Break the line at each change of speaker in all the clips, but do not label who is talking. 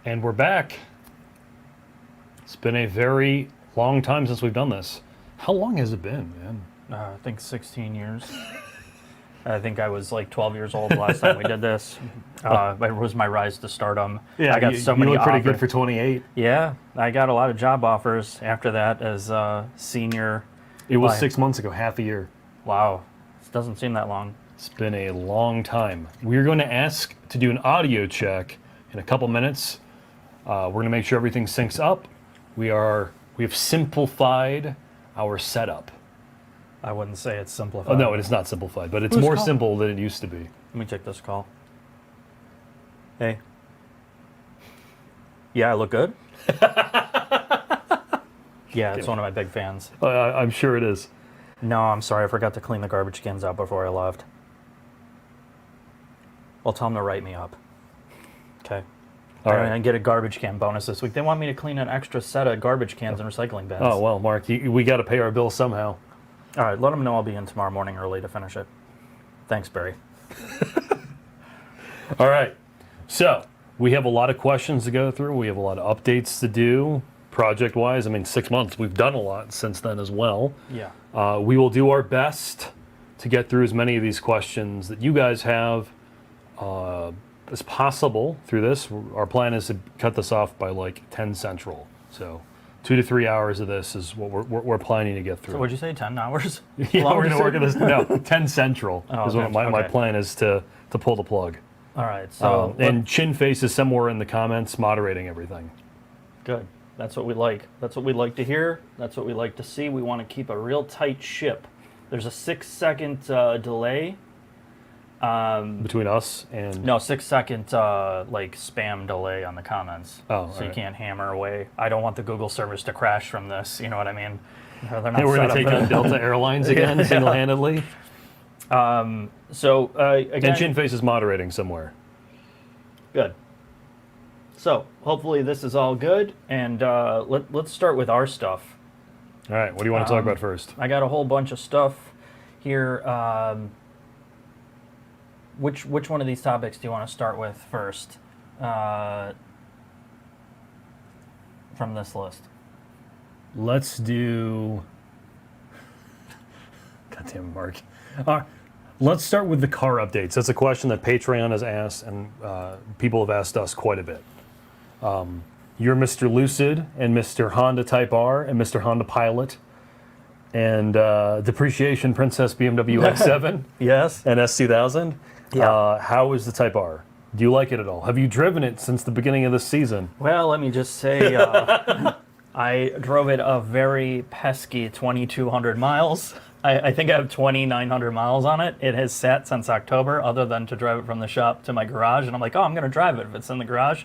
And we're back. It's been a very long time since we've done this. How long has it been, man?
I think 16 years. I think I was like 12 years old last time we did this. It was my rise to stardom.
Yeah,
I got so many
you look pretty
offers.
good for 28.
Yeah, I got a lot of job offers after that as a senior.
It was 6 months ago, half a year.
Wow, this doesn't seem that long.
It's been a long time. We're going to ask to do an audio check in a couple minutes. We're going to make sure everything syncs up. We have simplified our setup.
I wouldn't say it's simplified.
Oh no, it is not simplified, but it's
Who's
more
calling?
simple than it used to be.
Let me check this call. Hey. Yeah, I look good? Yeah, it's one of my big fans.
I'm sure it is.
No, I'm sorry. I forgot to clean the garbage cans out before I left. Well, tell them to write me up. Okay.
All right.
And get a garbage can bonus this week. They want me to clean an extra set of garbage cans and recycling bins.
Oh, well, Mark, we got to pay our bills somehow.
All right, let them know I'll be in tomorrow morning early to finish it. Thanks, Barry.
All right. So we have a lot of questions to go through. We have a lot of updates to do project-wise. I mean, 6 months. We've done a lot since then as well.
Yeah.
We will do our best to get through as many of these questions that you guys have as possible through this. Our plan is to cut this off by like 10 Central. So 2 to 3 hours of this is what we're planning to get through.
So what'd you say, 10 hours?
Yeah, we're going to work on this. No, 10 Central is what my
okay.
plan is to pull the plug.
All right, so...
and Chinface is somewhere in the comments moderating everything.
Good. That's what we like. That's what we like to hear. That's what we like to see. We want to keep a real tight ship. There's a 6-second delay.
Between us and...
No, 6-second like spam delay on the comments.
Oh,
so you
right.
can't hammer away. I don't want the Google servers to crash from this. You know what I mean? They're not
Hey, we're going to
set
take
up
on
for
Delta Airlines again,
Yeah.
single-handedly.
So again,
And Chinface is moderating somewhere.
good. So hopefully this is all good, and let's start with our stuff.
All right, what do you want to talk about first?
I got a whole bunch of stuff here. Which one of these topics do you want to start with first? From this list.
Let's do... Goddamn, Mark. Let's start with the car updates. That's a question that Patreon has asked, and people have asked us quite a bit. You're Mr. Lucid and Mr. Honda Type R and Mr. Honda Pilot and Depreciation Princess BMW X7
Yes.
and S2000.
Yeah.
How is the Type R? Do you like it at all? Have you driven it since the beginning of this season?
Well, let me just say, I drove it a very pesky 2,200 miles. I think I have 2,900 miles on it. It has sat since October, other than to drive it from the shop to my garage. And I'm like, oh, I'm going to drive it if it's in the garage.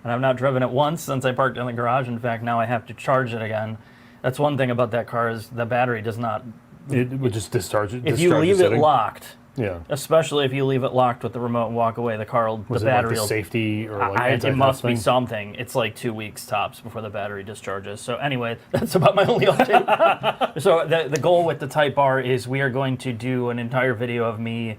And I've not driven it once since I parked in the garage. In fact, now I have to charge it again. That's one thing about that car is the battery does not...
It would just discharge it.
If you leave it locked,
yeah.
especially if you leave it locked with the remote and walk away, the car will...
Was
the
it
battery
like the
will...
safety or like
it must be
anti-theft thing?
something. It's like 2 weeks tops before the battery discharges. So anyway, that's about my only update. So the goal with the Type R is we are going to do an entire video of me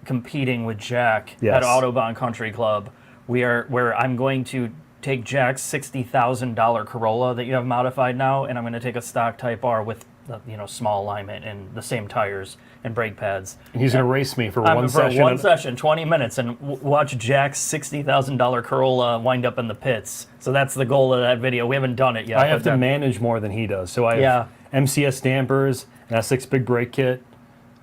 competing with Jack
Yes.
at Autobahn Country Club. Where I'm going to take Jack's $60,000 Corolla that you have modified now, and I'm going to take a stock Type R with small alignment and the same tires and brake pads.
And he's going to race me for one session.
One session, 20 minutes, and watch Jack's $60,000 Corolla wind up in the pits. So that's the goal of that video. We haven't done it yet.
I have to manage more than he does. So I have MCS dampers, an S6 big brake kit,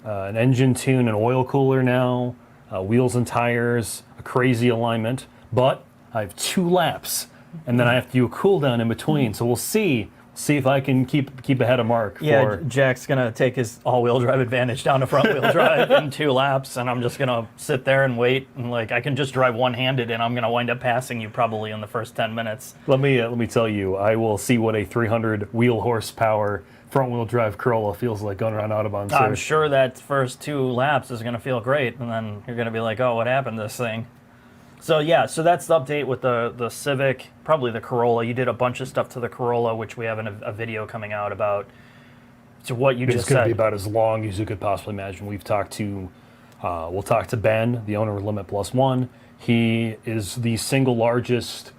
an engine tune, an oil cooler now, wheels and tires, a crazy alignment. But I have 2 laps, and then I have to do a cool down in between. So we'll see if I can keep ahead of Mark.
Yeah, Jack's going to take his all-wheel drive advantage down to front-wheel drive in 2 laps, and I'm just going to sit there and wait. And I can just drive one-handed, and I'm going to wind up passing you probably in the first 10 minutes.
Let me tell you, I will see what a 300 wheel horsepower front-wheel drive Corolla feels like going around Autobahn.
I'm sure that first 2 laps is going to feel great, and then you're going to be like, oh, what happened to this thing? So yeah, so that's the update with the Civic, probably the Corolla. You did a bunch of stuff to the Corolla, which we have a video coming out about. So what you just said.
It's going to be about as long as you could possibly imagine. We'll talk to Ben, the owner of Limit Plus One. He is the single largest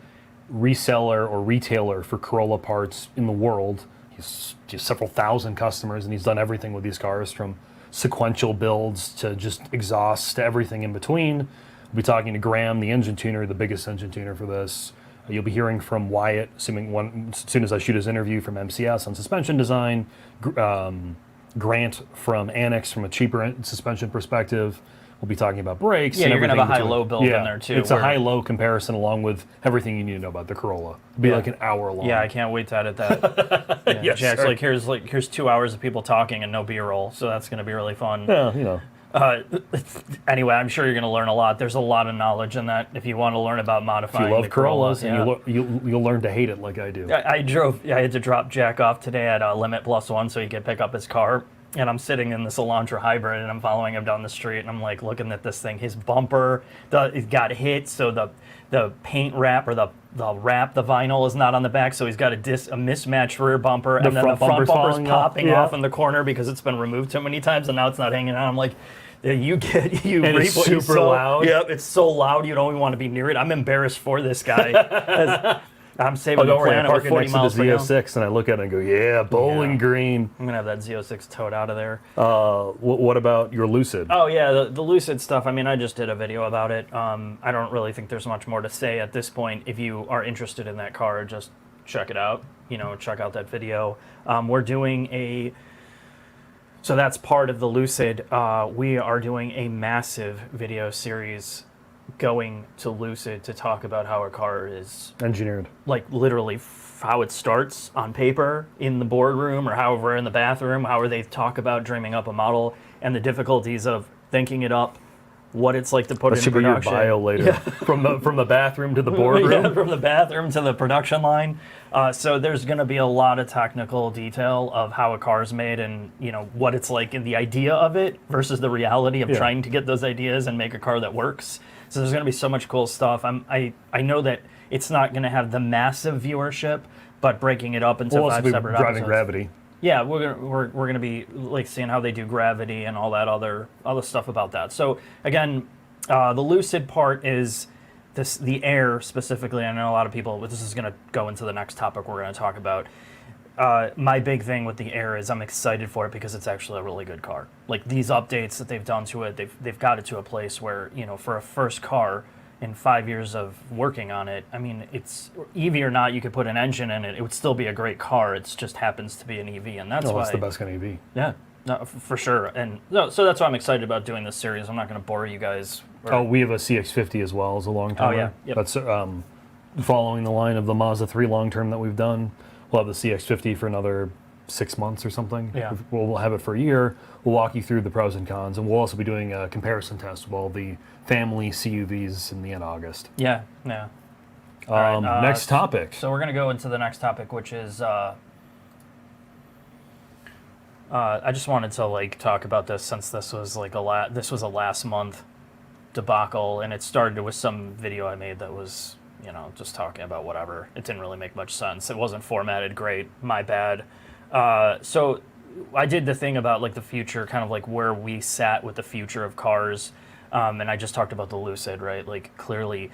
reseller or retailer for Corolla parts in the world. He's several thousand customers, and he's done everything with these cars, from sequential builds to just exhaust to everything in between. We'll be talking to Graham, the engine tuner, the biggest engine tuner for this. You'll be hearing from Wyatt, as soon as I shoot his interview, from MCS on suspension design. Grant from Annex from a cheaper suspension perspective. We'll be talking about brakes.
Yeah,
and
you're going to have a
everything
high-low build in there, too.
It's a high-low comparison along with everything you need to know about the Corolla. It'll be like an hour long.
Yeah, I can't wait to edit that. Yeah,
Yes,
Jack's
sir.
here's 2 hours of people talking and no B-roll, so that's going to be really fun.
Yeah,
Anyway, I'm sure you're going to learn a lot. There's a lot of knowledge in that if you want to learn about modifying
if you love
the Corolla.
Corollas, and you'll learn to hate it like I do.
I had to drop Jack off today at Limit +1 so he could pick up his car. And I'm sitting in this Elantra hybrid, and I'm following him down the street, and I'm like looking at this thing. His bumper, it got hit, so the paint wrap or the vinyl is not on the back, so he's got a mismatched rear bumper, and then the front bumper's popping off in the corner because it's been removed too many times, and now it's not hanging on. I'm like, you
And
reap
it's
what you
super
sow.
loud.
Yep, it's so loud you don't even want to be near it. I'm embarrassed for this guy. I'm saving the
Don't worry, I
planet
park
with
it
40
next to
miles
the
per
Z06, and I look at it and go, yeah, bowling green.
I'm going to have that Z06 towed out of there.
What about your Lucid?
Oh, yeah, the Lucid stuff. I mean, I just did a video about it. I don't really think there's much more to say at this point. If you are interested in that car, just check it out. Check out that video. We're doing so that's part of the Lucid. We are doing a massive video series going to Lucid to talk about how a car is
Engineered.
like literally how it starts on paper in the boardroom or however in the bathroom, however they talk about dreaming up a model and the difficulties of thinking it up, what it's like to put it in production.
That should be your bio later.
Yeah.
From the bathroom to the boardroom.
Yeah, from the bathroom to the production line. So there's going to be a lot of technical detail of how a car's made and what it's like in the idea of it versus the reality of trying to get those ideas and make a car that works. So there's going to be so much cool stuff. I know that it's not going to have the massive viewership, but breaking it up into
We'll also
5
be
separate
driving
episodes.
Gravity.
Yeah, we're gonna be like seeing how they do gravity and all that other stuff about that. So again, the Lucid part is the Air specifically. I know a lot of people, but this is gonna go into the next topic we're gonna talk about. My big thing with the Air is I'm excited for it because it's actually a really good car. Like these updates that they've done to it, they've got it to a place where for a first car in 5 years of working on it, I mean, it's EV or not, you could put an engine in it, it would still be a great car. It just happens to be an EV, and that's why
it's the best kind of EV.
Yeah, no, for sure. And so that's why I'm excited about doing this series. I'm not going to bore you guys.
We have a CX-50 as well as a long-term.
Oh, yeah. Yep.
That's following the line of the Mazda 3 long-term that we've done. We'll have the CX-50 for another 6 months or something.
Yeah.
We'll have it for a year. We'll walk you through the pros and cons, and we'll also be doing a comparison test of all the family CUVs in the end of August.
Yeah. All right,
next topic.
So we're going to go into the next topic, which is I just wanted to talk about this since this was a last month debacle, and it started with some video I made that was just talking about whatever. It didn't really make much sense. It wasn't formatted great. My bad. So I did the thing about the future, kind of where we sat with the future of cars, and I just talked about the Lucid, right? Clearly,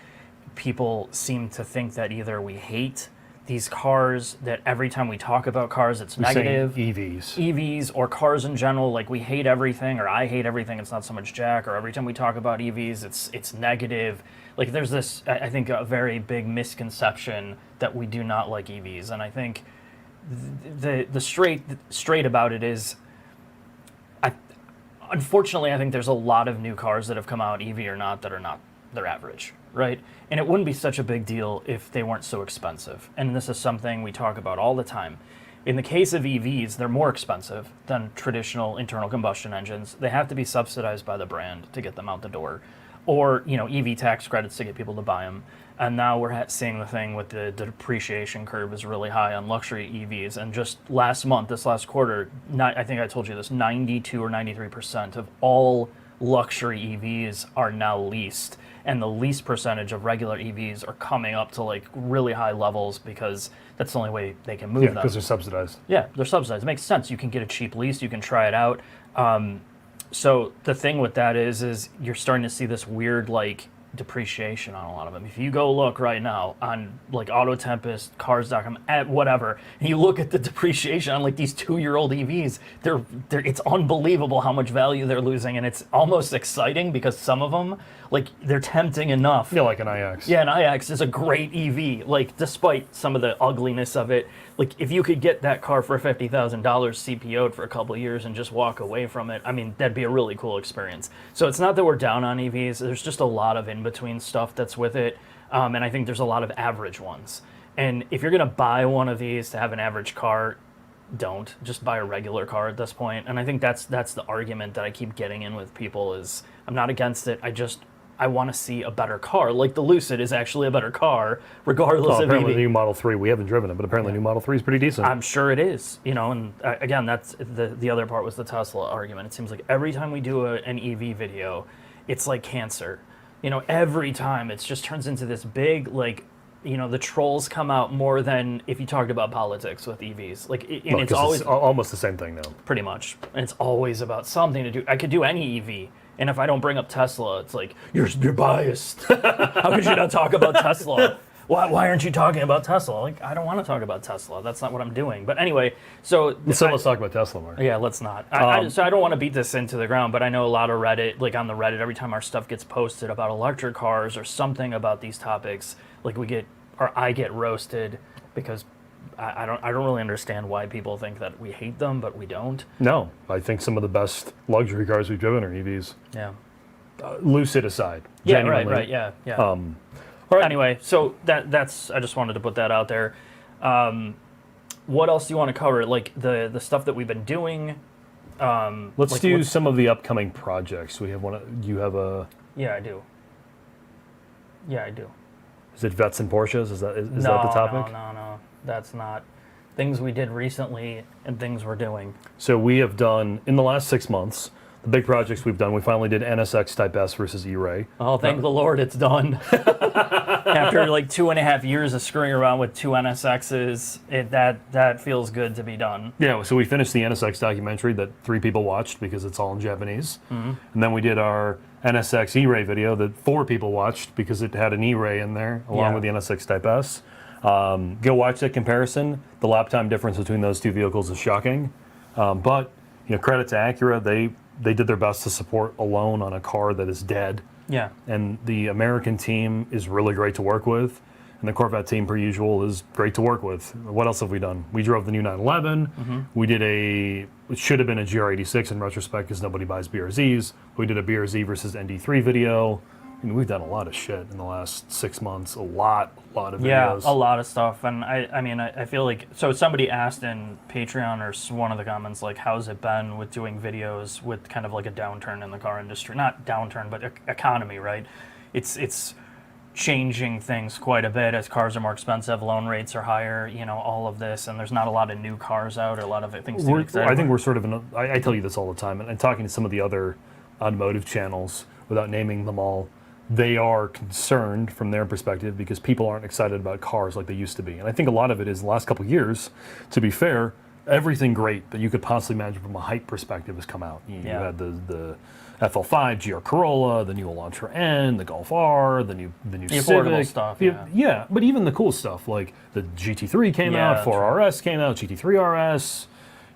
people seem to think that either we hate these cars, that every time we talk about cars, it's negative. EVs or cars in general, we hate everything, or I hate everything. It's not so much Jack. Or every time we talk about EVs, it's negative. There's this, I think, a very big misconception that we do not like EVs, and I think the straight about it is, unfortunately, I think there's a lot of new cars that have come out, EV or not, that are not, they're average, right? And it wouldn't be such a big deal if they weren't so expensive. And this is something we talk about all the time. In the case of EVs, they're more expensive than traditional internal combustion engines. They have to be subsidized by the brand to get them out the door, or EV tax credits to get people to buy them. And now we're seeing the thing with the depreciation curve is really high on luxury EVs. And just last month, this last quarter, I think I told you this, 92 or 93% of all luxury EVs are now leased. And the lease percentage of regular EVs are coming up to really high levels because that's the only way they can move them.
Yeah, because they're subsidized.
Yeah, they're subsidized. It makes sense. You can get a cheap lease. You can try it out. So the thing with that is you're starting to see this weird depreciation on a lot of them. If you go look right now on like Auto Tempest, Cars.com, at whatever, and you look at the depreciation on like these 2-year-old EVs, they're it's unbelievable how much value they're losing, and it's almost exciting because some of them, like, they're tempting enough.
Yeah, like an iX.
Yeah, an iX is a great EV. Like, despite some of the ugliness of it, like, if you could get that car for $50,000 CPO'd for a couple of years and just walk away from it, I mean, that'd be a really cool experience. So it's not that we're down on EVs. There's just a lot of in-between stuff that's with it, and I think there's a lot of average ones. And if you're going to buy one of these to have an average car, don't. Just buy a regular car at this point. And I think that's the argument that I keep getting in with people is I'm not against it. I want to see a better car. Like the Lucid is actually a better car, regardless of
apparently
EV.
the new Model 3, we haven't driven it, but apparently the new Model 3 is pretty decent.
I'm sure it is, and again, that's the other part was the Tesla argument. It seems like every time we do an EV video, it's like cancer. Every time it just turns into this big, like, the trolls come out more than if you talked about politics with EVs. It's always
almost the same thing now.
Pretty much. And it's always about something to do. I could do any EV. And if I don't bring up Tesla, it's like, you're biased. How could you not talk about Tesla? Why aren't you talking about Tesla? Like, I don't want to talk about Tesla. That's not what I'm doing. But anyway, so
let's talk about Tesla, Mark.
Yeah, let's not. So I don't want to beat this into the ground, but I know a lot of Reddit, like on the Reddit, every time our stuff gets posted about electric cars or something about these topics, like I get roasted because I don't really understand why people think that we hate them, but we don't.
No, I think some of the best luxury cars we've driven are EVs.
Yeah.
Lucid aside.
Yeah,
genuinely.
right, yeah.
All right.
Anyway, so that's I just wanted to put that out there. What else do you want to cover? Like the stuff that we've been doing.
Let's do some of the upcoming projects. We have one. You have a.
Yeah, I do.
Is it Vets and Porsches? Is that the topic?
No. That's not. Things we did recently and things we're doing.
So we have done, in the last 6 months, the big projects we've done, we finally did NSX Type S versus E-Ray.
Oh, thank the Lord it's done. After like 2.5 years of screwing around with 2 NSXs, that feels good to be done.
Yeah, so we finished the NSX documentary that 3 people watched because it's all in Japanese. Mm-hmm. And then we did our NSX E-Ray video that 4 people watched because it had an E-Ray in there along with the NSX Type S. Go watch that comparison. The lap time difference between those 2 vehicles is shocking. But credit to Acura, they did their best to support a loan on a car that is dead.
Yeah. And
the American team is really great to work with. And the Corvette team, per usual, is great to work with. What else have we done? We drove the new 911. Mm-hmm. We did it should have been a GR86 in retrospect because nobody buys BRZs. We did a BRZ versus ND3 video. I mean, we've done a lot of shit in the last 6 months. A lot of videos.
Yeah, a lot of stuff. And I feel like, so somebody asked in Patreon or one of the comments, like, how's it been with doing videos with kind of like a downturn in the car industry? Not downturn, but economy, right? It's changing things quite a bit as cars are more expensive, loan rates are higher, all of this, and there's not a lot of new cars out or a lot of things to be excited about.
I think we're sort of I tell you this all the time, and talking to some of the other automotive channels, without naming them all, they are concerned from their perspective because people aren't excited about cars like they used to be. And I think a lot of it is the last couple of years, to be fair, everything great that you could possibly imagine from a hype perspective has come out. You had the FL5, GR Corolla, the new Elantra N, the Golf R, the new Civic.
Affordable stuff,
yeah, but even the cool stuff like the GT3 came out, 4RS came out, GT3 RS,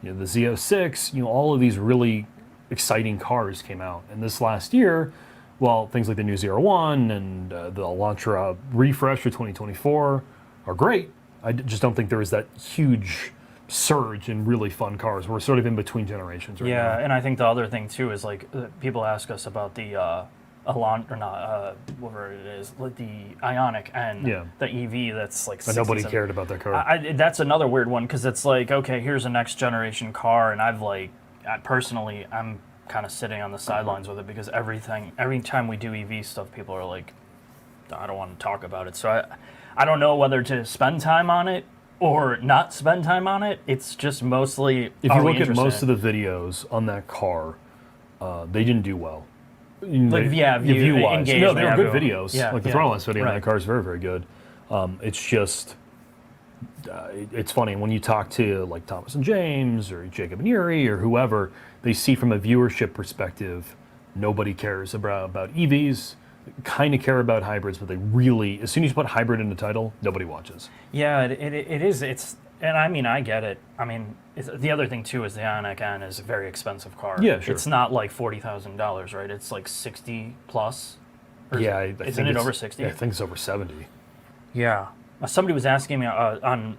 the Z06, all of these really exciting cars came out. And this last year, well, things like the new 01 and the Elantra refresh for 2024 are great. I just don't think there is that huge surge in really fun cars. We're sort of in between generations right now.
Yeah, and I think the other thing too is like people ask us about the whatever it is, like the Ioniq N, the EV that's like.
But nobody cared about that car.
That's another weird one because it's like, okay, here's a next generation car, and I'm kind of sitting on the sidelines with it because every time we do EV stuff, people are like, I don't want to talk about it. So I don't know whether to spend time on it or not spend time on it. It's just mostly.
If you look at most of the videos on that car, they didn't do well.
View-wise.
No, they were good videos.
Yeah,
the throttle-less video on that car is very, very good. It's just. It's funny when you talk to like Thomas and James or Jacob and Yuri or whoever, they see from a viewership perspective, nobody cares about EVs. kind of care about hybrids, but they really, as soon as you put hybrid in the title, nobody watches.
Yeah, it is. And I mean, I get it. I mean, the other thing too is the Ioniq N is a very expensive car.
Yeah, sure.
It's not like $40,000, right? It's like 60 plus.
Yeah,
Isn't it over 60?
Yeah, I think it's over 70.
Yeah. Somebody was asking me on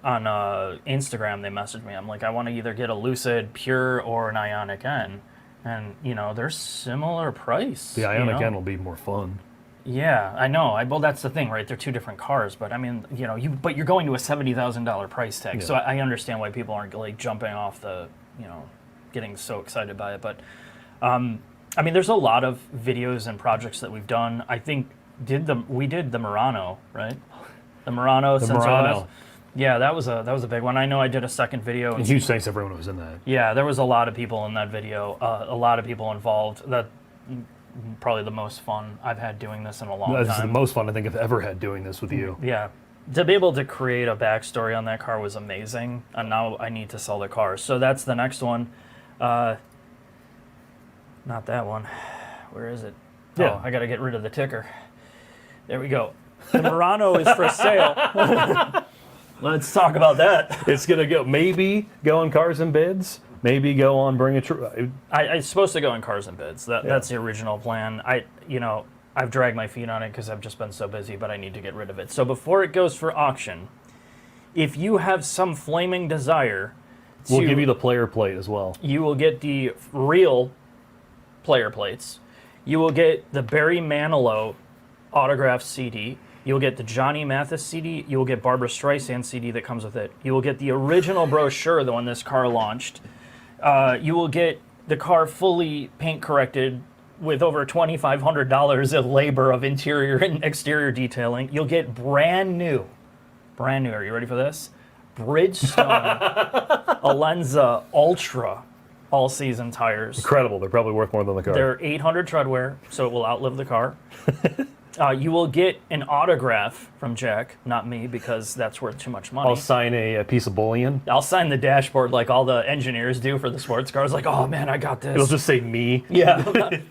Instagram. They messaged me. I'm like, I want to either get a Lucid Pure or an Ioniq N, and they're similar price.
The Ioniq N will be more fun.
Yeah, I know. Well, that's the thing, right? They're two different cars, but I mean, but you're going to a $70,000 price tag, so I understand why people aren't like jumping off the, getting so excited by it. But, I mean, there's a lot of videos and projects that we've done. I think we did the Murano, right? The Murano.
The Murano.
Yeah, that was a big one. I know I did a second video.
And huge thanks to everyone who was in that.
Yeah, there was a lot of people in that video. A lot of people involved. That. Probably the most fun I've had doing this in a long time.
This is the most fun I think I've ever had doing this with you.
Yeah. To be able to create a backstory on that car was amazing, and now I need to sell the car. So that's the next one. Not that one. Where is it?
Yeah.
Oh, I got to get rid of the ticker. There we go. The Murano is for sale. Let's talk about that.
It's going to maybe go on Cars and Bids. Maybe go on Bring a Truck.
It's supposed to go in Cars and Bids. That's the original plan. I've dragged my feet on it because I've just been so busy, but I need to get rid of it. So before it goes for auction, if you have some flaming desire,
we'll give you the player plate as well.
You will get the real player plates. You will get the Barry Manilow autographed CD. You'll get the Johnny Mathis CD. You will get Barbra Streisand CD that comes with it. You will get the original brochure, the one this car launched. You will get the car fully paint corrected with over $2,500 of labor of interior and exterior detailing. You'll get brand new, are you ready for this? Bridgestone Alenza Ultra all-season tires.
Incredible. They're probably worth more than the car.
They're 800 treadwear, so it will outlive the car. You will get an autograph from Jack, not me, because that's worth too much money.
I'll sign a piece of bullion.
I'll sign the dashboard like all the engineers do for the sports cars. Like, oh man, I got this.
It'll just say me.
Yeah,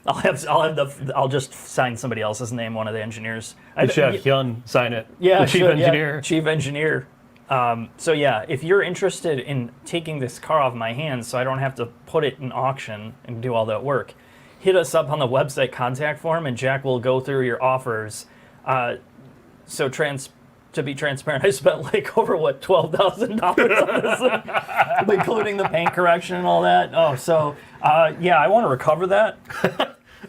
I'll just sign somebody else's name, one of the engineers.
Chef Hyun sign it.
Yeah,
the chief engineer.
Yeah, chief engineer. So yeah, if you're interested in taking this car off my hands, so I don't have to put it in auction and do all that work, hit us up on the website contact form, and Jack will go through your offers. To be transparent, I spent like over $12,000 on this thing, including the paint correction and all that. Oh, so yeah, I want to recover that.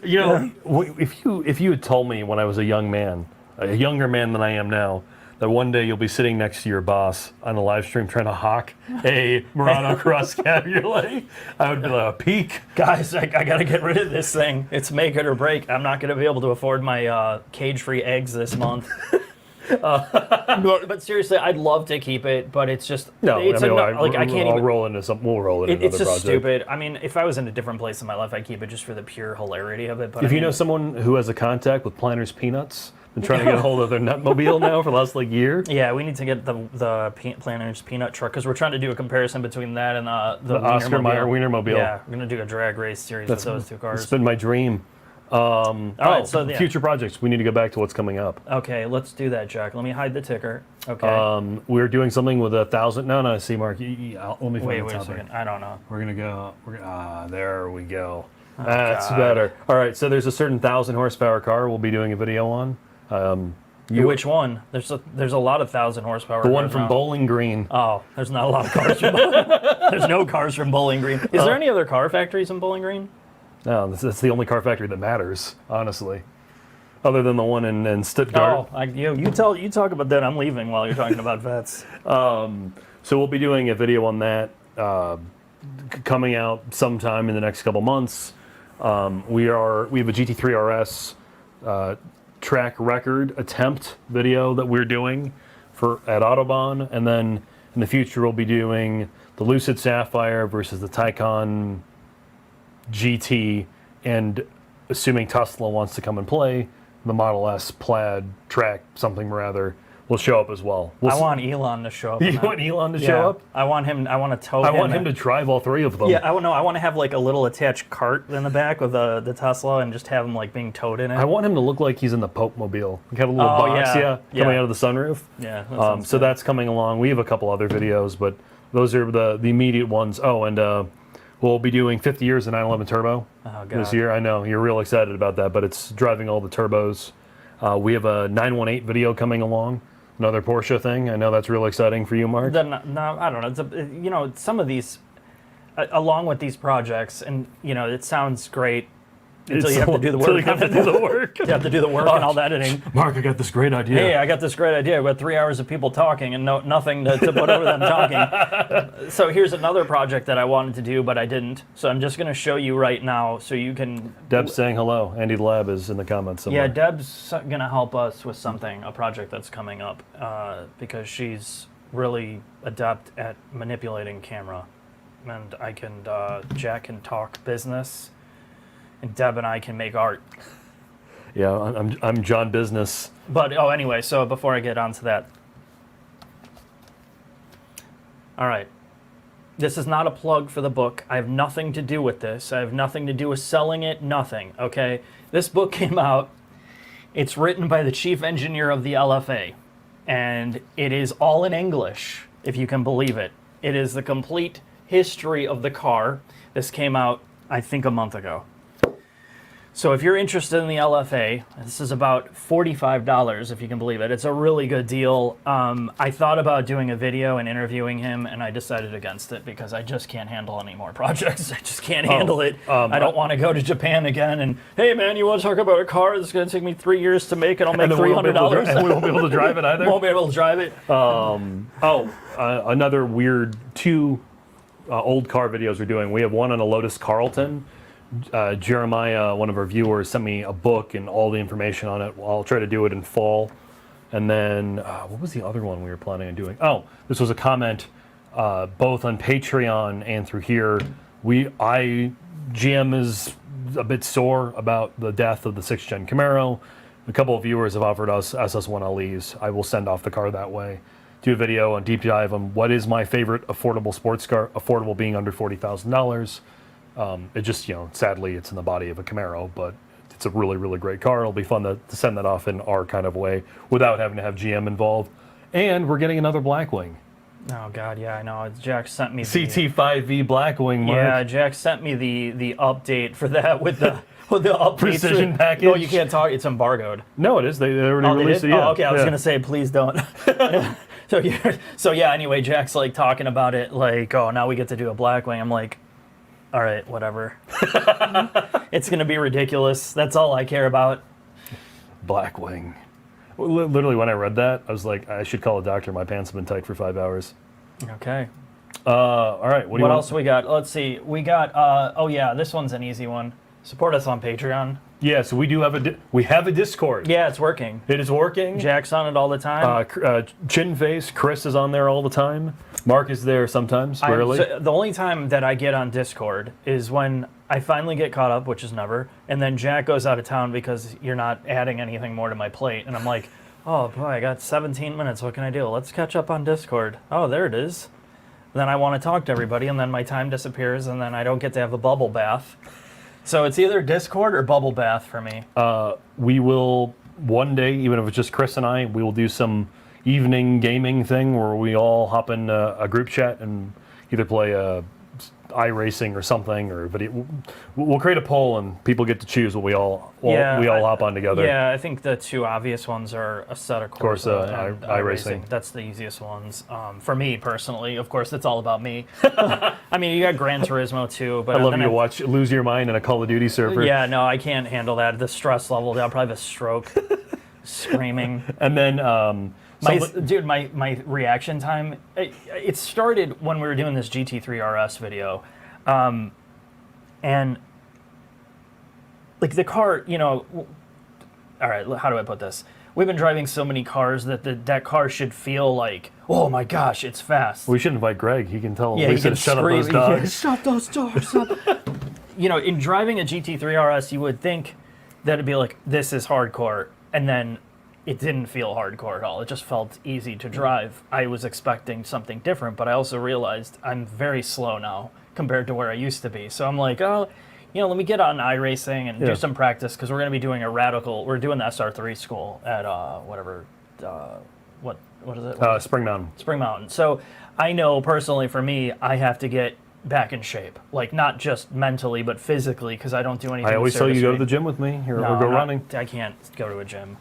If you had told me when I was a younger man than I am now, that one day you'll be sitting next to your boss on a live stream trying to hawk a Murano Cross Cabriolet, I would be like, a peak.
Guys, I got to get rid of this thing. It's make it or break. I'm not going to be able to afford my cage-free eggs this month. But seriously, I'd love to keep it, but it's just I can't even
roll into something. We'll roll it into
It's
another
just
project.
stupid. I mean, if I was in a different place in my life, I'd keep it just for the pure hilarity of it. But
if you know someone who has a contact with Planters Peanuts, been trying to get a hold of their Nutmobile now for the last year.
Yeah, we need to get the Planters Peanut truck because we're trying to do a comparison between that and the
Oscar Mayer Wienermobile.
Yeah, we're gonna do a drag race series with those two cars.
It's been my dream. All right, so future projects. We need to go back to what's coming up.
Okay, let's do that, Jack. Let me hide the ticker. Okay.
We're doing something with 1,000. No, see, Mark. Let me find
wait
the
a second. I don't know.
We're gonna go. There we go. That's better. All right, so there's a certain 1,000 horsepower car we'll be doing a video on.
Which one? There's a lot of 1,000 horsepower.
The one from Bowling Green.
Oh, there's not a lot of cars from There's no cars from Bowling Green. Is there any other car factories in Bowling Green?
No, that's the only car factory that matters, honestly. Other than the one in Stuttgart.
Oh, you talk about that. I'm leaving while you're talking about vets.
So we'll be doing a video on that coming out sometime in the next couple months. We have a GT3 RS track record attempt video that we're doing at Autobahn, and then in the future we'll be doing the Lucid Sapphire versus the Taycan GT, and assuming Tesla wants to come and play, the Model S Plaid track something or other. will show up as well.
I want Elon to show up.
You want Elon to show up?
I want him. I want to tow him.
I want him to drive all 3 of them.
Yeah, I want to have like a little attached cart in the back with the Tesla and just have him like being towed in it.
I want him to look like he's in the Pope Mobile. Like have a little box, coming out of the sunroof.
Yeah.
So that's coming along. We have a couple other videos, but those are the immediate ones. Oh, and we'll be doing 50 years of 911 Turbo this year. I know you're real excited about that, but it's driving all the turbos. We have a 918 video coming along. Another Porsche thing. I know that's real exciting for you, Mark.
No, I don't know. Some of these, along with these projects, and it sounds great until you have to do the work.
You have to do the work.
You have to do the work and all the editing.
Mark, I got this great idea.
Hey, I got this great idea. About 3 hours of people talking and nothing to put over them talking. So here's another project that I wanted to do, but I didn't. So I'm just going to show you right now so you can...
Deb's saying hello. Andy the Lab is in the comments somewhere.
Yeah, Deb's going to help us with something, a project that's coming up, because she's really adept at manipulating camera. And Jack can talk business, and Deb and I can make art.
Yeah, I'm John Business.
But, anyway, so before I get on to that. All right. This is not a plug for the book. I have nothing to do with this. I have nothing to do with selling it, nothing, okay? This book came out. It's written by the chief engineer of the LFA, and it is all in English, if you can believe it. It is the complete history of the car. This came out, I think, a month ago. So if you're interested in the LFA, this is about $45, if you can believe it. It's a really good deal. I thought about doing a video and interviewing him, and I decided against it because I just can't handle any more projects. I just can't handle it. I don't want to go to Japan again and, hey, man, you want to talk about a car that's going to take me 3 years to make, and I'll make $300?
And we won't be able to drive it either?
Won't be able to drive it.
Another weird 2 old car videos we're doing. We have one on a Lotus Carlton. Jeremiah, one of our viewers, sent me a book and all the information on it. I'll try to do it in fall. And then, what was the other one we were planning on doing? Oh, this was a comment both on Patreon and through here. GM is a bit sore about the death of the 6th Gen Camaro. A couple of viewers have offered us SS1LEs. I will send off the car that way. Do a video on deep dive on what is my favorite affordable sports car, affordable being under $40,000. It just, sadly, it's in the body of a Camaro, but it's a really, really great car. It'll be fun to send that off in our kind of way without having to have GM involved. And we're getting another Blackwing.
Oh, God, yeah, I know. Jack sent me
CT5V Blackwing, Mark.
Yeah, Jack sent me the update for that with the update.
Precision package.
No, you can't talk. It's embargoed.
No, it is. They already released it.
Yeah. Oh, okay. I was gonna say, please don't. So yeah. Anyway, Jack's like talking about it, like, oh, now we get to do a Blackwing. I'm like, all right, whatever. It's going to be ridiculous. That's all I care about.
Blackwing. Literally, when I read that, I was like, I should call a doctor. My pants have been tight for 5 hours.
Okay.
All right. What
else we got? Let's see. We got, this one's an easy one. Support us on Patreon.
Yeah, so we do have a Discord.
Yeah, it's working.
It is working.
Jack's on it all the time.
Chin Face, Chris is on there all the time. Mark is there sometimes, rarely.
The only time that I get on Discord is when I finally get caught up, which is never, and then Jack goes out of town because you're not adding anything more to my plate. And I'm like, oh boy, I got 17 minutes. What can I do? Let's catch up on Discord. Oh, there it is. Then I want to talk to everybody, and then my time disappears, and then I don't get to have a bubble bath. So it's either Discord or bubble bath for me.
We will, one day, even if it's just Chris and I, we will do some evening gaming thing where we all hop in a group chat and either play iRacing or something, or video. We'll create a poll and people get to choose what we all hop on together.
Yeah, I think the 2 obvious ones are Assetto Corsa and iRacing. That's the easiest ones for me personally. Of course, it's all about me. I mean, you got Gran Turismo too, but
I love you to lose your mind in a Call of Duty server.
Yeah, no, I can't handle that. The stress level, I'll probably have a stroke, screaming.
And then.
My reaction time, it started when we were doing this GT3 RS video. And like the car, all right, how do I put this? We've been driving so many cars that car should feel like, oh my gosh, it's fast.
We should invite Greg. He can tell.
Yeah, he can
shut up those dogs.
Stop those dogs. Stop. In driving a GT3 RS, you would think that it'd be like, this is hardcore. And then it didn't feel hardcore at all. It just felt easy to drive. I was expecting something different, but I also realized I'm very slow now compared to where I used to be. So I'm like, oh, let me get on iRacing and do some practice, because we're going to be doing we're doing the SR3 school at what is it?
Spring Mountain.
Spring Mountain. So I know personally for me, I have to get back in shape, like not just mentally but physically, because I don't do anything.
I always tell you go to the gym with me or go running.
I can't go to a gym.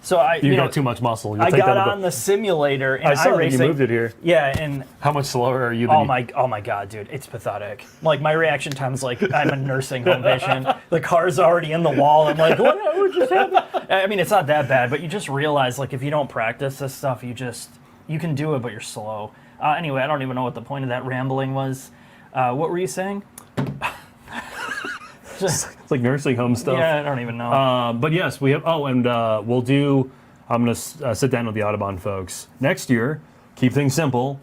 So
you got too much muscle.
I got on the simulator and
I saw that you moved it here.
Yeah, and
how much slower are you?
Oh my god, dude, it's pathetic. Like my reaction time's like I'm a nursing home patient. The car's already in the wall. I'm like, what just happened? I mean, it's not that bad, but you just realize, like, if you don't practice this stuff, you can do it, but you're slow. Anyway, I don't even know what the point of that rambling was. What were you saying?
It's like nursing home stuff.
Yeah, I don't even know.
But yes, we have. Oh, and we'll do. I'm going to sit down with the Audubon folks next year. Keep things simple.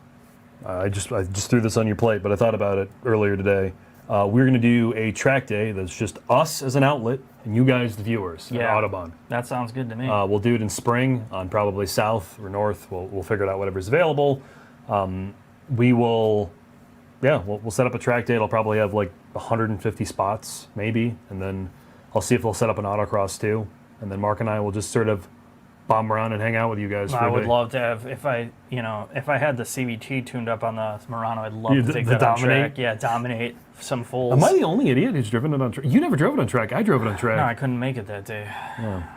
I just threw this on your plate, but I thought about it earlier today. We're going to do a track day that's just us as an outlet and you guys, the viewers, at Audubon.
That sounds good to me.
We'll do it in spring on probably south or north. We'll figure it out, whatever's available. We will. Yeah, we'll set up a track day. It'll probably have like 150 spots, maybe, and then I'll see if they'll set up an autocross too. And then Mark and I will just sort of bomb around and hang out with you guys.
I would love to have, if I had the CVT tuned up on the Murano, I'd love to take that on track. Yeah, dominate some fulls.
Am I the only idiot who's driven it on track? You never drove it on track. I drove it on track.
No, I couldn't make it that day.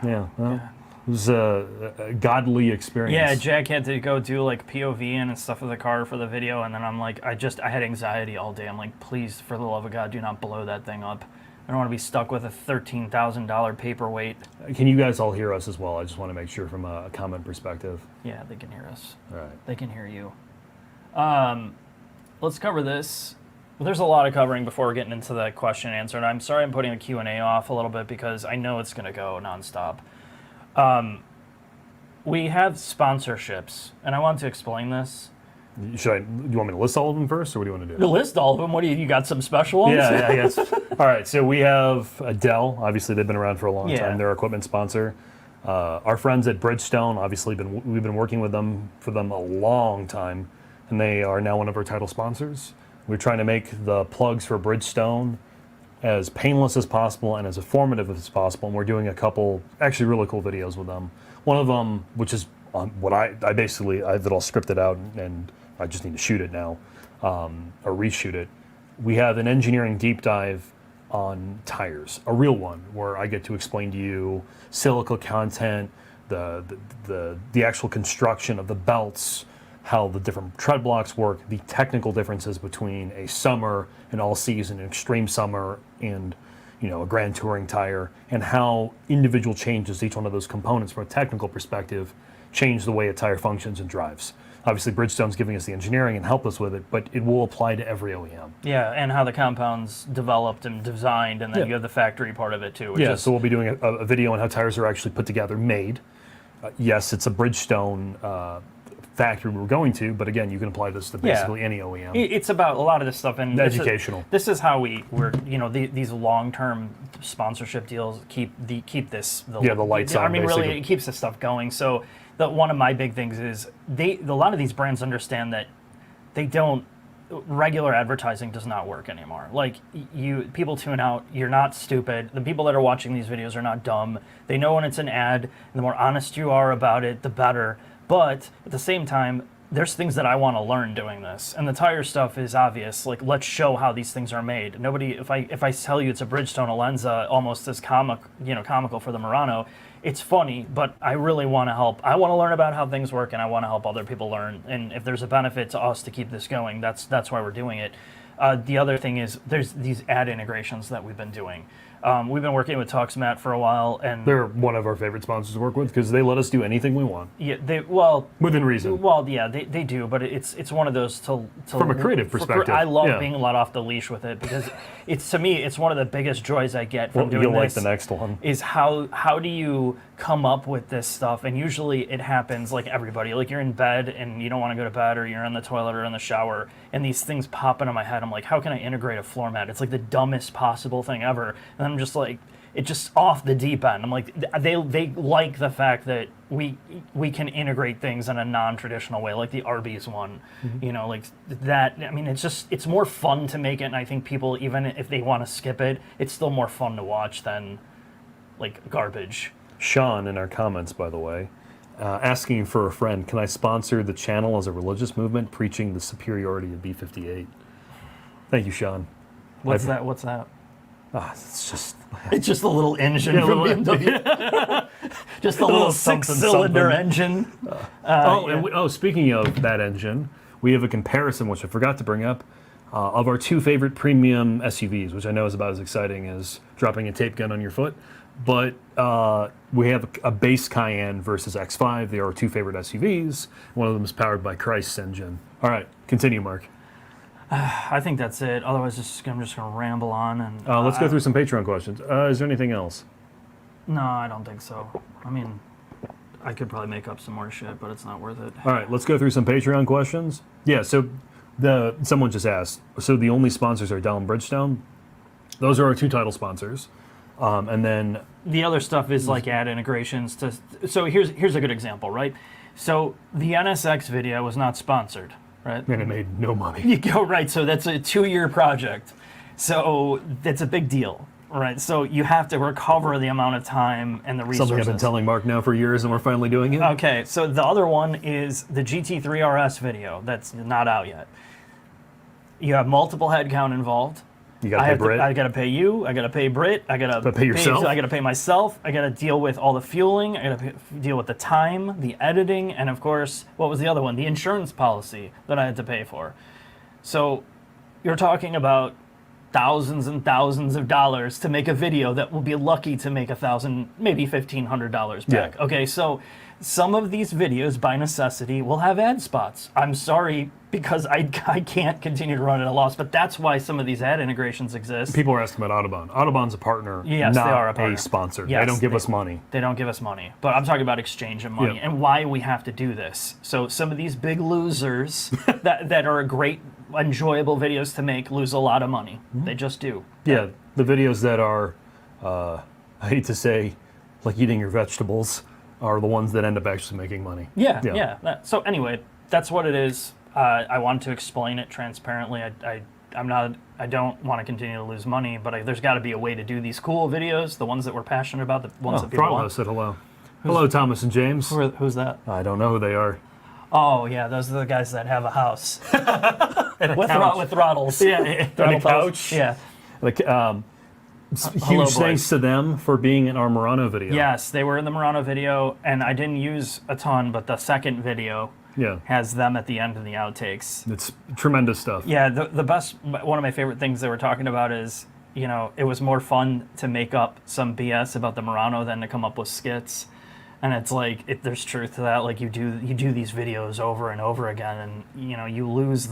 Yeah. It was a godly experience.
Yeah, Jack had to go do like POV and stuff of the car for the video, and then I'm like, I had anxiety all day. I'm like, please, for the love of God, do not blow that thing up. I don't want to be stuck with a $13,000 paperweight.
Can you guys all hear us as well? I just want to make sure from a comment perspective.
Yeah, they can hear us.
All right.
They can hear you. Let's cover this. There's a lot of covering before we're getting into the question and answer, and I'm sorry I'm putting the Q&A off a little bit because I know it's going to go nonstop. We have sponsorships, and I want to explain this.
Do you want me to list all of them first, or what do you want to do?
To list all of them? What do you got some special ones?
Yeah, yes. All right, so we have Dell. Obviously, they've been around for a long time. They're our equipment sponsor. Our friends at Bridgestone, obviously, we've been working with them a long time, and they are now one of our title sponsors. We're trying to make the plugs for Bridgestone as painless as possible and as informative as possible, and we're doing a couple actually really cool videos with them. One of them, which is what I basically have it all scripted out, and I just need to shoot it now, or reshoot it. We have an engineering deep dive on tires, a real one, where I get to explain to you silica content, the actual construction of the belts, how the different tread blocks work, the technical differences between a summer, an all-season, an extreme summer, and a Grand Touring tire, and how individual changes, each one of those components from a technical perspective, change the way a tire functions and drives. Obviously, Bridgestone's giving us the engineering and help us with it, but it will apply to every OEM.
Yeah, and how the compound's developed and designed, and then you have the factory part of it too.
So we'll be doing a video on how tires are actually put together, made. Yes, it's a Bridgestone factory we're going to, but again, you can apply this to basically any OEM.
It's about a lot of this stuff, and
educational.
This is how we're these long-term sponsorship deals keep this the lights on. I mean, basically. Really, it keeps this stuff going. So one of my big things is a lot of these brands understand that regular advertising does not work anymore. Like people tune out. You're not stupid. The people that are watching these videos are not dumb. They know when it's an ad, and the more honest you are about it, the better. But at the same time, there's things that I want to learn doing this, and the tire stuff is obvious. Like, let's show how these things are made. If I tell you it's a Bridgestone Alenza, almost as comical for the Murano, it's funny. But I really want to help. I want to learn about how things work, and I want to help other people learn. And if there's a benefit to us to keep this going, that's why we're doing it. The other thing is there's these ad integrations that we've been doing. We've been working with TalksMat for a while, and
they're one of our favorite sponsors to work with because they let us do anything we want.
Yeah,
within reason.
Well, yeah, they do, but it's one of those
from a creative perspective.
I love being let off the leash with it because to me it's one of the biggest joys I get from doing this.
You'll like the next one.
Is how do you come up with this stuff? And usually it happens like everybody, like you're in bed and you don't want to go to bed, or you're in the toilet or in the shower, and these things pop into my head. I'm like, how can I integrate a floor mat? It's like the dumbest possible thing ever. And I'm just like, it just off the deep end. I'm like, they like the fact that we can integrate things in a non-traditional way, like the Arby's one, you know, like that. I mean, it's more fun to make it, and I think people, even if they want to skip it, it's still more fun to watch than like garbage.
Sean in our comments, by the way, asking for a friend, can I sponsor the channel as a religious movement preaching the superiority of B-58? Thank you, Sean.
What's that?
It's
just a little engine from BMW. Just a little six-cylinder engine.
Speaking of that engine, we have a comparison, which I forgot to bring up, of our two favorite premium SUVs, which I know is about as exciting as dropping a tape gun on your foot. But we have a base Cayenne versus X5. They are our two favorite SUVs. One of them is powered by Christ's engine. All right, continue, Mark.
I think that's it. Otherwise, I'm just going to ramble on. And
let's go through some Patreon questions. Is there anything else?
No, I don't think so. I mean, I could probably make up some more shit, but it's not worth it.
All right, let's go through some Patreon questions. Yeah, so someone just asked, so the only sponsors are Dell and Bridgestone? Those are our two title sponsors. And then
the other stuff is like ad integrations. So here's a good example, right? So the NSX video was not sponsored. Right.
And it made no money.
You go right. So that's a 2-year project. So that's a big deal, right? So you have to recover the amount of time and the resources.
Something I've been telling Mark now for years, and we're finally doing it.
Okay. So the other one is the GT3 RS video that's not out yet. You have multiple headcount involved.
You got to pay Britt.
I got to pay you. I got to pay Britt. I got to
pay yourself.
I got to pay myself. I got to deal with all the fueling. I got to deal with the time, the editing, and of course, what was the other one? The insurance policy that I had to pay for. So, you're talking about thousands and thousands of dollars to make a video that will be lucky to make $1,000, maybe $1,500 back.
Yeah.
Okay, so some of these videos, by necessity, will have ad spots. I'm sorry, because I can't continue to run at a loss, but that's why some of these ad integrations exist.
People are asking about Audubon. Audubon's a partner,
yes,
not
they are a partner.
sponsor.
Yes,
they don't give us money.
They don't give us money, but I'm talking about exchange of money and why we have to do this. So some of these big losers that are great, enjoyable videos to make lose a lot of money. They just do.
Yeah, the videos that are, I hate to say, like eating your vegetables, are the ones that end up actually making money.
Yeah. So anyway, that's what it is. I wanted to explain it transparently. I don't want to continue to lose money, but there's got to be a way to do these cool videos, the ones that we're passionate about, the ones that people want.
said hello. Hello, Thomas and James.
Who's that?
I don't know who they are.
Oh, yeah, those are the guys that have a house. with throttles.
Yeah, and a couch.
Yeah.
Like, huge thanks to them for being in our Murano video.
Yes, they were in the Murano video, and I didn't use a ton, but the second video has them at the end in the outtakes.
It's tremendous stuff.
Yeah, the best, one of my favorite things they were talking about is, you know, it was more fun to make up some BS about the Murano than to come up with skits. And it's like, there's truth to that. Like, you do these videos over and over again, and, you know, you lose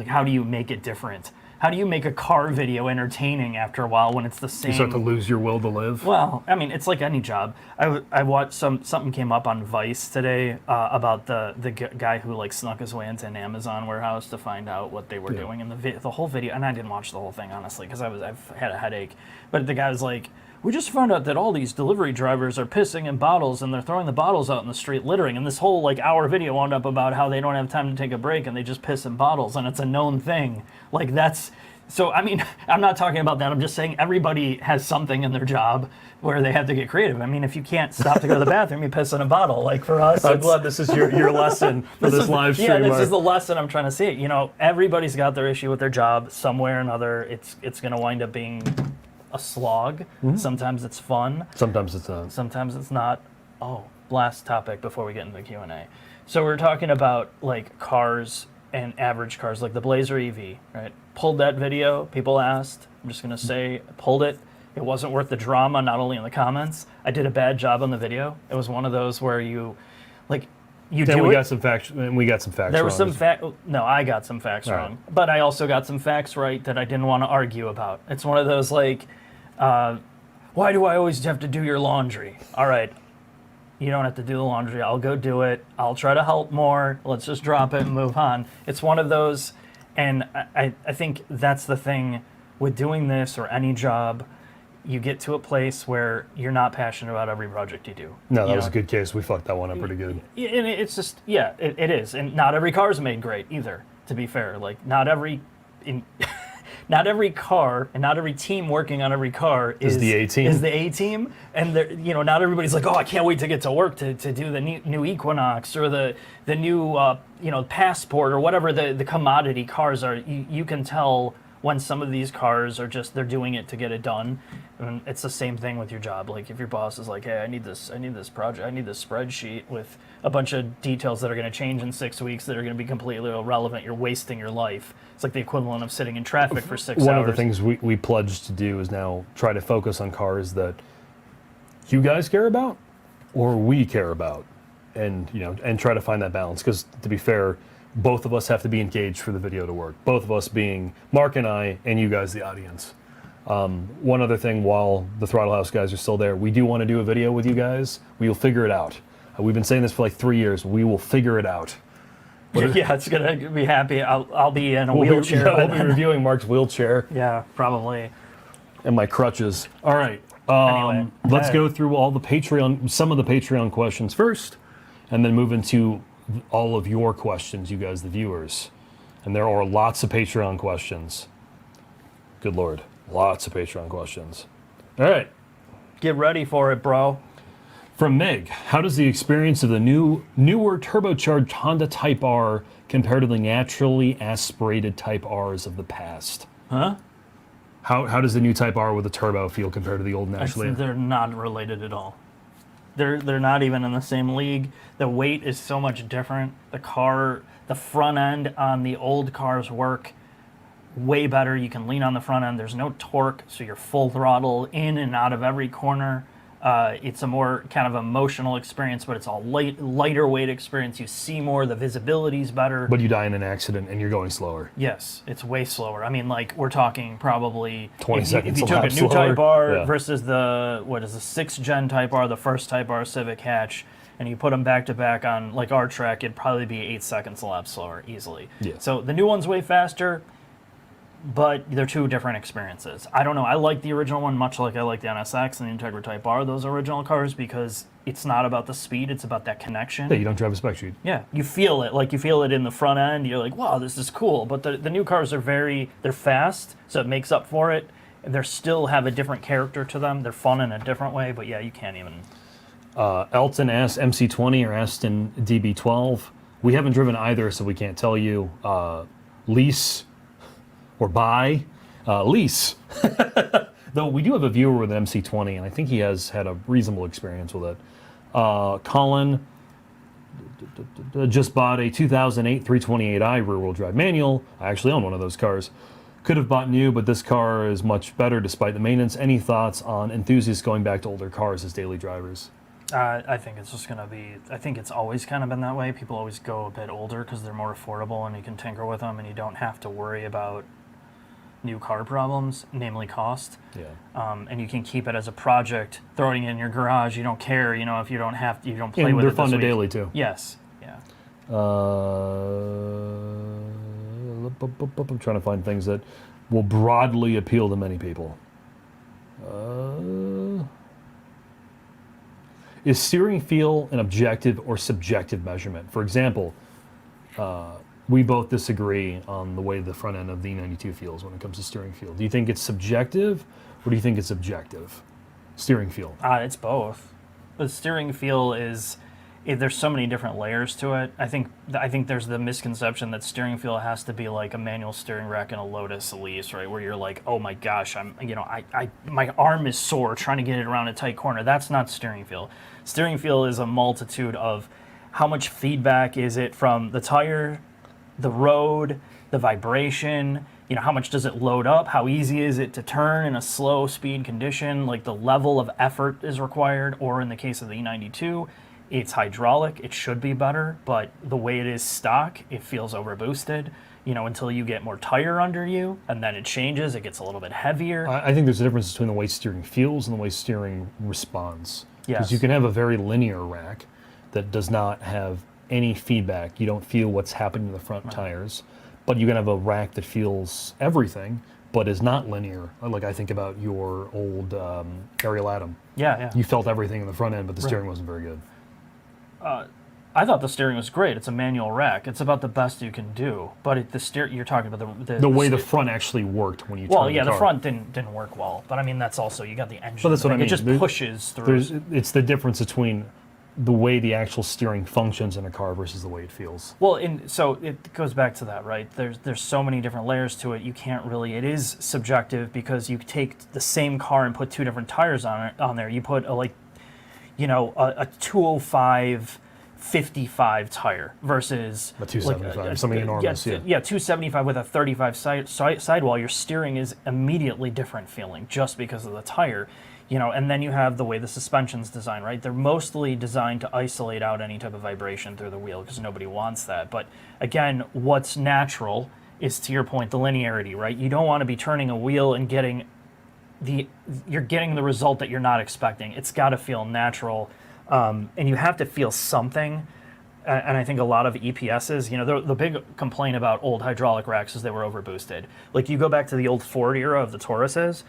how do you make it different? How do you make a car video entertaining after a while when it's the same?
You start to lose your will to live.
Well, I mean, it's like any job. I watched something came up on Vice today about the guy who like snuck his way into an Amazon warehouse to find out what they were doing in the whole video. And I didn't watch the whole thing honestly because I've had a headache. But the guy was like, we just found out that all these delivery drivers are pissing in bottles and they're throwing the bottles out in the street littering. And this whole like hour video wound up about how they don't have time to take a break and they just piss in bottles, and it's a known thing. Like that's, so I mean, I'm not talking about that. I'm just saying everybody has something in their job where they have to get creative. I mean, if you can't stop to go to the bathroom, you piss in a bottle. Like for us,
I'm glad this is your lesson for this live stream.
Yeah, this is the lesson I'm trying to see. You know, everybody's got their issue with their job somewhere or another. It's going to wind up being a slog. Sometimes it's fun.
Sometimes it's not.
Sometimes it's not. Oh, last topic before we get into the Q&A. So we're talking about like cars and average cars, like the Blazer EV, right? Pulled that video. People asked. I'm just gonna say, pulled it. It wasn't worth the drama. Not only in the comments, I did a bad job on the video. It was one of those where you, like, you
then
do
we
it.
got some facts. And we got some facts.
There
wrong.
was some fact. No, I got some facts wrong, but I also got some facts right that I didn't want to argue about. It's one of those like, why do I always have to do your laundry? All right, you don't have to do the laundry. I'll go do it. I'll try to help more. Let's just drop it and move on. It's one of those, and I think that's the thing with doing this or any job. you get to a place where you're not passionate about every project you do.
No, that was a good case. We fucked that one up pretty good.
And it's just, yeah, it is. And not every car is made great either, to be fair. Like, not every car and not every team working on every car is
the A team.
Is the A team, and not everybody's like, oh, I can't wait to get to work to do the new Equinox or the new Passport or whatever the commodity cars are. You can tell when some of these cars are just, they're doing it to get it done. And it's the same thing with your job. Like, if your boss is like, hey, I need this project, I need this spreadsheet with a bunch of details that are going to change in 6 weeks that are going to be completely irrelevant, you're wasting your life. It's like the equivalent of sitting in traffic for 6 hours.
One of the things we pledged to do is now try to focus on cars that you guys care about or we care about, and and try to find that balance. Because to be fair, both of us have to be engaged for the video to work. Both of us being Mark and I, and you guys, the audience. One other thing, while the Throttle House guys are still there, we do want to do a video with you guys. We will figure it out. We've been saying this for like 3 years. We will figure it out.
Yeah, it's gonna be happy. I'll be in a wheelchair.
We'll be reviewing Mark's wheelchair.
Yeah, probably.
And my crutches. All right.
Anyway,
let's go through some of the Patreon questions first, and then move into all of your questions, you guys, the viewers. And there are lots of Patreon questions. Good Lord. Lots of Patreon questions. All right.
Get ready for it, bro.
From Meg, how does the experience of the newer turbocharged Honda Type R compare to the naturally aspirated Type Rs of the past?
Huh?
How does the new Type R with the turbo feel compared to the old naturally?
They're not related at all. They're not even in the same league. The weight is so much different. The front end on the old cars work way better. You can lean on the front end. There's no torque, so you're full throttle in and out of every corner. It's a more kind of emotional experience, but it's a lighter weight experience. You see more, the visibility's better.
But you die in an accident and you're going slower.
Yes, it's way slower. I mean, like, we're talking probably
20 seconds.
If you took a new Type R versus the 6th gen Type R, the first Type R Civic hatch, and you put them back to back on like our track, it'd probably be 8 seconds a lap slower easily.
Yeah.
So the new one's way faster, but they're two different experiences. I don't know. I like the original one much like I like the NSX and the Integra Type R, those original cars, because it's not about the speed, it's about that connection.
Yeah, you don't drive a spec sheet.
Yeah, you feel it. Like, you feel it in the front end. You're like, wow, this is cool. But the new cars are they're fast, so it makes up for it. They still have a different character to them. They're fun in a different way, but yeah, you can't even...
Elton asked MC20 or Aston DB12. We haven't driven either, so we can't tell you. Lease or buy. Lease. Though we do have a viewer with an MC20, and I think he has had a reasonable experience with it. Colin just bought a 2008 328i rear-wheel drive manual. I actually own one of those cars. Could have bought new, but this car is much better despite the maintenance. Any thoughts on enthusiasts going back to older cars as daily drivers?
I think it's just going to be... I think it's always kind of been that way. People always go a bit older because they're more affordable and you can tinker with them and you don't have to worry about new car problems, namely cost.
Yeah.
And you can keep it as a project, throwing it in your garage. You don't care, if you don't play with it.
They're fun to daily too.
Yes. Yeah.
I'm trying to find things that will broadly appeal to many people. Is steering feel an objective or subjective measurement? For example, we both disagree on the way the front end of the E92 feels when it comes to steering feel. Do you think it's subjective, or do you think it's objective? Steering feel.
It's both. The steering feel is... There's so many different layers to it. I think there's the misconception that steering feel has to be like a manual steering rack in a Lotus Elise, right? Where you're like, oh my gosh, my arm is sore trying to get it around a tight corner. That's not steering feel. Steering feel is a multitude of how much feedback is it from the tire, the road, the vibration. How much does it load up? How easy is it to turn in a slow speed condition? Like, the level of effort is required, or in the case of the E92. It's hydraulic, it should be better, but the way it is stock, it feels overboosted, until you get more tire under you, and then it changes, it gets a little bit heavier.
I think there's a difference between the way steering feels and the way steering responds.
Yes.
Because you can have a very linear rack that does not have any feedback. You don't feel what's happening to the front tires, but you can have a rack that feels everything, but is not linear. Like I think about your old Ariel Atom.
Yeah.
You felt everything in the front end, but the steering wasn't very good.
I thought the steering was great. It's a manual rack. It's about the best you can do. But you're talking about
the way the front actually worked when you turned the car.
the front didn't work well. But I mean, that's also, you got the engine.
But that's what I mean.
It just pushes through.
It's the difference between the way the actual steering functions in a car versus the way it feels.
Well, so it goes back to that, right? There's so many different layers to it. You can't really. It is subjective because you take the same car and put two different tires on there. You put a 205 55 tire versus
a 275, something enormous.
Yeah, 275 with a 35 sidewall. Your steering is immediately different feeling just because of the tire. And then you have the way the suspension's designed, right? They're mostly designed to isolate out any type of vibration through the wheel because nobody wants that. But again, what's natural is, to your point, the linearity, right? You don't want to be turning a wheel and you're getting the result that you're not expecting. It's got to feel natural, and you have to feel something. And I think a lot of EPSs, the big complaint about old hydraulic racks is they were overboosted. Like you go back to the old Ford era of the Tauruses,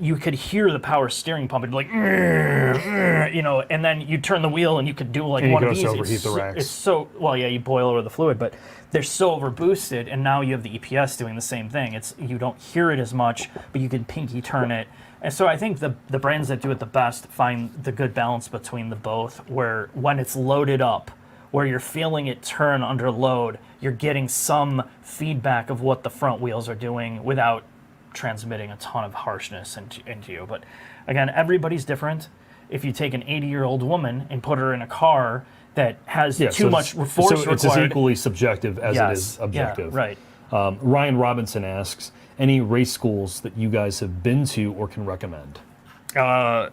you could hear the power steering pump. It'd be like, and then you turn the wheel and you could do like one of these.
Overheat the racks.
It's so, you boil over the fluid, but they're so overboosted, and now you have the EPS doing the same thing. You don't hear it as much, but you can pinky turn it. And so I think the brands that do it the best find the good balance between the both, where when it's loaded up, where you're feeling it turn under load, you're getting some feedback of what the front wheels are doing without transmitting a ton of harshness into you. But again, everybody's different. If you take an 80-year-old woman and put her in a car that has too much force required,
it's as equally subjective as it is objective.
Yeah, right.
Ryan Robinson asks, any race schools that you guys have been to or can recommend?
My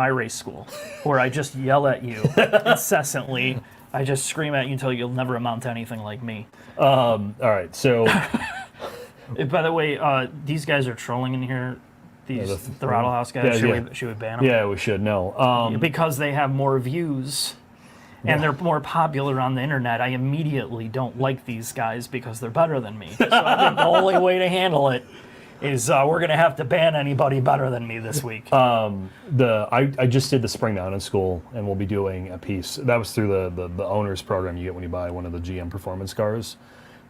race school, where I just yell at you incessantly. I just scream at you until you'll never amount to anything like me.
All right, so...
By the way, these guys are trolling in here. The Throttle House guys. Should we ban them?
Yeah, we should. No,
because they have more views, and they're more popular on the internet. I immediately don't like these guys because they're better than me. So I think the only way to handle it is we're going to have to ban anybody better than me this week.
I just did the Spring Mountain School, and we'll be doing a piece. That was through the owner's program you get when you buy one of the GM performance cars.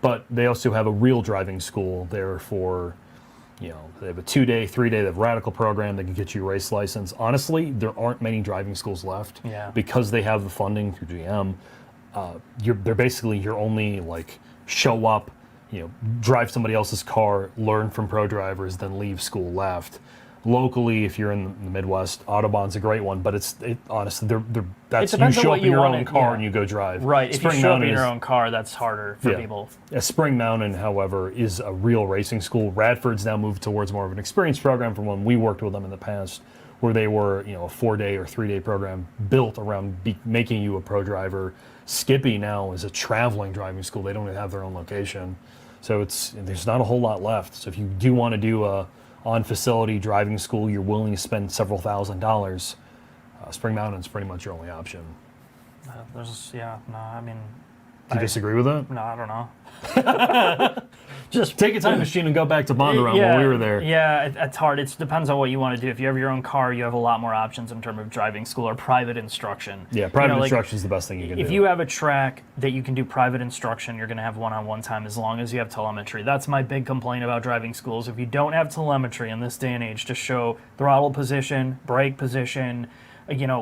But they also have a real driving school there for, they have a 2-day, 3-day, they have a radical program that can get you a race license. Honestly, there aren't many driving schools left because they have the funding through GM. They're basically your only show up, drive somebody else's car, learn from pro drivers, then leave school left. Locally, if you're in the Midwest, Autobahn's a great one, but honestly, that's you show up in your own car and you go drive.
Right, if you show up in your own car, that's harder for people.
Spring Mountain, however, is a real racing school. Radford's now moved towards more of an experience program from when we worked with them in the past, where they were, a 4-day or 3-day program built around making you a pro driver. Skippy now is a traveling driving school. They don't even have their own location. So there's not a whole lot left. So if you do want to do a on-facility driving school, you're willing to spend several $1,000s, Spring Mountain's pretty much your only option.
Do
you disagree with that?
No, I don't know.
Just take a time machine and go back to Bondurant when we were there.
Yeah, it's hard. It depends on what you want to do. If you have your own car, you have a lot more options in terms of driving school or private instruction.
Yeah, private instruction is the best thing you can do.
If you have a track that you can do private instruction, you're going to have one-on-one time as long as you have telemetry. That's my big complaint about driving schools. If you don't have telemetry in this day and age to show throttle position, brake position,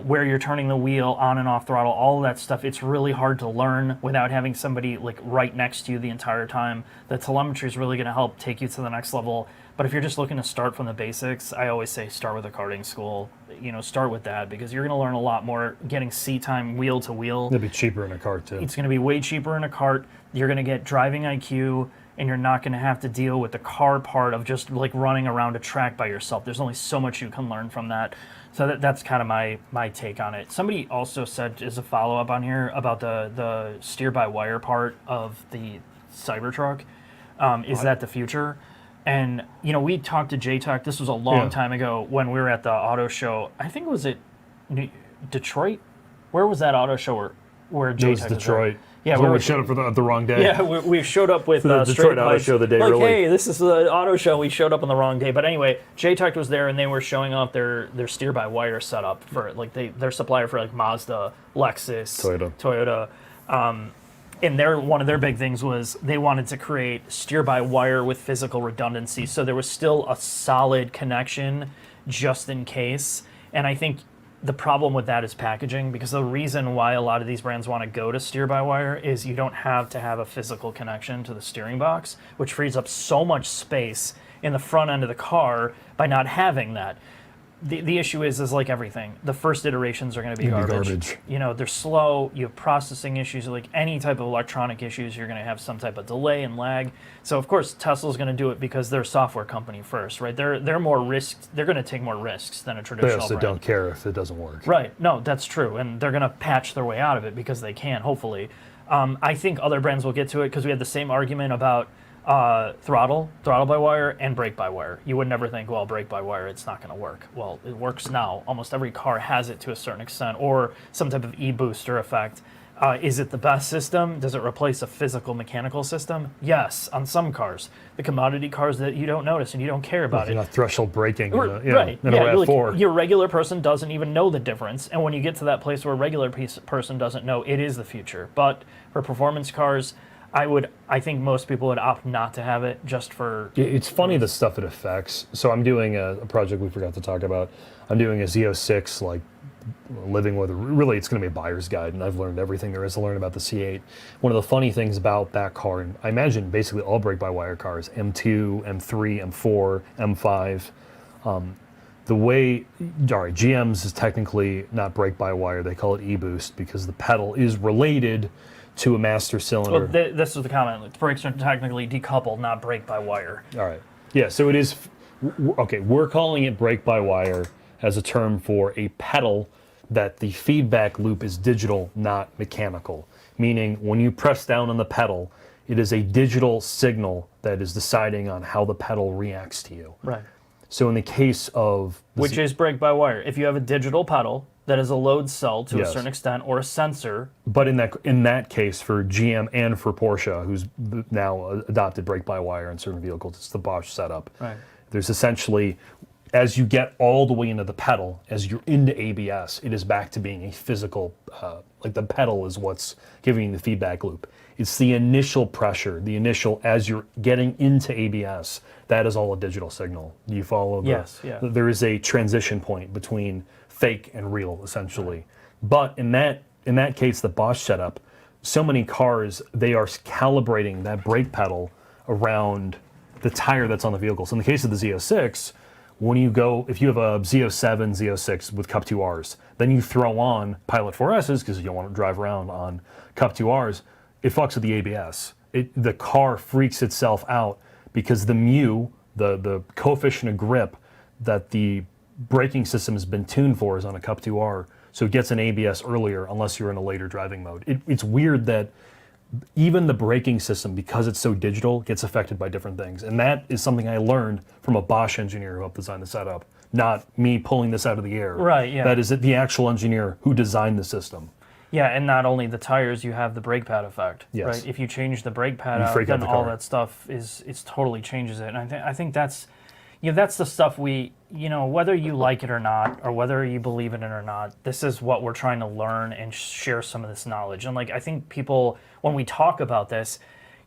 where you're turning the wheel, on and off throttle, all of that stuff, it's really hard to learn without having somebody right next to you the entire time. The telemetry is really going to help take you to the next level. But if you're just looking to start from the basics, I always say start with a karting school. Start with that because you're going to learn a lot more getting seat time wheel to wheel.
It'll be cheaper in a cart too.
It's going to be way cheaper in a cart. You're going to get driving IQ, and you're not going to have to deal with the car part of just running around a track by yourself. There's only so much you can learn from that. So that's kind of my take on it. Somebody also said, as a follow-up on here, about the steer-by-wire part of the Cybertruck. Is that the future? And, we talked to JTech. This was a long time ago when we were at the auto show. I think, was it Detroit? Where was that auto show where JTech was
Detroit.
Yeah,
we showed up at the wrong day.
Yeah, we showed up with
the
straight
Detroit Auto
pipes.
Show the day
like,
early.
hey, this is the auto show. We showed up on the wrong day. But anyway, JTech was there, and they were showing off their steer-by-wire setup for like their supplier for like Mazda, Lexus, Toyota. And one of their big things was they wanted to create steer-by-wire with physical redundancy, so there was still a solid connection just in case. And I think the problem with that is packaging, because the reason why a lot of these brands want to go to steer-by-wire is you don't have to have a physical connection to the steering box, which frees up so much space in the front end of the car by not having that. The issue is like everything. The first iterations are going to be garbage. You know, they're slow. You have processing issues. Like any type of electronic issues, you're going to have some type of delay and lag. So of course, Tesla's going to do it because they're a software company first, right? They're more risks. They're going to take more risks than a traditional
They also
brand.
don't care if it doesn't work.
Right. No, that's true, and they're going to patch their way out of it because they can. Hopefully, I think other brands will get to it because we had the same argument about throttle by wire and brake by wire. You would never think, well, brake by wire, it's not going to work. Well, it works now. Almost every car has it to a certain extent, or some type of e-booster effect. Is it the best system? Does it replace a physical mechanical system? Yes, on some cars. The commodity cars that you don't notice and you don't care about
You're not threshold braking.
Right.
In a RAV4.
Your regular person doesn't even know the difference. And when you get to that place where a regular person doesn't know, it is the future. But for performance cars, I think most people would opt not to have it just for...
It's funny the stuff it affects. So I'm doing a project we forgot to talk about. I'm doing a Z06, like living with, really it's going to be a buyer's guide, and I've learned everything there is to learn about the C8. One of the funny things about that car, and I imagine basically all brake-by-wire cars, M2, M3, M4, M5, the way, all right, GM's is technically not brake-by-wire, they call it e-boost because the pedal is related to a master cylinder.
Well, this is the comment. The brakes are technically decoupled, not brake-by-wire.
All right. Yeah, so it is, okay, we're calling it brake-by-wire as a term for a pedal that the feedback loop is digital, not mechanical. Meaning when you press down on the pedal, it is a digital signal that is deciding on how the pedal reacts to you.
Right.
So in the case of...
Which is brake-by-wire. If you have a digital pedal that is a load cell to a certain extent, or a sensor...
But in that case, for GM and for Porsche, who's now adopted brake-by-wire in certain vehicles, it's the Bosch setup.
Right.
There's essentially... As you get all the way into the pedal, as you're into ABS, it is back to being a physical, like the pedal is what's giving you the feedback loop. It's the initial pressure, as you're getting into ABS, that is all a digital signal. Do you follow?
Yes, yeah.
There is a transition point between fake and real, essentially. But in that case, the Bosch setup, so many cars, they are calibrating that brake pedal around the tire that's on the vehicle. So in the case of the Z06, when you go, if you have a Z07, Z06 with Cup 2Rs, then you throw on Pilot 4Ss because you don't want to drive around on Cup 2Rs, it fucks with the ABS. The car freaks itself out because the mu, the coefficient of grip that the braking system has been tuned for is on a Cup 2R, so it gets an ABS earlier unless you're in a later driving mode. It's weird that even the braking system, because it's so digital, gets affected by different things. And that is something I learned from a Bosch engineer who helped design the setup, not me pulling this out of the air.
Right, yeah.
That is the actual engineer who designed the system.
Yeah, and not only the tires, you have the brake pad effect.
Yes.
Right? If you change the brake pad out,
freak out
then
the
all
car.
that stuff it's totally changes it. And I think that's, that's the stuff whether you like it or not, or whether you believe in it or not, this is what we're trying to learn and share some of this knowledge. And I think people, when we talk about this,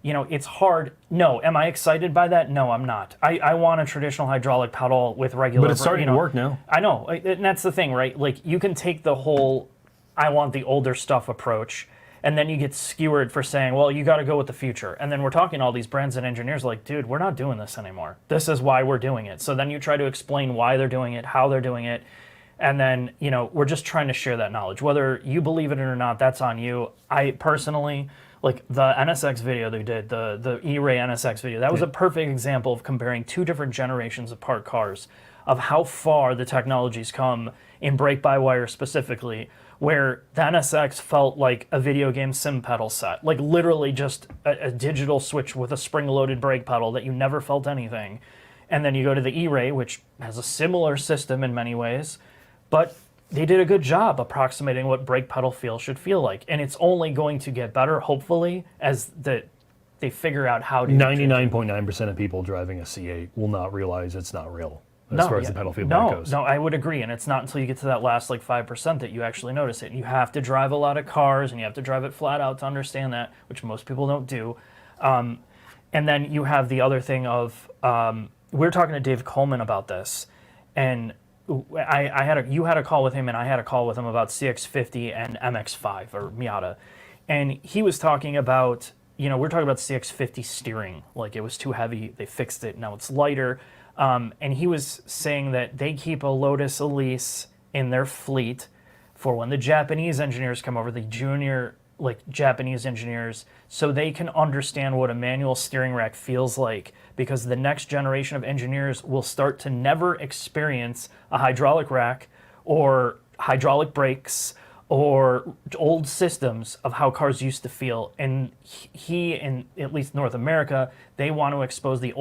it's hard. No, am I excited by that? No, I'm not. I want a traditional hydraulic pedal with regular...
But it's starting to work now.
I know, and that's the thing, right? You can take the whole, I want the older stuff approach, and then you get skewered for saying, well, you got to go with the future. And then we're talking to all these brands and engineers like, dude, we're not doing this anymore. This is why we're doing it. So then you try to explain why they're doing it, how they're doing it. And then, we're just trying to share that knowledge. Whether you believe it or not, that's on you. I personally, the NSX video they did, the E-Ray NSX video, that was a perfect example of comparing two different generations of parked cars, of how far the technology's come in brake-by-wire specifically, where the NSX felt like a video game sim pedal set. Literally just a digital switch with a spring-loaded brake pedal that you never felt anything. And then you go to the E-Ray, which has a similar system in many ways, but they did a good job approximating what brake pedal feel should feel like. And it's only going to get better, hopefully, as they figure out how to.
99.9% of people driving a C8 will not realize it's not real as far as the pedal feedback goes.
No, I would agree. And it's not until you get to that last 5% that you actually notice it. You have to drive a lot of cars and you have to drive it flat out to understand that, which most people don't do. And then you have the other thing of, we were talking to Dave Coleman about this, and you had a call with him and I had a call with him about CX-50 and MX-5 or Miata. And he was talking about, we're talking about CX-50 steering. Like, it was too heavy, they fixed it, now it's lighter. And he was saying that they keep a Lotus Elise in their fleet for when the Japanese engineers come over, the junior Japanese engineers, so they can understand what a manual steering rack feels like, because the next generation of engineers will start to never experience a hydraulic rack or hydraulic brakes or old systems of how cars used to feel. And he, in at least North America, they want to expose the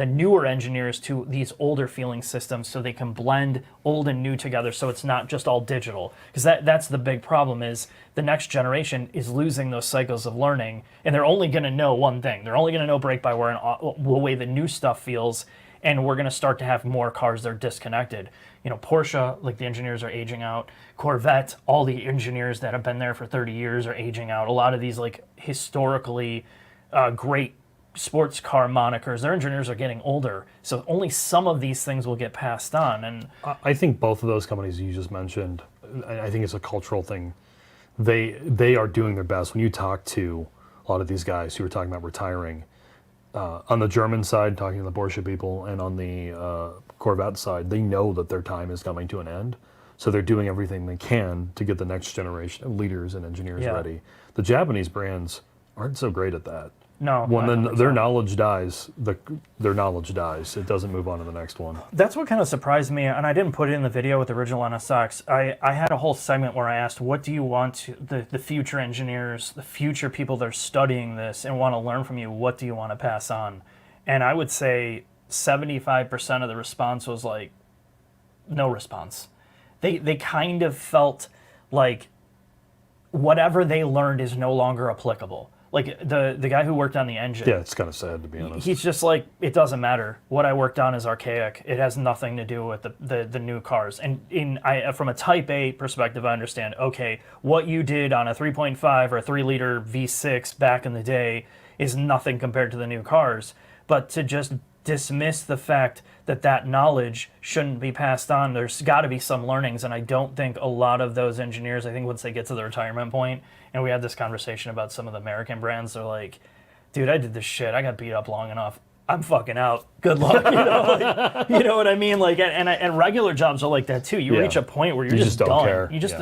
newer engineers to these older feeling systems so they can blend old and new together, so it's not just all digital. Because that's the big problem, is the next generation is losing those cycles of learning, and they're only going to know one thing. They're only going to know brake-by-wire and the way the new stuff feels, and we're going to start to have more cars that are disconnected. Porsche, the engineers are aging out. Corvette, all the engineers that have been there for 30 years are aging out. A lot of these historically great sports car monikers, their engineers are getting older. So only some of these things will get passed on. And
I think both of those companies you just mentioned, I think it's a cultural thing. They are doing their best. When you talk to a lot of these guys who are talking about retiring, on the German side, talking to the Porsche people, and on the Corvette side, they know that their time is coming to an end. So they're doing everything they can to get the next generation of leaders and engineers ready. The Japanese brands aren't so great at that.
No.
When their knowledge dies, their knowledge dies. It doesn't move on to the next one.
That's what kind of surprised me, and I didn't put it in the video with the original NSX. I had a whole segment where I asked, what do you want the future engineers, the future people that are studying this and want to learn from you, what do you want to pass on? And I would say 75% of the response was no response. They kind of felt like whatever they learned is no longer applicable. The guy who worked on the engine.
Yeah, it's kind of sad, to be honest.
He's just it doesn't matter. What I worked on is archaic. It has nothing to do with the new cars. And from a Type A perspective, I understand, okay, what you did on a 3.5 or a 3-liter V6 back in the day is nothing compared to the new cars. But to just dismiss the fact that knowledge shouldn't be passed on, there's got to be some learnings. And I don't think a lot of those engineers, I think once they get to the retirement point, and we had this conversation about some of the American brands, they're like, dude, I did this shit. I got beat up long enough. I'm fucking out. Good luck. You know what I mean? And regular jobs are like that too. You reach a point where you're just
don't
done.
care.
You just,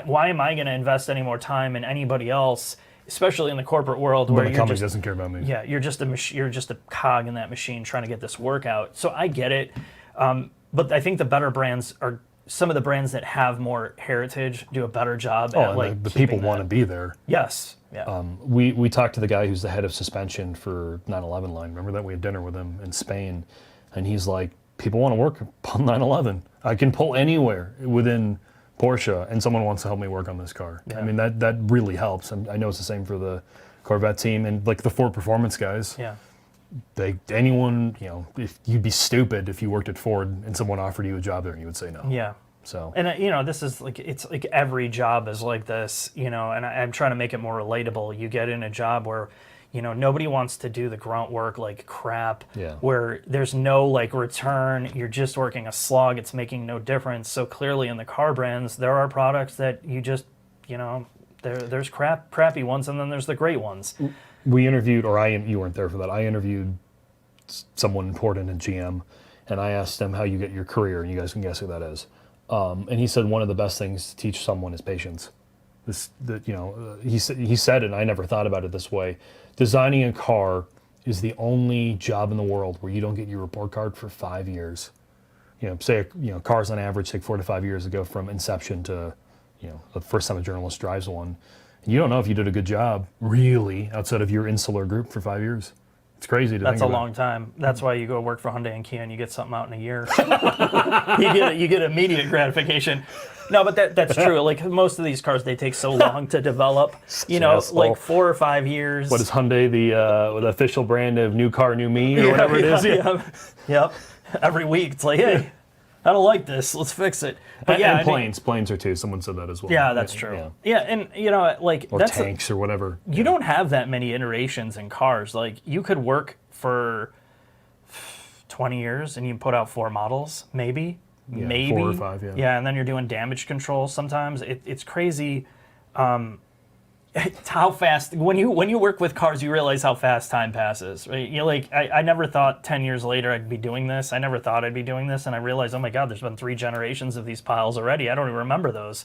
why am I going to invest any more time in anybody else, especially in the corporate world where
the company doesn't care about me.
Yeah, you're just a cog in that machine trying to get this work out. So I get it. But I think the better brands are some of the brands that have more heritage, do a better job at
the people want to be there.
Yes. Yeah.
We talked to the guy who's the head of suspension for 911 line. Remember that we had dinner with him in Spain, and he's like, people want to work on 911. I can pull anywhere within Porsche, and someone wants to help me work on this car. Yeah. I mean, that really helps. And I know it's the same for the Corvette team and the Ford Performance guys.
Yeah.
Anyone, if you'd be stupid if you worked at Ford and someone offered you a job there and you would say no.
Yeah.
So.
And this is it's every job is like this, and I'm trying to make it more relatable. You get in a job where, nobody wants to do the grunt work like crap, where there's no return. You're just working a slog. It's making no difference. So clearly in the car brands, there are products that you just, there's crappy ones and then there's the great ones.
We interviewed, you weren't there for that. I interviewed someone important in GM, and I asked them how you get your career, and you guys can guess who that is. And he said one of the best things to teach someone is patience. He said, and I never thought about it this way. Designing a car is the only job in the world where you don't get your report card for 5 years. Cars on average take 4 to 5 years to go from inception to, the first time a journalist drives one. And you don't know if you did a good job, really, outside of your insular group for 5 years. It's crazy to think about.
That's a long time. That's why you go work for Hyundai and Kia and you get something out in a year. You get immediate gratification. No, but that's true. Like most of these cars, they take so long to develop. You know, like 4 or 5 years.
What is Hyundai, the official brand of new car, new me, or whatever it is?
Yep. Every week, it's like, hey, I don't like this. Let's fix it. But
and planes are too. Someone said that as well.
Yeah, that's true. Yeah, and you know, like
or
that's
tanks or whatever.
You don't have that many iterations in cars. Like you could work for 20 years and you put out 4 models, maybe. 4
or 5, yeah.
Yeah, and then you're doing damage control sometimes. It's crazy how fast, when you work with cars, you realize how fast time passes. Right? You're like, I never thought 10 years later I'd be doing this. I never thought I'd be doing this. And I realized, oh my God, there's been 3 generations of these piles already. I don't even remember those.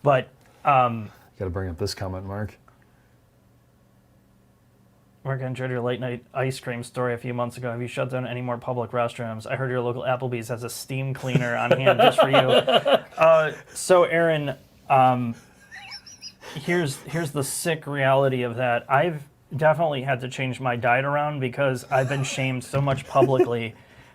But...
you got to bring up this comment, Mark.
Mark, I enjoyed your late night ice cream story a few months ago. Have you shut down any more public restrooms? I heard your local Applebee's has a steam cleaner on hand just for you. So, Aaron, here's the sick reality of that. I've definitely had to change my diet around because I've been shamed so much publicly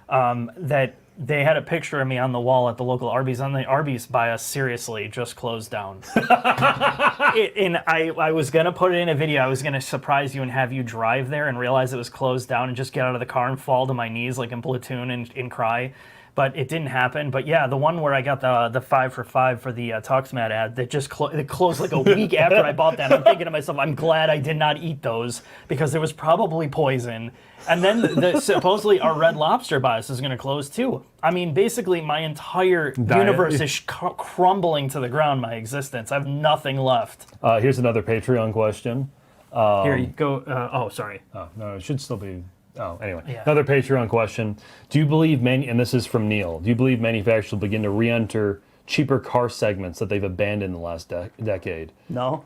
that they had a picture of me on the wall at the local Arby's. On the Arby's by us, seriously, just closed down. And I was going to put it in a video. I was going to surprise you and have you drive there and realize it was closed down and just get out of the car and fall to my knees like in Platoon and cry. But it didn't happen. But yeah, the one where I got the 5 for $5 for the TuxMat ad, that just it closed like a week after I bought that. I'm thinking to myself, I'm glad I did not eat those because there was probably poison. And then supposedly our Red Lobster bias is going to close too. I mean, basically my entire universe is crumbling to the ground, my existence. I have nothing left.
Here's another Patreon question.
Here you go. Oh, sorry.
Oh, no, it should still be... Oh, anyway.
Yeah.
Another Patreon question. Do you believe and this is from Neil, do you believe manufacturers will begin to re-enter cheaper car segments that they've abandoned in the last decade?
No.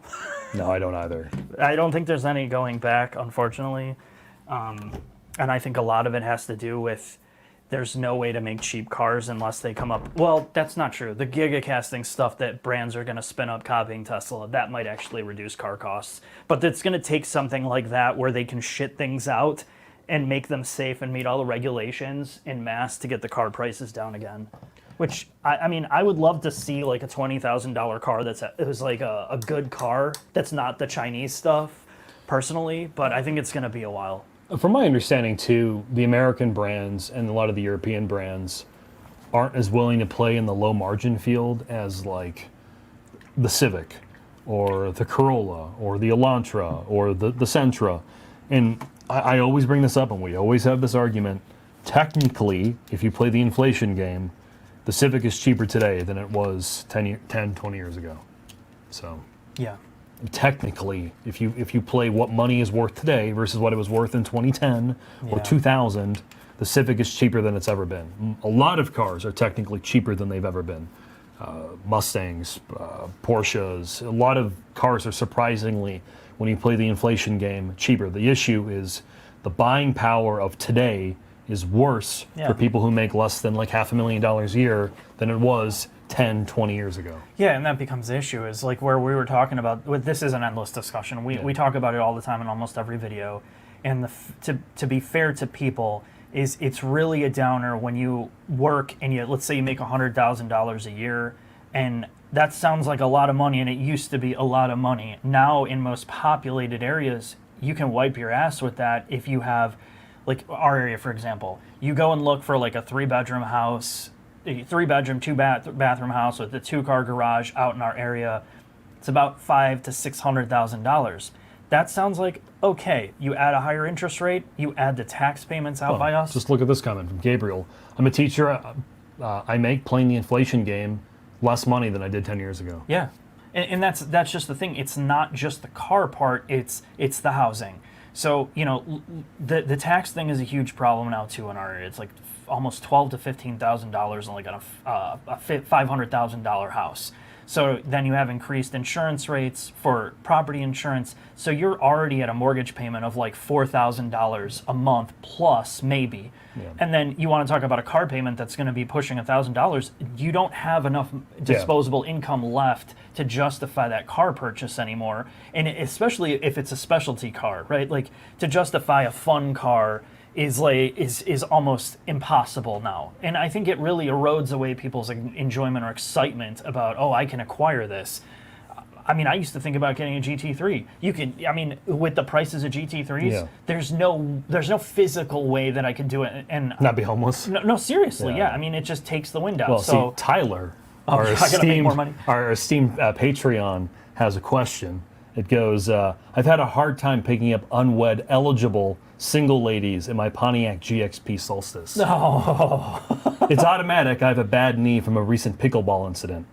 No, I don't either.
I don't think there's any going back, unfortunately. And I think a lot of it has to do with there's no way to make cheap cars unless they come up. Well, that's not true. The gigacasting stuff that brands are going to spin up copying Tesla, that might actually reduce car costs. But it's going to take something like that where they can shit things out and make them safe and meet all the regulations in mass to get the car prices down again. Which, I mean, I would love to see like a $20,000 car it was like a good car that's not the Chinese stuff, personally, but I think it's going to be a while.
From my understanding, too, the American brands and a lot of the European brands aren't as willing to play in the low margin field as like the Civic or the Corolla or the Elantra or the Sentra. And I always bring this up, and we always have this argument. Technically, if you play the inflation game, the Civic is cheaper today than it was 10, 20 years ago. So,
yeah.
Technically, if you play what money is worth today versus what it was worth in 2010 or 2000, the Civic is cheaper than it's ever been. A lot of cars are technically cheaper than they've ever been. Mustangs, Porsches, a lot of cars are surprisingly, when you play the inflation game, cheaper. The issue is the buying power of today is worse for people who make less than like $500,000 a year than it was 10, 20 years ago.
Yeah, and that becomes the issue, is like where we were talking about, this is an endless discussion. We talk about it all the time in almost every video. And to be fair to people, it's really a downer when you work and let's say you make $100,000 a year, and that sounds like a lot of money, and it used to be a lot of money. Now, in most populated areas, you can wipe your ass with that if you have, like our area, for example. You go and look for like a 3-bedroom house, a 3-bedroom, 2-bathroom house with a 2-car garage out in our area. It's about $500,000 to $600,000. That sounds like okay. You add a higher interest rate, you add the tax payments out by us.
Just look at this comment from Gabriel. I'm a teacher. I make playing the inflation game less money than I did 10 years ago.
Yeah, and that's just the thing. It's not just the car part. It's the housing. So the tax thing is a huge problem now too in our area. It's like almost $12,000 to $15,000 on like a $500,000 house. So then you have increased insurance rates for property insurance. So you're already at a mortgage payment of like $4,000 a month plus maybe. Yeah. And then you want to talk about a car payment that's going to be pushing $1,000. You don't have enough disposable income left to justify that car purchase anymore. And especially if it's a specialty car, right? Like to justify a fun car is almost impossible now. And I think it really erodes away people's enjoyment or excitement about, oh, I can acquire this. I mean, I used to think about getting a GT3. You can, I mean, with the prices of GT3s, there's no physical way that I could do it and
not be homeless.
No, seriously, yeah. I mean, it just takes the wind out.
Well,
so
see, Tyler,
I gotta make more money.
our esteemed Patreon has a question. It goes, I've had a hard time picking up unwed eligible single ladies in my Pontiac GXP Solstice.
No.
It's automatic. I have a bad knee from a recent pickleball incident.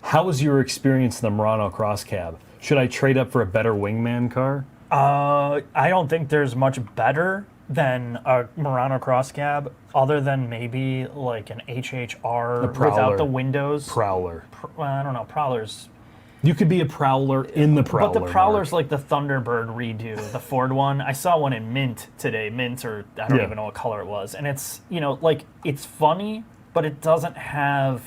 How was your experience in the Murano Cross Cab? Should I trade up for a better wingman car?
I don't think there's much better than a Murano Cross Cab, other than maybe like an HHR without the windows.
Prowler.
Well, I don't know. Prowler's.
You could be a Prowler in the Prowler.
But the Prowler's like the Thunderbird redo, the Ford one. I saw one in mint today, mint, or I don't even know what color it was. And it's, like, it's funny, but it doesn't have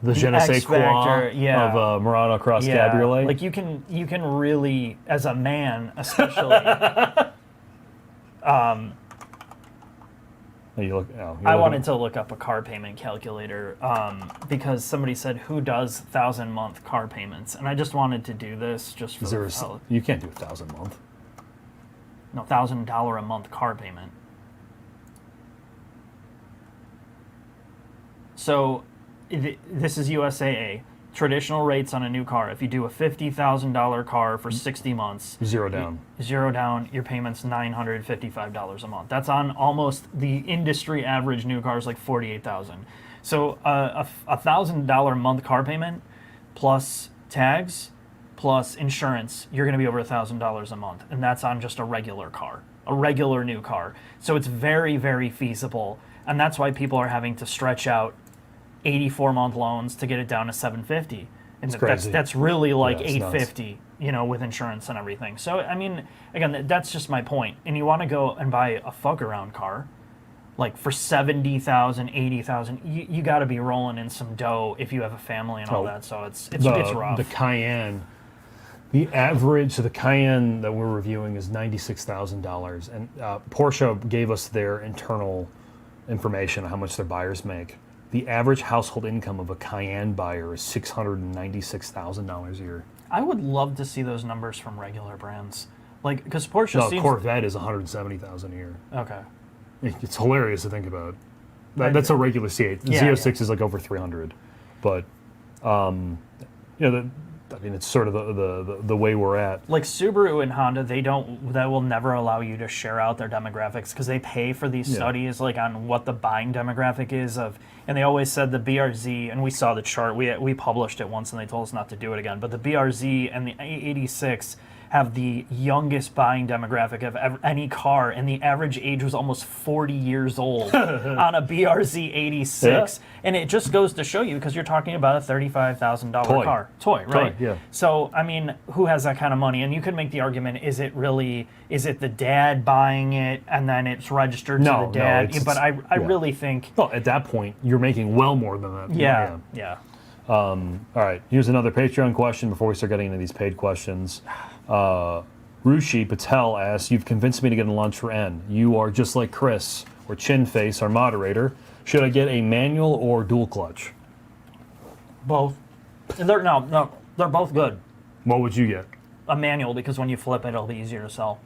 the je ne sais quoi of a Murano Cross Cabriolet.
Like you can really, as a man especially. I wanted to look up a car payment calculator because somebody said, who does 1,000-month car payments? And I just wanted to do this just for...
You can't do 1,000 a month.
No, $1,000 a month car payment. So this is USAA. Traditional rates on a new car. If you do a $50,000 car for 60 months,
zero down,
your payment's $955 a month. That's on almost the industry average new cars, like $48,000. So a $1,000 month car payment plus tags plus insurance, you're going to be over $1,000 a month, and that's on just a regular car, a regular new car. So it's very, very feasible, and that's why people are having to stretch out 84-month loans to get it down to $750, and that's really like $850, with insurance and everything. So I mean, again, that's just my point. And you want to go and buy a fuck around car, like for $70,000, $80,000, you got to be rolling in some dough if you have a family and all that. So it's rough.
The Cayenne, the average, so the Cayenne that we're reviewing is $96,000, and Porsche gave us their internal information on how much their buyers make. The average household income of a Cayenne buyer is $696,000 a year.
I would love to see those numbers from regular brands, like because Porsche.
No, Corvette is $170,000 a year.
Okay,
it's hilarious to think about. That's a regular C8. The Z06 is like over 300, but it's sort of the way we're at.
Like Subaru and Honda, they will never allow you to share out their demographics because they pay for these studies like on what the buying demographic is of, and they always said the BRZ, and we saw the chart, we published it once and they told us not to do it again, but the BRZ and the A86 have the youngest buying demographic of any car, and the average age was almost 40 years old on a BRZ 86. And it just goes to show you, because you're talking about a $35,000 car. Toy, right?
Yeah.
So, I mean, who has that kind of money? And you could make the argument, is it the dad buying it, and then it's registered to the dad? But I really think...
Well, at that point, you're making well more than that.
Yeah.
All right, here's another Patreon question before we start getting into these paid questions. Rushi Patel asks, you've convinced me to get a lunch for N. You are just like Chris, or Chinface, our moderator. Should I get a manual or dual clutch?
Both. They're both good.
What would you get?
A manual, because when you flip it, it'll be easier to sell.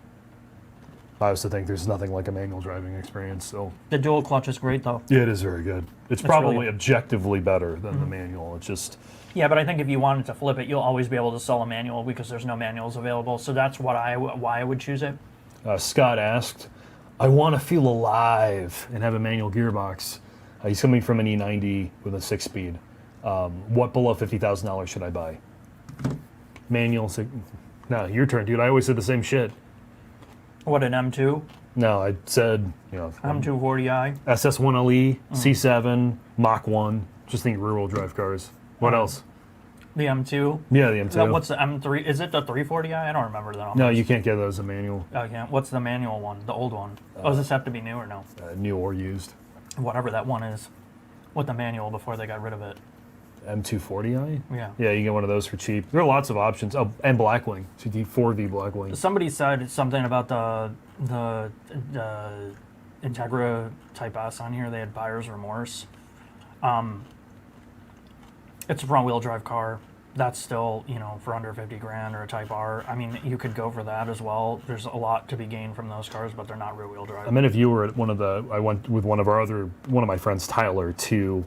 I also think there's nothing like a manual driving experience. So
the dual clutch is great, though.
Yeah, it is very good. It's probably really objectively better than the manual. It's just...
Yeah, but I think if you wanted to flip it, you'll always be able to sell a manual because there's no manuals available. So that's why I would choose it.
Scott asked, I want to feel alive and have a manual gearbox. He's coming from an E90 with a 6-speed. What below $50,000 should I buy? Manual. No, your turn, dude. I always said the same shit.
What, an M2?
No, I said,
M240i.
SS1LE, C7, Mach 1. Just think rear-wheel drive cars. What else?
The M2?
Yeah, the M2.
What's the M3? Is it the 340i? I don't remember that. Almost.
No, you can't get those as a manual.
Oh, yeah. What's the manual one? The old one? Does this have to be new or no?
New or used.
Whatever that one is. With the manual before they got rid of it.
M240i?
Yeah.
Yeah, you can get one of those for cheap. There are lots of options. Oh, and Blackwing. GT4V Blackwing.
Somebody said something about the Integra Type S on here. They had buyer's remorse. It's a front wheel drive car. That's still, for under 50 grand, or a Type R. I mean, you could go for that as well. There's a lot to be gained from those cars, but they're not rear wheel drive.
I mean, if you were at I went with one of my friends, Tyler, to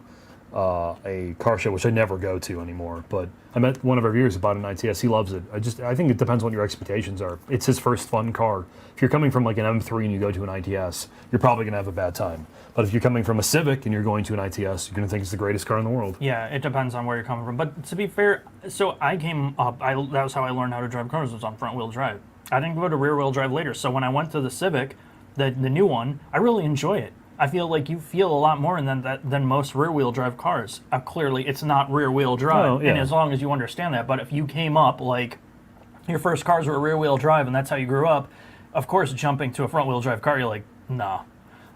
a car show, which I never go to anymore, but I met one of our viewers who bought an ITS. He loves it. I think it depends on what your expectations are. It's his first fun car. If you're coming from like an M3 and you go to an ITS, you're probably going to have a bad time. But if you're coming from a Civic and you're going to an ITS, you're going to think it's the greatest car in the world.
Yeah, it depends on where you're coming from. But to be fair, so I came up, that was how I learned how to drive cars, was on front wheel drive. I didn't go to rear wheel drive later. So when I went to the Civic, the new one, I really enjoy it. I feel like you feel a lot more than most rear-wheel drive cars. Clearly, it's not rear-wheel drive, and as long as you understand that. But if you came up, like, your first cars were rear-wheel drive, and that's how you grew up, of course, jumping to a front-wheel drive car, you're like, nah.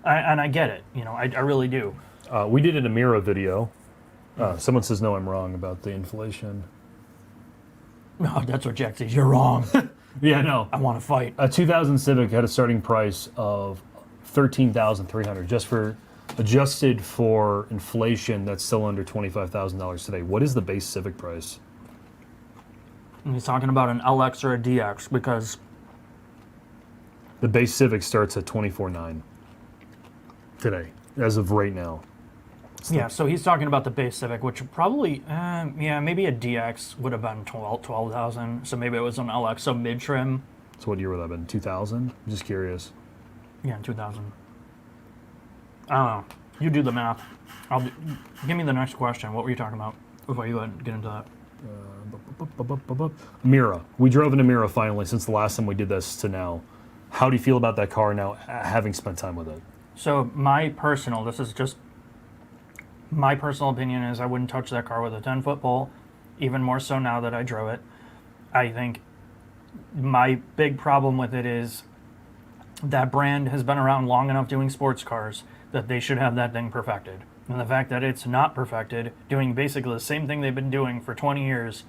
And I get it. I really do.
We did an Amira video. Someone says, no, I'm wrong about the inflation.
No, that's what Jack says. You're wrong.
Yeah, no.
I want to fight.
A 2000 Civic had a starting price of $13,300 just for adjusted for inflation. That's still under $25,000 today. What is the base Civic price?
And he's talking about an LX or a DX because
the base Civic starts at $24,900 today, as of right now.
Yeah, so he's talking about the base Civic, which probably, maybe a DX would have been 12,000. So maybe it was an LX, so mid trim.
So what year would that have been? 2000? I'm just curious.
Yeah, in 2000. I don't know. You do the math. Give me the next question. What were you talking about before you get into that?
Amira. We drove an Amira finally since the last time we did this to now. How do you feel about that car now, having spent time with it?
So this is just my personal opinion, is I wouldn't touch that car with a 10-foot pole, even more so now that I drove it. I think my big problem with it is that brand has been around long enough doing sports cars that they should have that thing perfected. And the fact that it's not perfected, doing basically the same thing they've been doing for 20 years,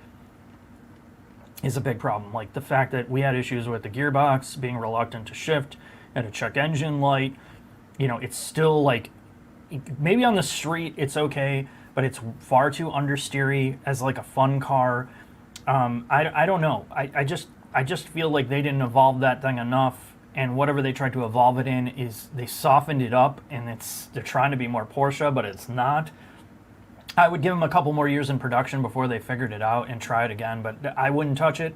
is a big problem. Like the fact that we had issues with the gearbox being reluctant to shift and a check engine light, it's still like, maybe on the street it's okay, but it's far too understeery as like a fun car. I don't know. I just feel like they didn't evolve that thing enough. And whatever they tried to evolve it in is they softened it up, and they're trying to be more Porsche, but it's not. I would give them a couple more years in production before they figured it out and try it again, but I wouldn't touch it.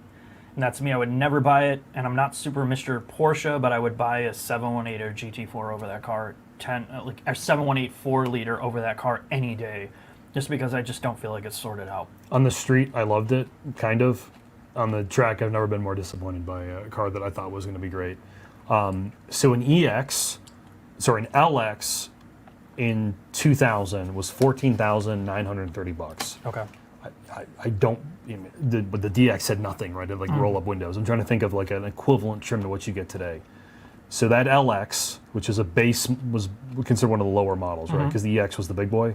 And that's me. I would never buy it. And I'm not super Mr. Porsche, but I would buy a 718 or GT4 over that car, a 718 4-liter over that car any day, just because I just don't feel like it's sorted out.
On the street, I loved it, kind of. On the track, I've never been more disappointed by a car that I thought was going to be great. So an LX in 2000 was $14,930.
Okay.
I don't, but the DX had nothing, right? It had like roll-up windows. I'm trying to think of like an equivalent trim to what you get today. So that LX, which is a base, was considered one of the lower models, right? Because the EX was the big boy.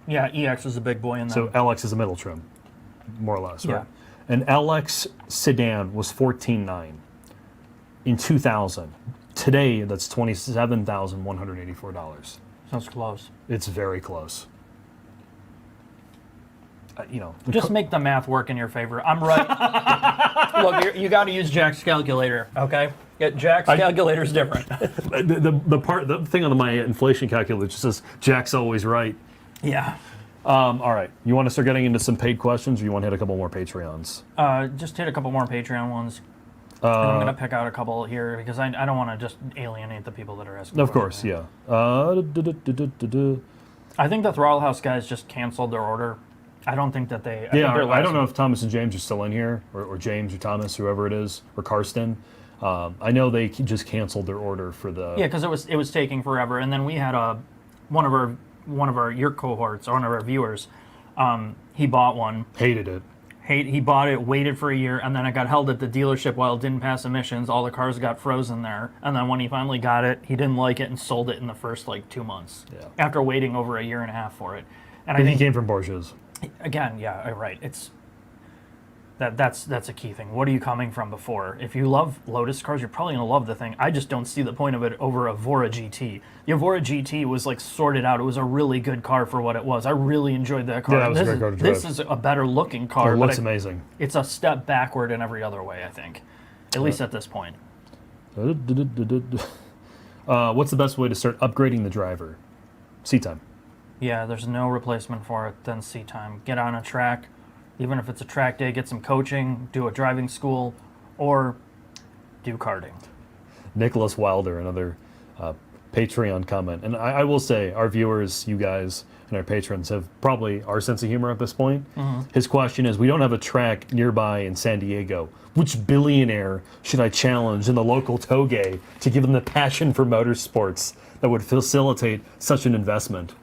Yeah, EX was the big boy in that.
So LX is a middle trim, more or less, right?
Yeah.
An LX sedan was $14,900 in 2000. Today, that's $27,184.
Sounds close.
It's very close.
Just make the math work in your favor. I'm right. Look, you got to use Jack's calculator, okay? Jack's calculator's different.
The thing on my inflation calculator just says Jack's always right.
Yeah.
All right. You want to start getting into some paid questions, or you want to hit a couple more Patreons?
Just hit a couple more Patreon ones. And I'm going to pick out a couple here because I don't want to just alienate the people that are asking.
Of course, yeah.
I think the Throttle House guys just canceled their order. I don't think that they...
I don't know if Thomas and James are still in here, or James or Thomas, whoever it is, or Karsten. I know they just canceled their order for the...
Yeah, because it was taking forever. And then we had one of our your cohorts, or one of our viewers, he bought one.
Hated it.
He bought it, waited for a year, and then it got held at the dealership while it didn't pass emissions. All the cars got frozen there. And then when he finally got it, he didn't like it and sold it in the first 2 months.
Yeah.
After waiting over a year and a half for it.
And I think he came from Borges.
Again, yeah, right. It's That's a key thing. What are you coming from before? If you love Lotus cars, you're probably going to love the thing. I just don't see the point of it over a Vora GT. The Vora GT was like sorted out. It was a really good car for what it was. I really enjoyed that car.
Yeah, that was a great car to drive.
This is a better looking car.
It looks amazing.
It's a step backward in every other way, I think. At least at this point.
What's the best way to start upgrading the driver? Seat time.
Yeah, there's no replacement for it than seat time. Get on a track. Even if it's a track day, get some coaching, do a driving school, or do karting.
Nicholas Wilder, another Patreon comment. And I will say, our viewers, you guys, and our patrons have probably our sense of humor at this point. His question is, we don't have a track nearby in San Diego. Which billionaire should I challenge in the local toge to give them the passion for motorsports that would facilitate such an investment?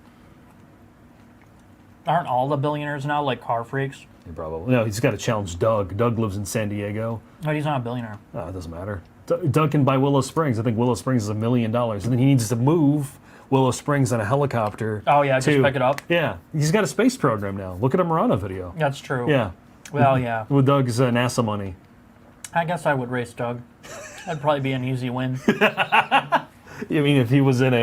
Aren't all the billionaires now like car freaks?
Yeah, probably. No, he's got to challenge Doug. Doug lives in San Diego.
No, he's not a billionaire.
Oh, it doesn't matter. Doug can buy Willow Springs. I think Willow Springs is $1 million. And then he needs to move Willow Springs on a helicopter.
Oh, yeah, just pick it up?
Yeah. He's got a space program now. Look at a Murano video.
That's true.
Yeah.
Well, yeah.
With Doug's NASA money.
I guess I would race Doug. That'd probably be an easy win.
You mean if he was in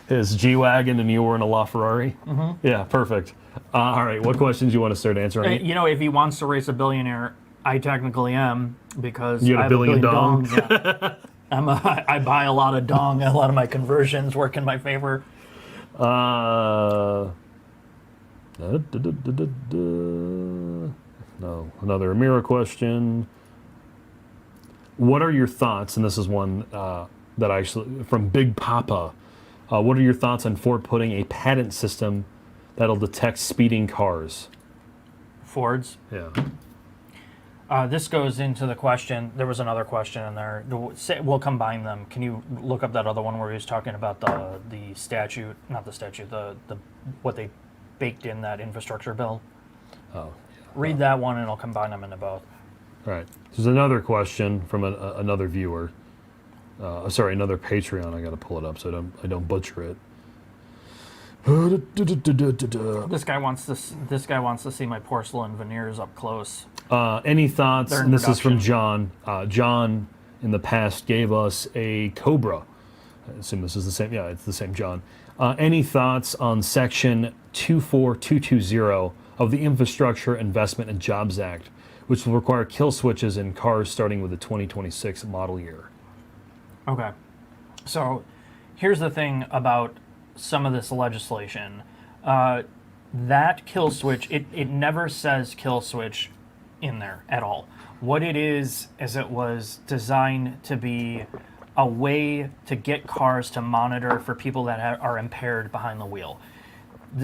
his G-Wagon and you were in a LaFerrari? Yeah, perfect. All right, what questions do you want to start answering?
You know, if he wants to race a billionaire, I technically am, because
you
I
have
have
a billion dong.
Yeah. I buy a lot of dong, a lot of my conversions work in my favor.
No, another Amira question. What are your thoughts, and this is one that actually, from Big Papa, what are your thoughts on Ford putting a patent system that'll detect speeding cars?
Fords?
Yeah.
This goes into the question. There was another question in there. We'll combine them. Can you look up that other one where he was talking about the statute, not the statute, the what they baked in that infrastructure bill?
Oh.
Read that one and I'll combine them into both.
All right. There's another question from another viewer. Sorry, another Patreon. I got to pull it up so I don't butcher it.
This guy wants to see my porcelain veneers up close.
Any thoughts? And this is from John. John in the past gave us a Cobra. I assume this is the same. Yeah, it's the same John. Any thoughts on Section 24220 of the Infrastructure Investment and Jobs Act, which will require kill switches in cars starting with the 2026 model year?
Okay. So here's the thing about some of this legislation. That kill switch, it never says kill switch in there at all. What it is it was designed to be a way to get cars to monitor for people that are impaired behind the wheel.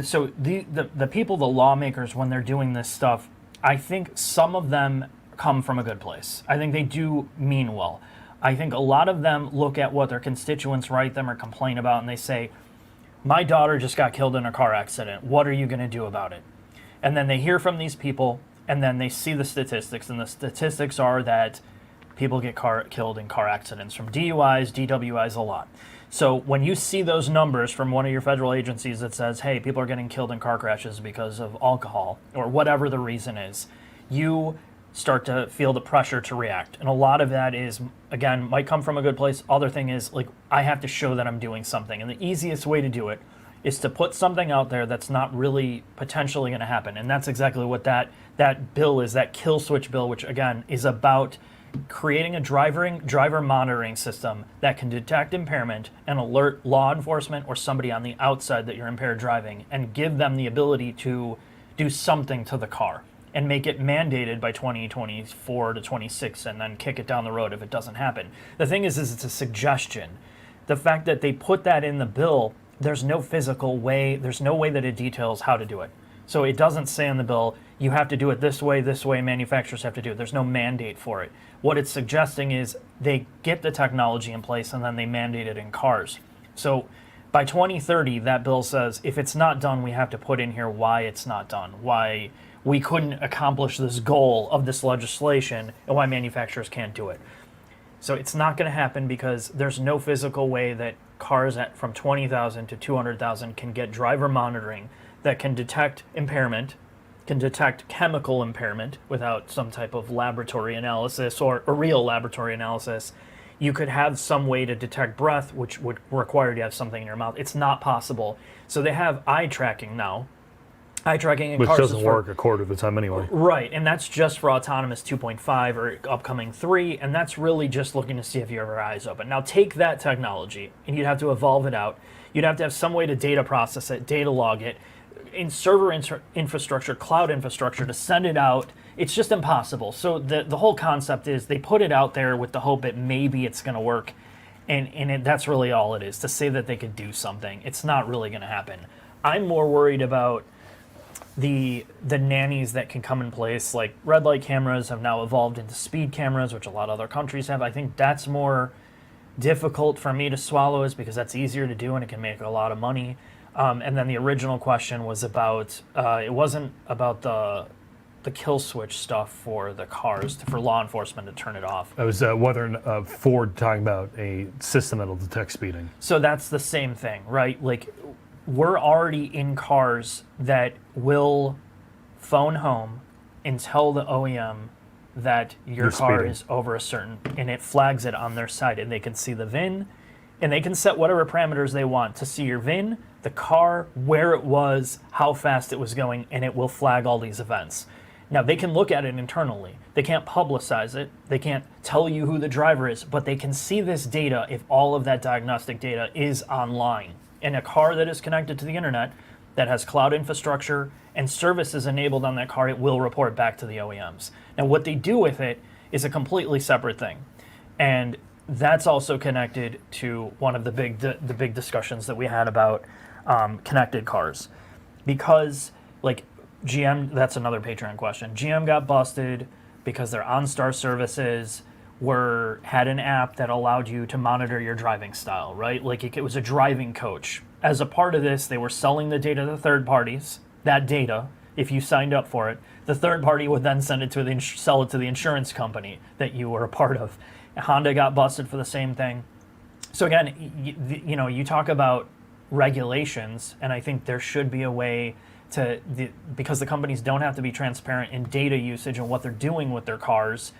So the people, the lawmakers, when they're doing this stuff, I think some of them come from a good place. I think they do mean well. I think a lot of them look at what their constituents write them or complain about, and they say, my daughter just got killed in a car accident. What are you going to do about it? And then they hear from these people, and then they see the statistics, and the statistics are that people get killed in car accidents from DUIs, DWIs, a lot. So when you see those numbers from one of your federal agencies that says, hey, people are getting killed in car crashes because of alcohol, or whatever the reason is, you start to feel the pressure to react. And a lot of that is, again, might come from a good place. Other thing is, like, I have to show that I'm doing something. And the easiest way to do it is to put something out there that's not really potentially going to happen. And that's exactly what that bill is, that kill switch bill, which, again, is about creating a driver monitoring system that can detect impairment and alert law enforcement or somebody on the outside that you're impaired driving and give them the ability to do something to the car and make it mandated by 2024 to 26 and then kick it down the road if it doesn't happen. The thing is it's a suggestion. The fact that they put that in the bill, there's no physical way, there's no way that it details how to do it. So it doesn't say in the bill, you have to do it this way, manufacturers have to do it. There's no mandate for it. What it's suggesting is they get the technology in place and then they mandate it in cars. So by 2030, that bill says if it's not done, we have to put in here why it's not done, why we couldn't accomplish this goal of this legislation, and why manufacturers can't do it. So it's not going to happen because there's no physical way that cars from 20,000 to 200,000 can get driver monitoring that can detect impairment can detect chemical impairment without some type of laboratory analysis or a real laboratory analysis. You could have some way to detect breath, which would require you to have something in your mouth. It's not possible. So they have eye tracking now. Eye tracking in
Which
cars
doesn't work a quarter of the time anyway.
Right, and that's just for autonomous 2.5 or upcoming 3, and that's really just looking to see if you have your eyes open. Now take that technology, and you'd have to evolve it out. You'd have to have some way to data process it, data log it, in server infrastructure, cloud infrastructure to send it out. It's just impossible. So the whole concept is they put it out there with the hope that maybe it's going to work, and that's really all it is, to say that they could do something. It's not really going to happen. I'm more worried about the nannies that can come in place, like red light cameras have now evolved into speed cameras, which a lot of other countries have. I think that's more difficult for me to swallow, is because that's easier to do and it can make a lot of money. And then the original question was about, it wasn't about the kill switch stuff for the cars, for law enforcement to turn it off.
It was whether Ford talking about a system that'll detect speeding.
So that's the same thing, right? Like, we're already in cars that will phone home and tell the OEM that your car is over a certain, and it flags it on their side, and they can see the VIN, and they can set whatever parameters they want to see your VIN, the car, where it was, how fast it was going, and it will flag all these events. Now, they can look at it internally. They can't publicize it. They can't tell you who the driver is, but they can see this data if all of that diagnostic data is online. In a car that is connected to the internet, that has cloud infrastructure and services enabled on that car, it will report back to the OEMs. Now, what they do with it is a completely separate thing. And that's also connected to one of the big discussions that we had about connected cars. Because, like, GM, that's another Patreon question. GM got busted because their OnStar services had an app that allowed you to monitor your driving style, right? Like, it was a driving coach. As a part of this, they were selling the data to third parties. That data, if you signed up for it, the third party would then sell it to the insurance company that you were a part of. Honda got busted for the same thing. So again, you talk about regulations, and I think there should be a way because the companies don't have to be transparent in data usage and what they're doing with their cars,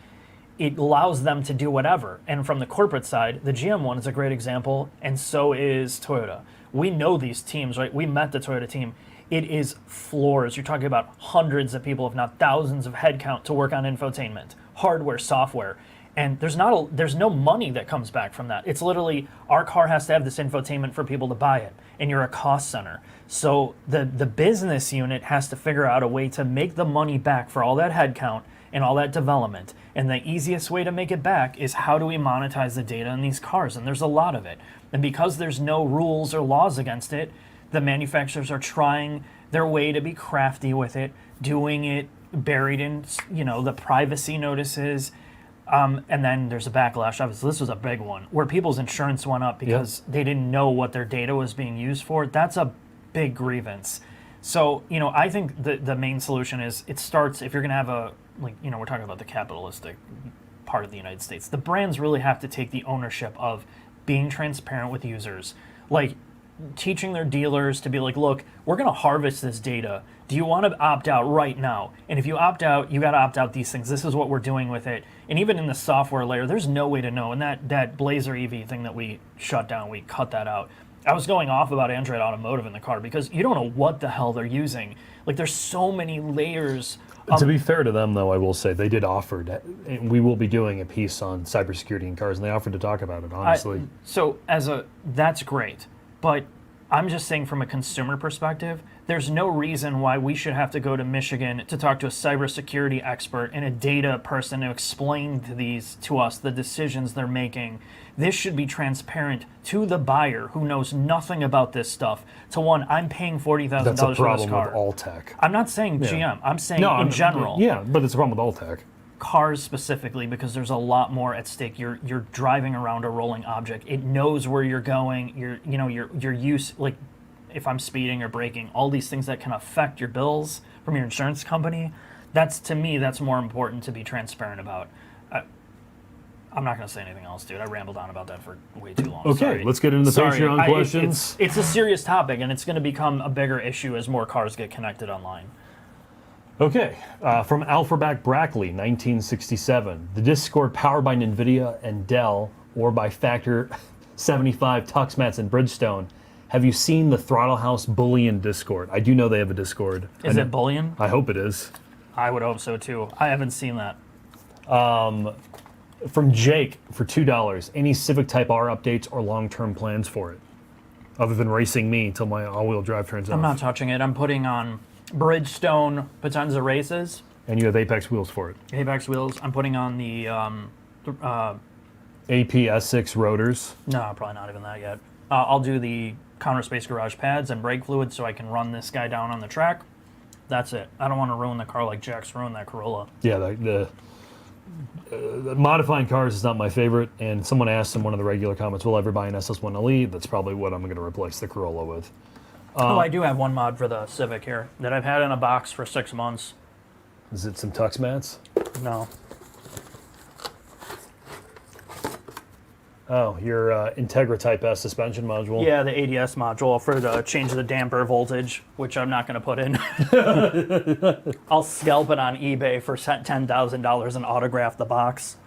it allows them to do whatever. And from the corporate side, the GM one is a great example, and so is Toyota. We know these teams, right? We met the Toyota team. It is floors. You're talking about hundreds of people, if not thousands of headcount to work on infotainment, hardware, software. And there's no money that comes back from that. It's literally, our car has to have this infotainment for people to buy it, and you're a cost center. So the business unit has to figure out a way to make the money back for all that headcount and all that development. And the easiest way to make it back is, how do we monetize the data in these cars? And there's a lot of it. And because there's no rules or laws against it, the manufacturers are trying their way to be crafty with it, doing it buried in, the privacy notices. And then there's a backlash. Obviously, this was a big one, where people's insurance went up because they didn't know what their data was being used for. That's a big grievance. So, I think the main solution is, it starts, if you're going to have we're talking about the capitalistic part of the United States, the brands really have to take the ownership of being transparent with users. Like, teaching their dealers to be like, look, we're going to harvest this data. Do you want to opt out right now? And if you opt out, you got to opt out these things. This is what we're doing with it. And even in the software layer, there's no way to know. And that Blazer EV thing that we shut down, we cut that out. I was going off about Android Automotive in the car because you don't know what the hell they're using. Like, there's so many layers.
To be fair to them, though, I will say they did offer to, and we will be doing a piece on cybersecurity in cars, and they offered to talk about it, honestly.
That's great. But I'm just saying, from a consumer perspective, there's no reason why we should have to go to Michigan to talk to a cybersecurity expert and a data person to explain to us the decisions they're making. This should be transparent to the buyer who knows nothing about this stuff. To one, I'm paying $40,000 for this car.
That's a problem with all tech.
I'm not saying GM. I'm saying in general.
Yeah, but it's a problem with all tech.
Cars specifically, because there's a lot more at stake. You're driving around a rolling object. It knows where you're going. Your use, like if I'm speeding or braking, all these things that can affect your bills from your insurance company. To me, that's more important to be transparent about. I'm not going to say anything else, dude. I rambled on about that for way too long.
Okay,
Sorry.
Let's get into the Patreon questions.
It's a serious topic, and it's going to become a bigger issue as more cars get connected online.
Okay, from Alphaback Brackley, 1967. The Discord powered by NVIDIA and Dell, or by Factor 75 Tuxmats and Bridgestone. Have you seen the Throttle House Bullion Discord? I do know they have a Discord.
Is it Bullion?
I hope it is.
I would hope so too. I haven't seen that.
From Jake for $2. Any Civic Type R updates or long-term plans for it? Other than racing me until my all-wheel drive turns off.
I'm not touching it. I'm putting on Bridgestone Potenza races.
And you have Apex wheels for it.
Apex wheels. I'm putting on the
AP S6 rotors.
no, probably not even that yet. I'll do the counter space garage pads and brake fluid so I can run this guy down on the track. That's it. I don't want to ruin the car like Jack's ruined that Corolla.
Yeah, the modifying cars is not my favorite. And someone asked in one of the regular comments, will I ever buy an SS1 Elite? That's probably what I'm going to replace the Corolla with.
I do have one mod for the Civic here that I've had in a box for 6 months.
Is it some Tux mats?
No.
Oh, your Integra Type S suspension module?
Yeah, the ADS module for the change the damper voltage, which I'm not going to put in. I'll scalp it on eBay for $10,000 and autograph the box.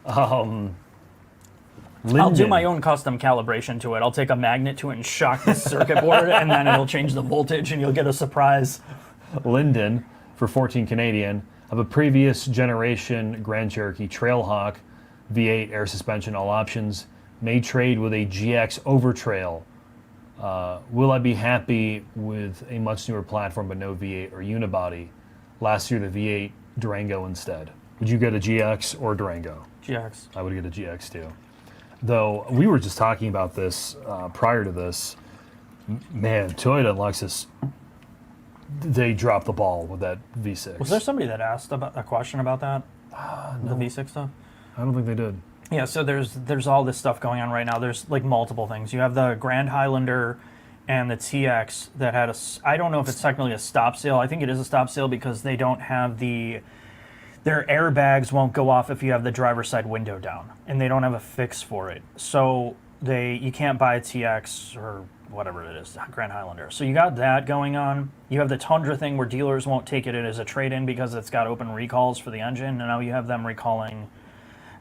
Linden.
I'll do my own custom calibration to it. I'll take a magnet to it and shock the circuit board, and then it'll change the voltage, and you'll get a surprise.
Linden for 14 Canadian. Of a previous generation Grand Cherokee Trailhawk, V8 air suspension, all options. May trade with a GX Overtrail. Will I be happy with a much newer platform but no V8 or unibody? Last year the V8 Durango instead. Would you get a GX or Durango?
GX.
I would get a GX too. Though we were just talking about this prior to this. Man, Toyota and Lexus, they dropped the ball with that V6.
Was there somebody that asked about a question about that? The V6 stuff?
I don't think they did.
Yeah, so there's all this stuff going on right now. There's like multiple things. You have the Grand Highlander and the TX that had I don't know if it's technically a stop sale. I think it is a stop sale because they don't have their airbags won't go off if you have the driver's side window down, and they don't have a fix for it. So you can't buy a TX or whatever it is, Grand Highlander. So you got that going on. You have the Tundra thing where dealers won't take it as a trade-in because it's got open recalls for the engine, and now you have them recalling.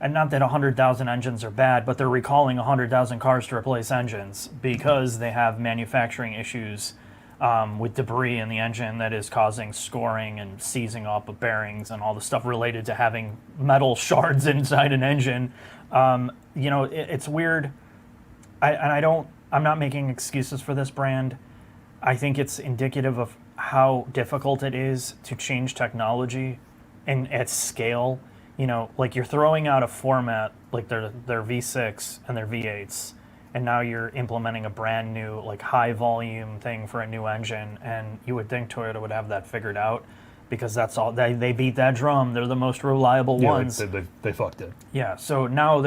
And not that 100,000 engines are bad, but they're recalling 100,000 cars to replace engines because they have manufacturing issues with debris in the engine that is causing scoring and seizing up of bearings and all the stuff related to having metal shards inside an engine. It's weird. I'm not making excuses for this brand. I think it's indicative of how difficult it is to change technology and at scale. Like you're throwing out a format like their V6 and their V8s, and now you're implementing a brand new like high volume thing for a new engine, and you would think Toyota would have that figured out because that's all they beat that drum. They're the most reliable ones.
They fucked it.
Yeah. So now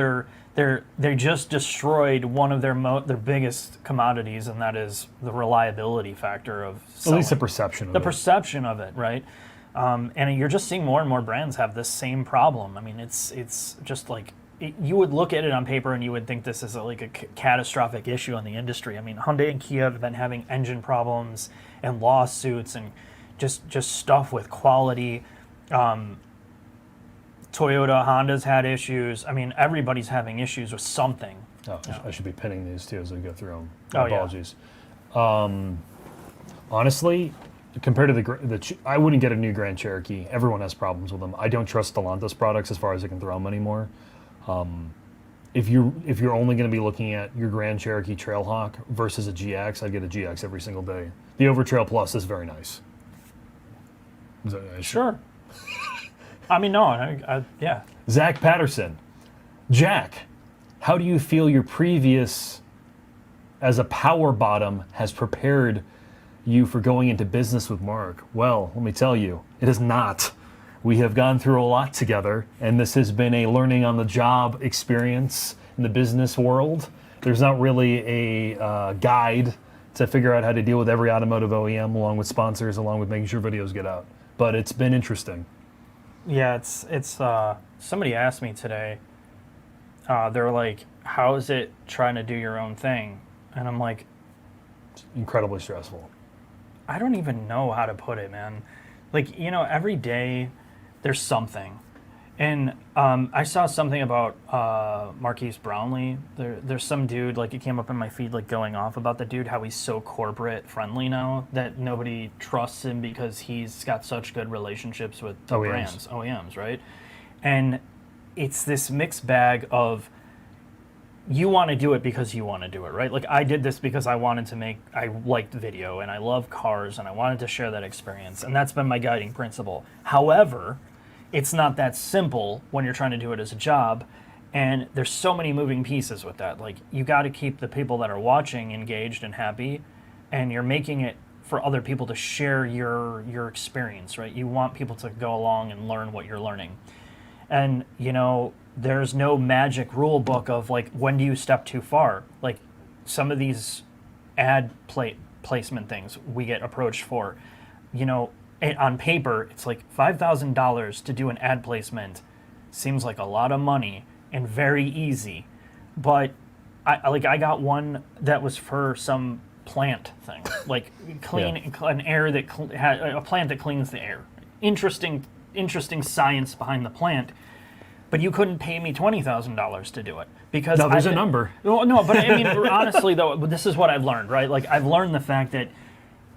they just destroyed one of their biggest commodities, and that is the reliability factor of selling.
At least the perception of it.
The perception of it, right? And you're just seeing more and more brands have this same problem. I mean, it's just like you would look at it on paper and you would think this is a catastrophic issue in the industry. I mean, Hyundai and Kia have been having engine problems and lawsuits and just stuff with quality. Toyota, Honda's had issues. I mean, everybody's having issues with something.
Oh, I should be pinning these too as I go through them.
Oh,
Apologies. Yeah. Honestly, compared to I wouldn't get a new Grand Cherokee. Everyone has problems with them. I don't trust Stellantis products as far as I can throw them anymore. If you're only going to be looking at your Grand Cherokee Trailhawk versus a GX, I'd get a GX every single day. The Overtrail Plus is very nice.
Sure. I mean, no, yeah.
Zach Patterson. Jack, how do you feel your previous as a power bottom has prepared you for going into business with Mark? Well, let me tell you, it is not. We have gone through a lot together, and this has been a learning on the job experience in the business world. There's not really a guide to figure out how to deal with every automotive OEM, along with sponsors, along with making sure videos get out. But it's been interesting.
Yeah, it's somebody asked me today, they're like, how is it trying to do your own thing? And I'm like,
it's incredibly stressful.
I don't even know how to put it, man. Like, every day there's something. And I saw something about Marquise Brownlee. There's some dude, like, it came up in my feed, like, going off about the dude, how he's so corporate friendly now that nobody trusts him because he's got such good relationships with brands, OEMs, right? And it's this mixed bag of, you want to do it because you want to do it, right? Like, I did this because I liked video and I love cars and I wanted to share that experience. And that's been my guiding principle. However, it's not that simple when you're trying to do it as a job. And there's so many moving pieces with that. Like, you got to keep the people that are watching engaged and happy, and you're making it for other people to share your experience, right? You want people to go along and learn what you're learning. And, there's no magic rule book of, like, when do you step too far? Like, some of these ad placement things we get approached for, on paper, it's like $5,000 to do an ad placement seems like a lot of money and very easy. But I got one that was for some plant thing, like an air that a plant that cleans the air. Interesting science behind the plant. But you couldn't pay me $20,000 to do it because
there's a number.
No, but I mean, honestly, though, this is what I've learned, right? Like, I've learned the fact that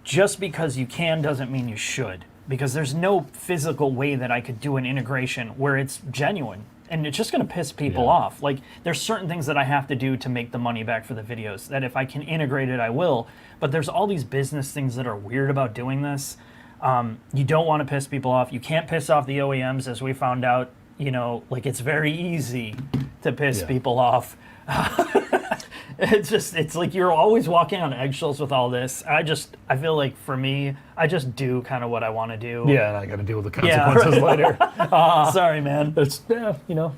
just because you can doesn't mean you should, because there's no physical way that I could do an integration where it's genuine, and it's just going to piss people off. Like, there's certain things that I have to do to make the money back for the videos that if I can integrate it, I will. But there's all these business things that are weird about doing this. You don't want to piss people off. You can't piss off the OEMs, as we found out. Like, it's very easy to piss people off. It's like you're always walking on eggshells with all this. I feel like for me, I just do kind of what I want to do.
Yeah, and I got to deal with the consequences later.
Sorry, man.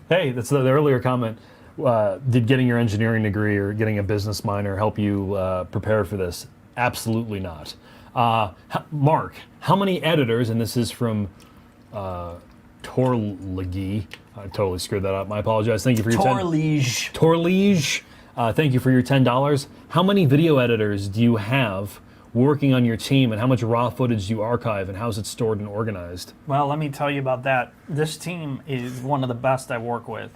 Hey, that's the earlier comment. Did getting your engineering degree or getting a business minor help you prepare for this? Absolutely not. Mark, how many editors, and this is from Torligi. I totally screwed that up. I apologize. Thank you for your Torlige. Thank you for your $10. How many video editors do you have working on your team, and how much raw footage do you archive, and how's it stored and organized?
Well, let me tell you about that. This team is one of the best I work with.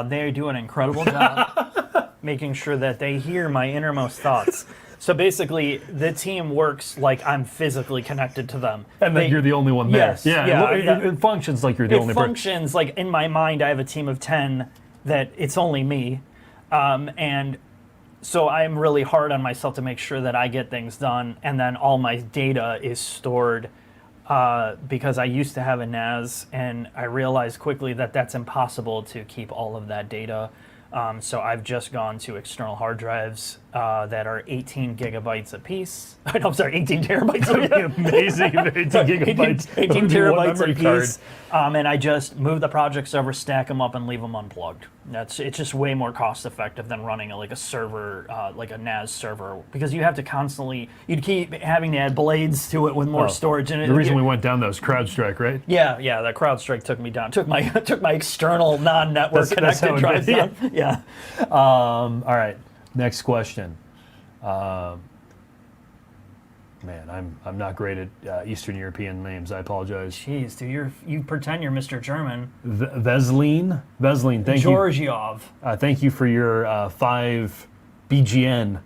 They do an incredible job making sure that they hear my innermost thoughts. So basically, the team works like I'm physically connected to them.
And then you're the only one there.
Yes. Yeah.
It functions like you're the only person.
It functions like, in my mind, I have a team of 10 that it's only me. And so I'm really hard on myself to make sure that I get things done. And then all my data is stored because I used to have a NAS, and I realized quickly that that's impossible to keep all of that data. So I've just gone to external hard drives that are 18 gigabytes a piece. I'm sorry, 18 terabytes a piece.
Amazing, 18 gigabytes.
18 terabytes a piece. And I just move the projects over, stack them up, and leave them unplugged. It's just way more cost effective than running a server, like a NAS server, because you have to constantly, you'd keep having to add blades to it with more storage in it.
The reason we went down those CrowdStrike, right?
Yeah, that CrowdStrike took me down. Took my external non-network connected drives down. Yeah.
All right. Next question. Man, I'm not great at Eastern European names. I apologize.
Jeez, dude, you pretend you're Mr. German.
Veselin, thank you.
Georgiov.
Thank you for your 5 BGN.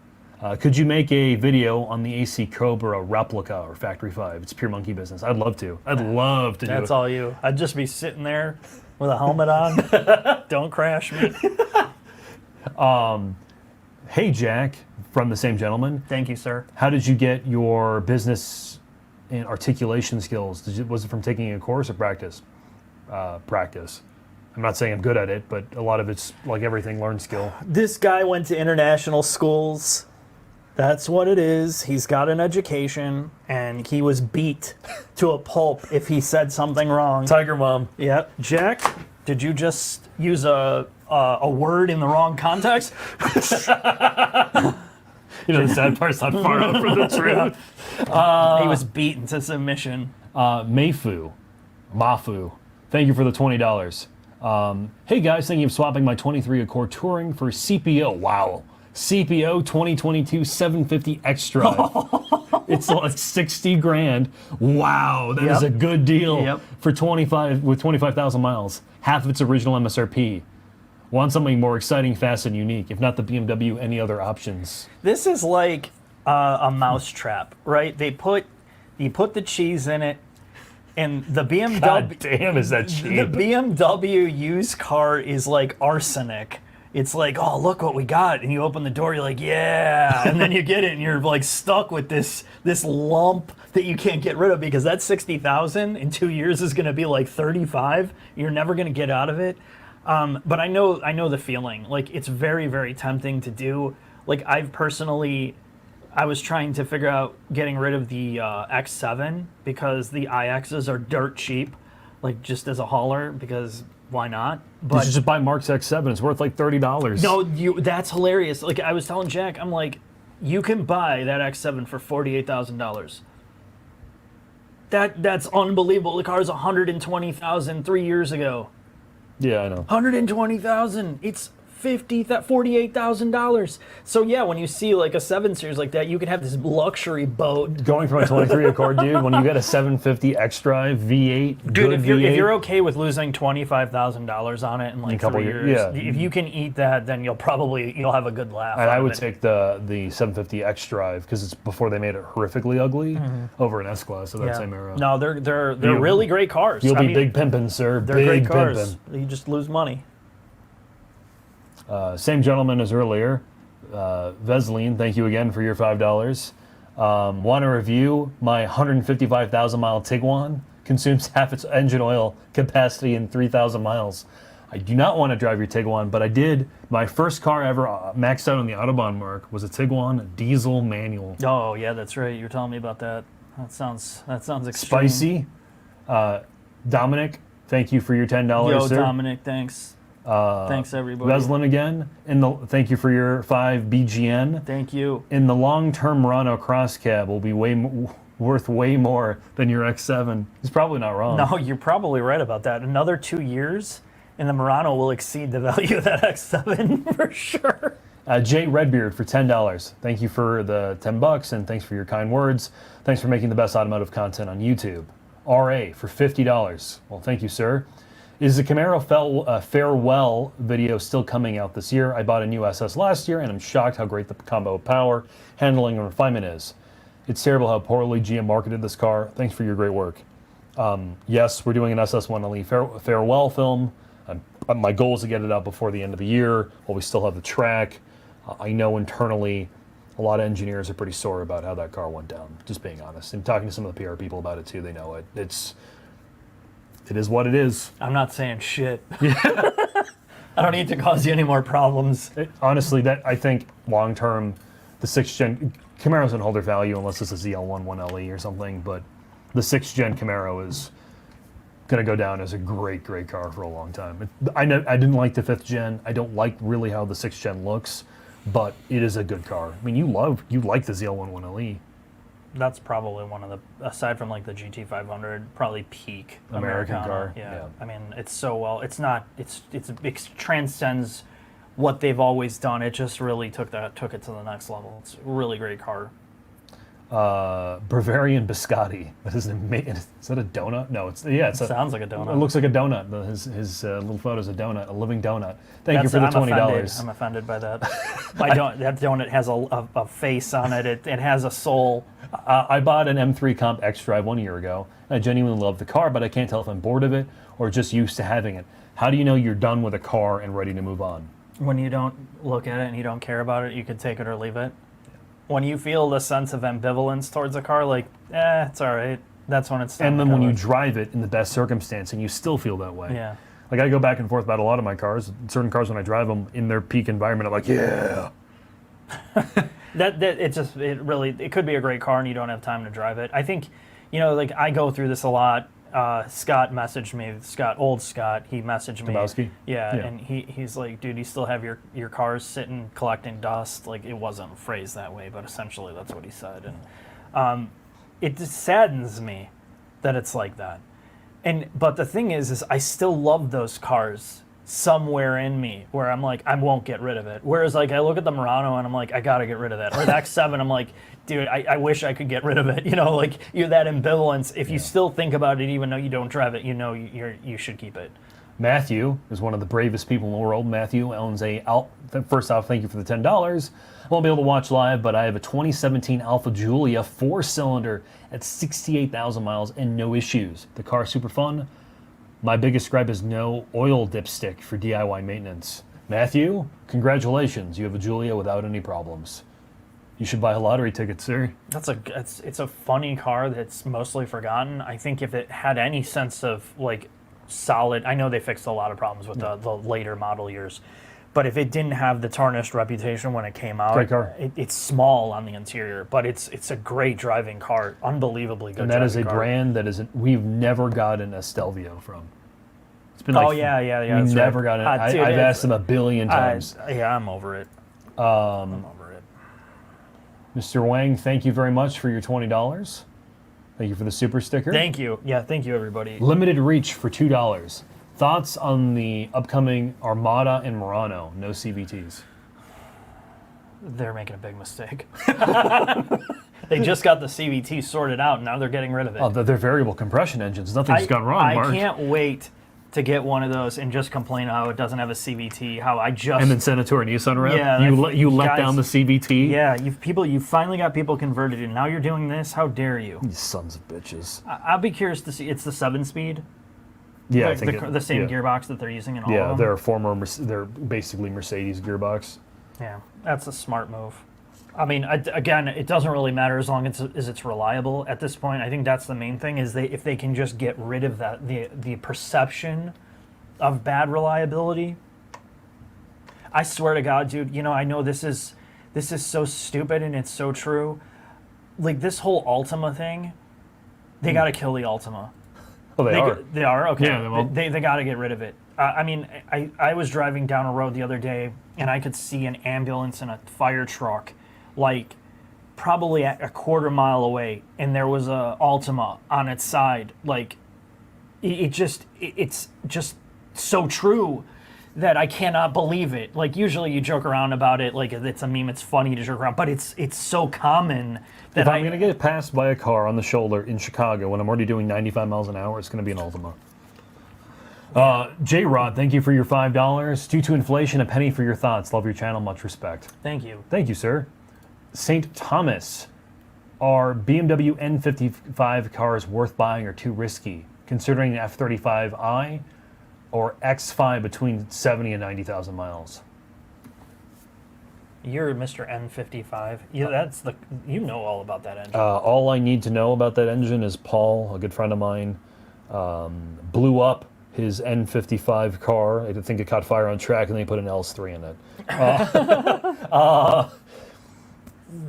Could you make a video on the AC Cobra replica or Factory 5? It's pure monkey business. I'd love to. I'd love to do it.
That's all you. I'd just be sitting there with a helmet on. Don't crash me.
Hey, Jack, from the same gentleman.
Thank you, sir.
How did you get your business and articulation skills? Was it from taking a course or practice? Practice. I'm not saying I'm good at it, but a lot of it's like everything, learned skill.
This guy went to international schools. That's what it is. He's got an education, and he was beat to a pulp if he said something wrong.
Tiger Mom.
Yep. Jack, did you just use a word in the wrong context?
The sad part's not far out from the truth.
He was beaten to submission.
Mafu, thank you for the $20. Hey guys, thinking of swapping my 23 Accord Touring for CPO. Wow. CPO 2022 750 X Drive. It's like 60 grand. Wow, that is a good deal for 25,000 miles. Half of its original MSRP. Want something more exciting, fast, and unique. If not the BMW, any other options?
This is like a mousetrap, right? You put the cheese in it, and the BMW.
God damn, is that cheap?
The BMW used car is like arsenic. It's like, oh, look what we got, and you open the door, you're like, yeah, and then you get it, and you're like stuck with this lump that you can't get rid of because that 60,000 in 2 years is going to be like 35. You're never going to get out of it. But I know the feeling. Like, it's very, very tempting to do. Like, I was trying to figure out getting rid of the X7 because the iXs are dirt cheap, like just as a hauler, because why not?
But you should just buy Mark's X7. It's worth like $30.
No, that's hilarious. Like, I was telling Jack, I'm like, you can buy that X7 for $48,000. That's unbelievable. The car's $120,000 3 years ago.
Yeah, I know.
$120,000. It's $48,000. So yeah, when you see like a 7 Series like that, you could have this luxury boat.
Going from a 23 Accord, dude, when you got a 750 X-Drive V8,
dude, if
V8,
you're okay with losing $25,000 on it in like 3 years, if you can eat that, then you'll have a good laugh.
And I would take the 750 X-Drive because it's before they made it horrifically ugly over an S-Class of that same era.
No, they're really great cars.
You'll be big pimping, sir.
They're great cars. You just lose money.
Same gentleman as earlier, Vesline, thank you again for your $5. Want to review my 155,000 mile Tiguan? Consumes half its engine oil capacity in 3,000 miles. I do not want to drive your Tiguan, but I did. My first car ever maxed out on the Autobahn mark was a Tiguan diesel manual.
Oh yeah, that's right. You were telling me about that. That sounds extreme.
Spicy. Dominic, thank you for your $10, sir.
Dominic, thanks. Thanks everybody.
Veslin again. Thank you for your 5 BGN.
Thank you.
In the long-term Murano cross cab will be worth way more than your X7. He's probably not wrong.
No, you're probably right about that. Another 2 years, and the Murano will exceed the value of that X7 for sure.
Jay Redbeard for $10. Thank you for the $10 and thanks for your kind words. Thanks for making the best automotive content on YouTube. RA for $50. Well, thank you, sir. Is the Camaro farewell video still coming out this year? I bought a new SS last year and I'm shocked how great the combo of power, handling, and refinement is. It's terrible how poorly GM marketed this car. Thanks for your great work. Yes, we're doing an SS1LE farewell film. My goal is to get it out before the end of the year while we still have the track. I know internally a lot of engineers are pretty sore about how that car went down, just being honest. And talking to some of the PR people about it too, they know it. It is what it is.
I'm not saying shit. I don't need to cause you any more problems.
Honestly, I think long term, the 6th gen Camaros don't hold their value unless it's a ZL1 1LE or something. But the 6th gen Camaro is going to go down as a great car for a long time. I didn't like the 5th gen. I don't like really how the 6th gen looks, but it is a good car. I mean, you like the ZL1 1LE.
That's probably one of the, aside from like the GT500, probably peak
American car.
Yeah. I mean, it's so well. It transcends what they've always done. It just really took it to the next level. It's a really great car.
Bavarian Biscotti. Is that a donut? No, it
sounds like a donut.
It looks like a donut. His little photo's a donut, a living donut. Thank you for the $20.
I'm offended by that. That donut has a face on it. It has a soul.
I bought an M3 Comp X-Drive 1 year ago. I genuinely love the car, but I can't tell if I'm bored of it or just used to having it. How do you know you're done with a car and ready to move on?
When you don't look at it and you don't care about it, you could take it or leave it. When you feel the sense of ambivalence towards a car, like, it's all right. That's when it's time.
And then when you drive it in the best circumstance and you still feel that way.
Yeah.
Like, I go back and forth about a lot of my cars. Certain cars, when I drive them in their peak environment, I'm like, yeah.
It could be a great car and you don't have time to drive it. I think, like I go through this a lot. Scott messaged me. Old Scott, he messaged me.
Domowski?
Yeah, and he's like, dude, you still have your cars sitting collecting dust. Like, it wasn't phrased that way, but essentially that's what he said. And it just saddens me that it's like that. But the thing is I still love those cars somewhere in me where I'm like, I won't get rid of it. Whereas like I look at the Murano and I'm like, I gotta get rid of that. Or the X7, I'm like, dude, I wish I could get rid of it. You know, like you're that ambivalence. If you still think about it, even though you don't drive it, you know you should keep it.
Matthew is one of the bravest people in the world. Matthew owns first off, thank you for the $10. I won't be able to watch live, but I have a 2017 Alfa Giulia 4-cylinder at 68,000 miles and no issues. The car's super fun. My biggest gripe is no oil dipstick for DIY maintenance. Matthew, congratulations. You have a Giulia without any problems. You should buy a lottery ticket, sir.
It's a funny car that's mostly forgotten. I think if it had any sense of like solid, I know they fixed a lot of problems with the later model years, but if it didn't have the tarnished reputation when it came out,
great car.
It's small on the interior, but it's a great driving car, unbelievably good.
And that is a
car.
brand that we've never gotten a Stelvio from. It's been
yeah.
We've never gotten it.
Dude,
I've asked them a billion times.
I'm over it. I'm over it.
Mr. Wang, thank you very much for your $20. Thank you for the super sticker.
Thank you. Yeah, thank you, everybody.
Limited reach for $2. Thoughts on the upcoming Armada and Murano? No CVTs.
They're making a big mistake. They just got the CVT sorted out, and now they're getting rid of it.
Oh, they're variable compression engines. Nothing's gone wrong, Mark.
I can't wait to get one of those and just complain how it doesn't have a CVT, how I just...
And then send it to our Nissan rep?
Yeah.
You let down the CVT?
Yeah, you finally got people converted, and now you're doing this? How dare you?
You sons of bitches.
I'll be curious to see. It's the 7-speed?
Yeah,
I think the same gearbox that they're using in all of them?
Yeah, they're basically Mercedes gearbox.
Yeah, that's a smart move. I mean, again, it doesn't really matter as long as it's reliable at this point. I think that's the main thing, is if they can just get rid of that, the perception of bad reliability. I swear to God, dude, you know, I know this is so stupid and it's so true. Like this whole Altima thing, they got to kill the Altima.
Oh, they are?
They are? Okay.
Yeah,
they got to get rid of it. I mean, I was driving down a road the other day, and I could see an ambulance and a fire truck, like, probably a quarter mile away, and there was a Altima on its side. Like, it's just so true that I cannot believe it. Like, usually you joke around about it, like, it's a meme, it's funny to joke around, but it's so common that
if I'm going to get passed by a car on the shoulder in Chicago when I'm already doing 95 miles an hour, it's going to be an Altima. J-Rod, thank you for your $5. Due to inflation, a penny for your thoughts. Love your channel, much respect.
Thank you.
Thank you, sir. St. Thomas, are BMW N55 cars worth buying or too risky, considering the F35i or X5 between 70 and 90,000 miles?
You're Mr. N55. You know all about that engine.
All I need to know about that engine is Paul, a good friend of mine, blew up his N55 car. I think it caught fire on track, and they put an LS3 in it.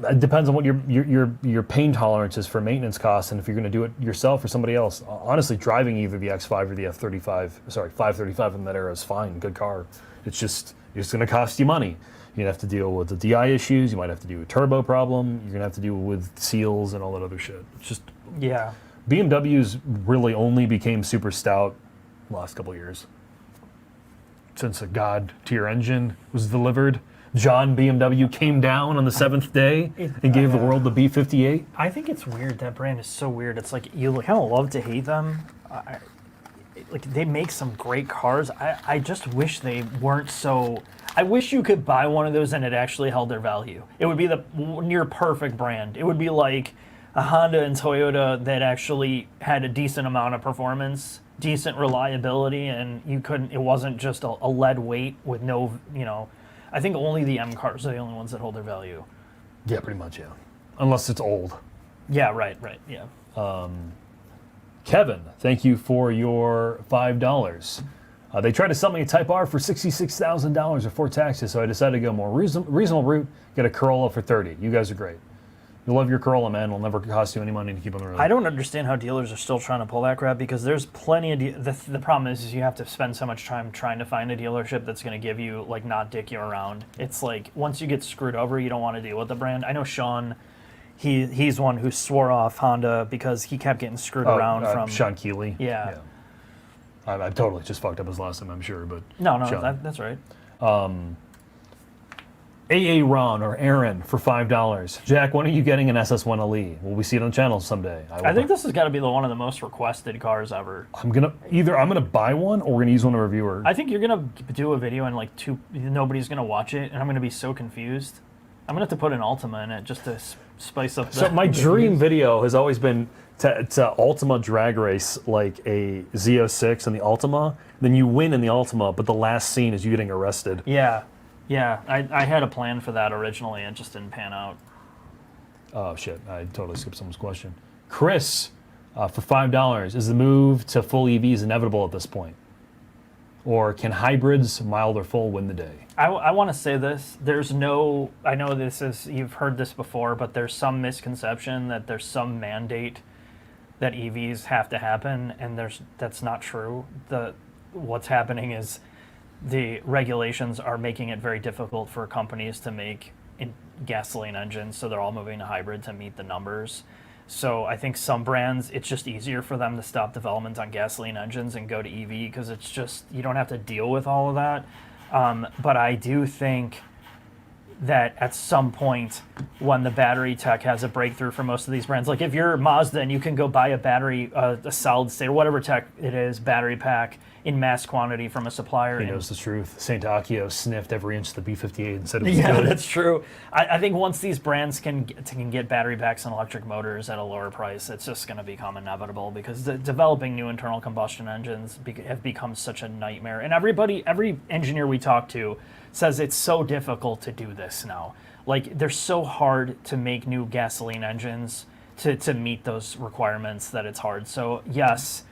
It depends on what your pain tolerance is for maintenance costs, and if you're going to do it yourself or somebody else. Honestly, driving either the X5 or the 535 in that era is fine. Good car. It's just going to cost you money. You're going to have to deal with the DI issues. You might have to do a turbo problem. You're going to have to deal with seals and all that other shit. It's just,
yeah.
BMWs really only became super stout last couple of years. Since a God tier engine was delivered. John BMW came down on the 7th day and gave the world the B58.
I think it's weird. That brand is so weird. It's like you kind of love to hate them. Like they make some great cars. I just wish they weren't so. I wish you could buy one of those and it actually held their value. It would be the near perfect brand. It would be like a Honda and Toyota that actually had a decent amount of performance, decent reliability, and you couldn't. It wasn't just a lead weight with no, I think only the M cars are the only ones that hold their value.
Yeah, pretty much, yeah. Unless it's old.
Yeah, right, yeah.
Kevin, thank you for your $5. They tried to sell me a Type R for $66,000 before taxes, so I decided to go more reasonable route, get a Corolla for $30,000. You guys are great. You love your Corolla, man. It'll never cost you any money to keep on the road.
I don't understand how dealers are still trying to pull that crap, because there's plenty of the problem is you have to spend so much time trying to find a dealership that's going to give you, like, not dick you around. It's like, once you get screwed over, you don't want to deal with the brand. I know Sean, he's one who swore off Honda because he kept getting screwed around from...
Sean Keeley.
Yeah.
I totally just fucked up his last name, I'm sure, but
No,
John.
that's right.
AA Ron or Aaron for $5. Jack, when are you getting an SS1 LE? Will we see it on the channel someday?
I think this has got to be one of the most requested cars ever.
I'm gonna buy one or we're gonna use one of our viewers.
I think you're gonna do a video and like nobody's gonna watch it, and I'm gonna be so confused. I'm gonna have to put an Ultima in it just to spice up.
So my dream video has always been to Ultima drag race like a Z06 in the Ultima. Then you win in the Ultima, but the last scene is you getting arrested.
Yeah. I had a plan for that originally, and it just didn't pan out.
Oh shit! I totally skipped someone's question. Chris, for $5, is the move to full EVs inevitable at this point, or can hybrids, mild or full, win the day?
I want to say this. There's no. I know you've heard this before, but there's some misconception that there's some mandate that EVs have to happen, and that's not true. What's happening is the regulations are making it very difficult for companies to make gasoline engines, so they're all moving to hybrid to meet the numbers. So I think some brands, it's just easier for them to stop development on gasoline engines and go to EV because it's just, you don't have to deal with all of that. But I do think that at some point when the battery tech has a breakthrough for most of these brands, like if you're Mazda and you can go buy a battery, a solid state or whatever tech it is, battery pack in mass quantity from a supplier.
He knows the truth. St. Accio sniffed every inch of the B58 and said it was good.
Yeah, that's true. I think once these brands can get battery packs and electric motors at a lower price, it's just going to become inevitable because developing new internal combustion engines have become such a nightmare. And every engineer we talk to says it's so difficult to do this now. Like, they're so hard to make new gasoline engines to meet those requirements that it's hard. So, yes,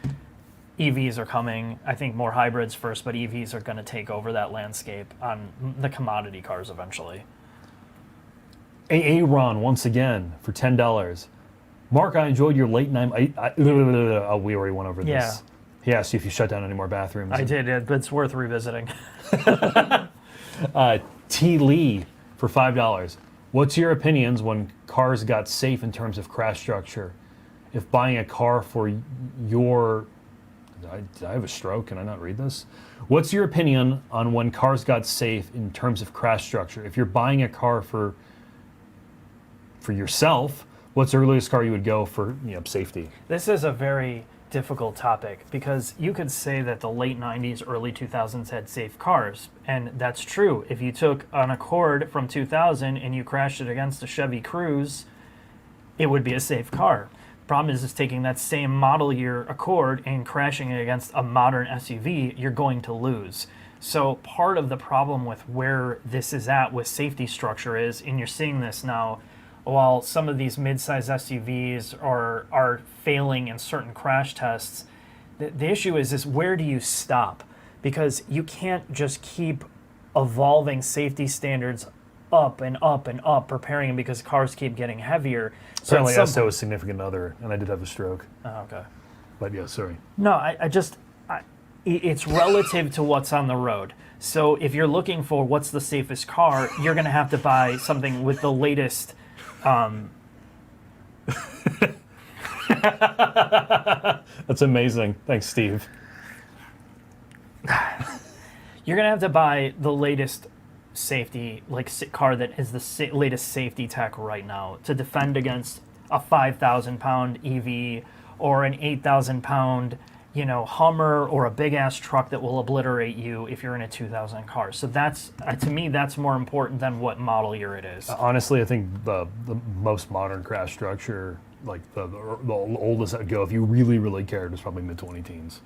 EVs are coming. I think more hybrids first, but EVs are going to take over that landscape on the commodity cars eventually.
AA Ron, once again, for $10. Mark, I enjoyed your late night... we already went over this.
Yeah.
He asked you if you shut down any more bathrooms.
I did, but it's worth revisiting.
T. Lee for $5. What's your opinions when cars got safe in terms of crash structure? If buying a car for your... Did I have a stroke? Can I not read this? What's your opinion on when cars got safe in terms of crash structure? If you're buying a car for yourself, what's the earliest car you would go for safety?
This is a very difficult topic because you could say that the late 90s, early 2000s had safe cars, and that's true. If you took an Accord from 2000 and you crashed it against a Chevy Cruze, it would be a safe car. Problem is taking that same model year Accord and crashing it against a modern SUV, you're going to lose. So part of the problem with where this is at with safety structure is, and you're seeing this now, while some of these mid-size SUVs are failing in certain crash tests, the issue is where do you stop? Because you can't just keep evolving safety standards up and up and up, preparing them because cars keep getting heavier.
Certainly, Esto is significant other, and I did have a stroke.
Oh, okay.
But yeah, sorry.
No, it's relative to what's on the road. So if you're looking for what's the safest car, you're going to have to buy something with the latest.
That's amazing. Thanks, Steve.
You're going to have to buy the latest safety, car that is the latest safety tech right now to defend against a 5,000-pound EV or an 8,000-pound, Hummer or a big-ass truck that will obliterate you if you're in a 2000 car. So that's, to me, that's more important than what model year it is.
Honestly, I think the most modern crash structure, like the oldest that would go, if you really, really cared, was probably mid-20 teens.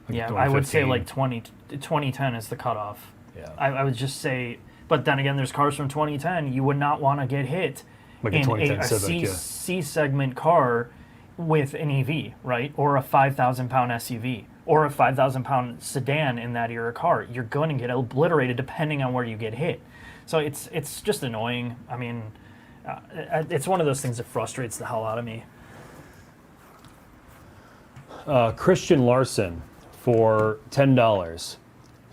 Yeah, I would say 2010 is the cutoff.
Yeah.
I would just say, but then again, there's cars from 2010 you would not want to get hit
like
in
a Civic,
C-segment car with an EV, right? Or a 5,000-pound SUV or a 5,000-pound sedan in that era car. You're going to get obliterated depending on where you get hit. So it's just annoying. I mean, it's one of those things that frustrates the hell out of me.
Christian Larson for $10.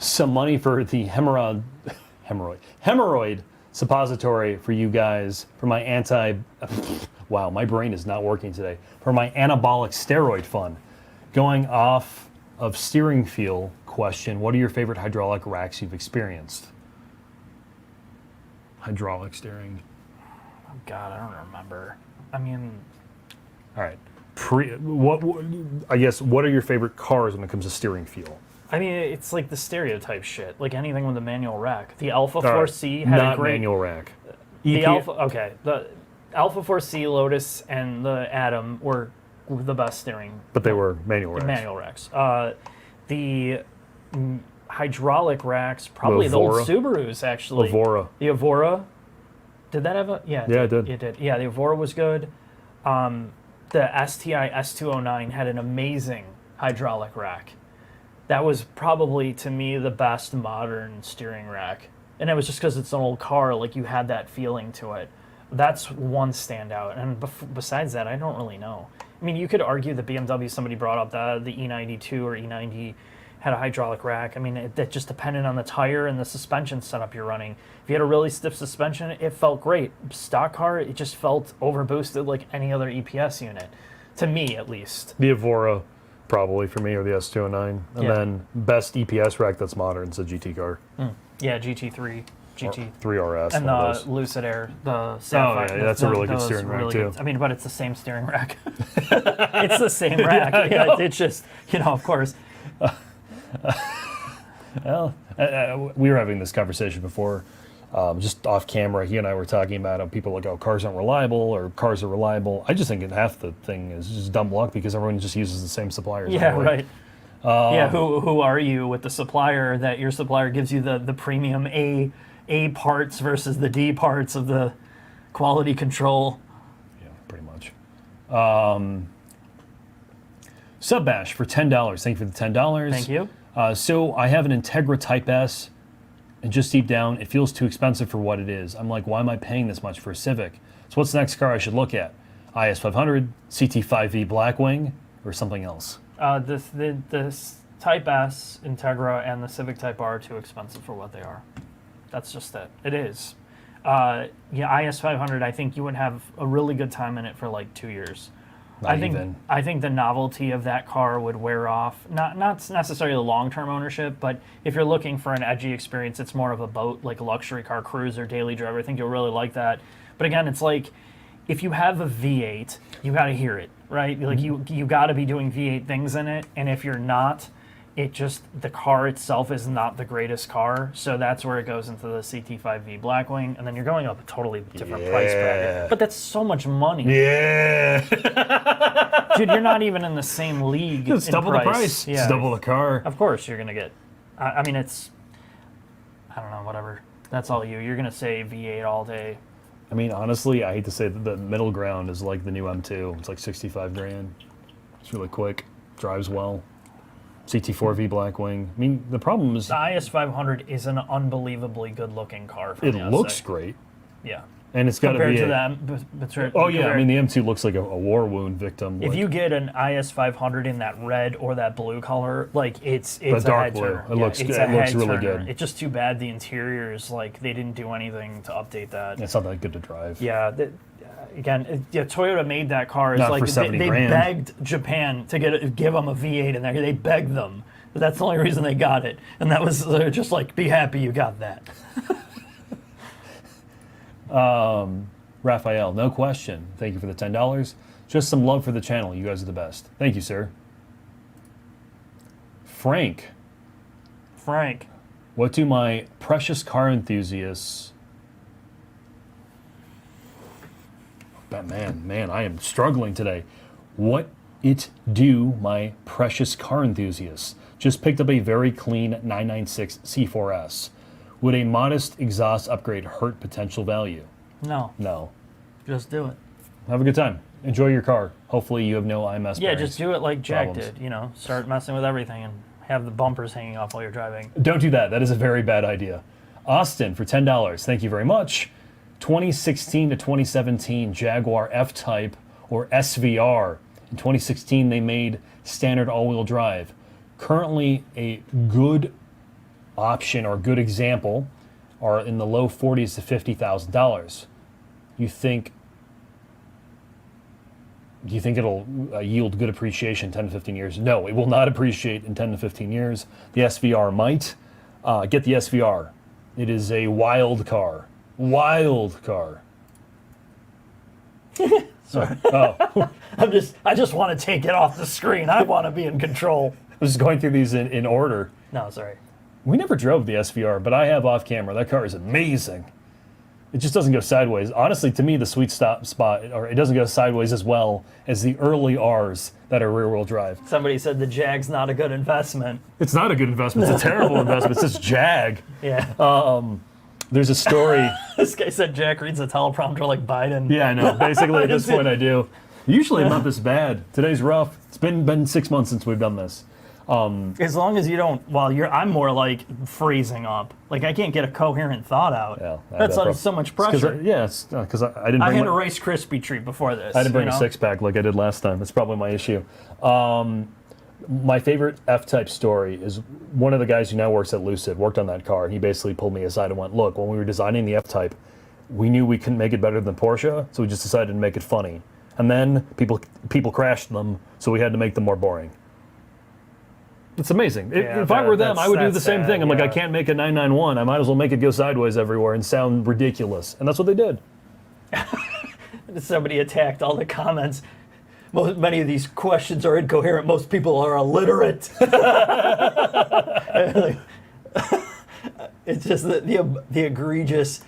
Some money for the hemorrhoid suppository for you guys for my wow, my brain is not working today. For my anabolic steroid fund. Going off of steering feel question, what are your favorite hydraulic racks you've experienced? Hydraulic steering.
Oh, God, I don't remember. I mean...
All right. What are your favorite cars when it comes to steering feel?
I mean, it's like the stereotype shit. Like anything with a manual rack. The Alpha 4C had a great...
manual rack.
The Alpha 4C, Lotus, and the Atom were the best steering.
But they were manual racks.
Manual racks. The hydraulic racks, probably the old Subarus, actually.
Evora.
The Evora. Did that have a... Yeah,
it did.
It did. Yeah, the Evora was good. The STI S209 had an amazing hydraulic rack. That was probably, to me, the best modern steering rack. And it was just because it's an old car, like you had that feeling to it. That's one standout. And besides that, I don't really know. I mean, you could argue that BMW, somebody brought up the E92 or E90 had a hydraulic rack. I mean, it just depended on the tire and the suspension setup you're running. If you had a really stiff suspension, it felt great. Stock car, it just felt overboosted like any other EPS unit. To me, at least.
The Evora, probably, for me, or the S209. And then best EPS rack that's modern is a GT car.
Yeah, GT3.
GT3 RS.
And the Lucid Air, the Sapphire.
Oh, yeah, that's a really good steering rack, too.
I mean, but it's the same steering rack. It's the same rack. It's just, of course.
Well, we were having this conversation before, just off camera. He and I were talking about how people like, oh, cars aren't reliable or cars are reliable. I just think half the thing is just dumb luck because everyone just uses the same suppliers.
Yeah, right. Who are you with the supplier that your supplier gives you the premium A parts versus the D parts of the quality control?
Yeah, pretty much. Subbash for $10. Thank you for the $10.
Thank you.
So I have an Integra Type S, and just deep down, it feels too expensive for what it is. I'm like, why am I paying this much for a Civic? So what's the next car I should look at? IS500, CT5V Blackwing, or something else?
The Type S, Integra, and the Civic Type R are too expensive for what they are. That's just it. It is. IS500, I think you would have a really good time in it for like 2 years. I think the novelty of that car would wear off. Not necessarily the long-term ownership, but if you're looking for an edgy experience, it's more of a boat, like a luxury car, cruiser, daily driver. I think you'll really like that. But again, it's like if you have a V8, you got to hear it, right? Like you got to be doing V8 things in it, and if you're not, the car itself is not the greatest car, so that's where it goes into the CT5V Blackwing, and then you're going up a totally different price bracket. But that's so much money.
Yeah.
Dude, you're not even in the same league.
It's double the price.
Yeah.
It's double the car.
Of course you're going to get, I mean, it's, I don't know, whatever. That's all you. You're going to say V8 all day.
I mean, honestly, I hate to say that the middle ground is like the new M2. It's like 65 grand. It's really quick. Drives well. CT4V Blackwing. I mean, the problem is...
The IS500 is an unbelievably good-looking car.
It looks great.
Yeah.
And it's got to be...
Compared to that...
Oh, yeah. I mean, the M2 looks like a war wound victim.
If you get an IS500 in that red or that blue color, like, it's
the
a
dark
head
blue.
turner.
It looks really good.
It's just too bad the interiors, like, they didn't do anything to update that.
It's not that good to drive.
Yeah. Again, Toyota made that car. It's
not
like
for 70
they
grand.
begged Japan to give them a V8 in there. They begged them. But that's the only reason they got it. And that was just like, be happy you got that.
Raphael, no question. Thank you for the $10. Just some love for the channel. You guys are the best. Thank you, sir. Frank. What do my precious car enthusiasts... Man, I am struggling today. What it do my precious car enthusiasts? Just picked up a very clean 996 C4S. Would a modest exhaust upgrade hurt potential value? No.
Just do it.
Have a good time. Enjoy your car. Hopefully you have no IMS
Yeah, just do it like Jack
problems.
did. Start messing with everything and have the bumpers hanging off while you're driving.
Don't do that. That is a very bad idea. Austin for $10. Thank you very much. 2016 to 2017 Jaguar F-Type or SVR. In 2016, they made standard all-wheel drive. Currently, a good option or good example are in the low 40s to $50,000. You think Do you think it'll yield good appreciation 10 to 15 years? No, it will not appreciate in 10 to 15 years. The SVR might. Get the SVR. It is a wild car. Wild car.
Sorry.
Oh.
I just want to take it off the screen. I want to be in control.
I was just going through these in order.
No, sorry.
We never drove the SVR, but I have off camera. That car is amazing. It just doesn't go sideways. Honestly, to me, the sweet spot, or it doesn't go sideways as well as the early R's that are rear-wheel drive.
Somebody said the Jag's not a good investment.
It's not a good investment. It's a terrible investment. It says Jag.
Yeah.
There's a story.
This guy said Jack reads a teleprompter like Biden.
Yeah, I know. Basically, at this point, I do. Usually, I'm not this bad. Today's rough. It's been 6 months since we've done this.
As long as you don't, I'm more like freezing up. Like I can't get a coherent thought out.
Yeah,
that's so much pressure.
Because I didn't.
I had a Rice Krispie treat before this.
I didn't bring a six-pack like I did last time. That's probably my issue. My favorite F-Type story is one of the guys who now works at Lucid worked on that car, and he basically pulled me aside and went, "Look, when we were designing the F-Type, we knew we couldn't make it better than Porsche, so we just decided to make it funny. And then people crashed them, so we had to make them more boring." It's amazing.
Yeah,
if I were them, I would do the same
sad,
thing. I'm like,
yeah.
I can't make a 991. I might as well make it go sideways everywhere and sound ridiculous. And that's what they did.
Somebody attacked all the comments. Many of these questions are incoherent. Most people are illiterate. It's just the egregious.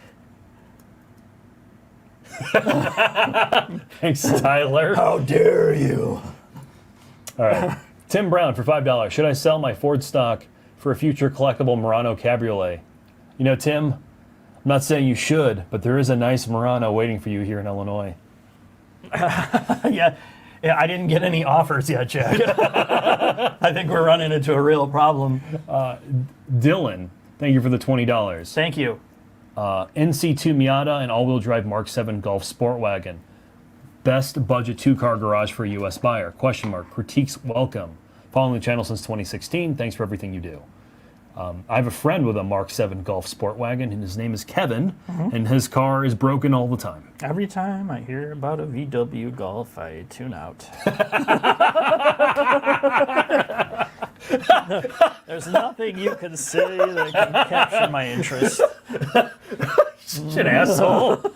Thanks, Tyler.
How dare you?
All right. Tim Brown for $5. Should I sell my Ford stock for a future collectible Murano Cabriolet? You know, Tim, I'm not saying you should, but there is a nice Murano waiting for you here in Illinois.
Yeah, I didn't get any offers yet, Jack. I think we're running into a real problem.
Dylan, thank you for the $20.
Thank you.
NC2 Miata and all-wheel drive Mark 7 Golf Sport Wagon. Best budget two-car garage for a U.S. buyer? Question mark. Critiques welcome. Following the channel since 2016. Thanks for everything you do. I have a friend with a Mark 7 Golf Sport Wagon, and his name is Kevin, and his car is broken all the time.
Every time I hear about a VW Golf, I tune out. There's nothing you can say that can capture my interest.
Such an asshole.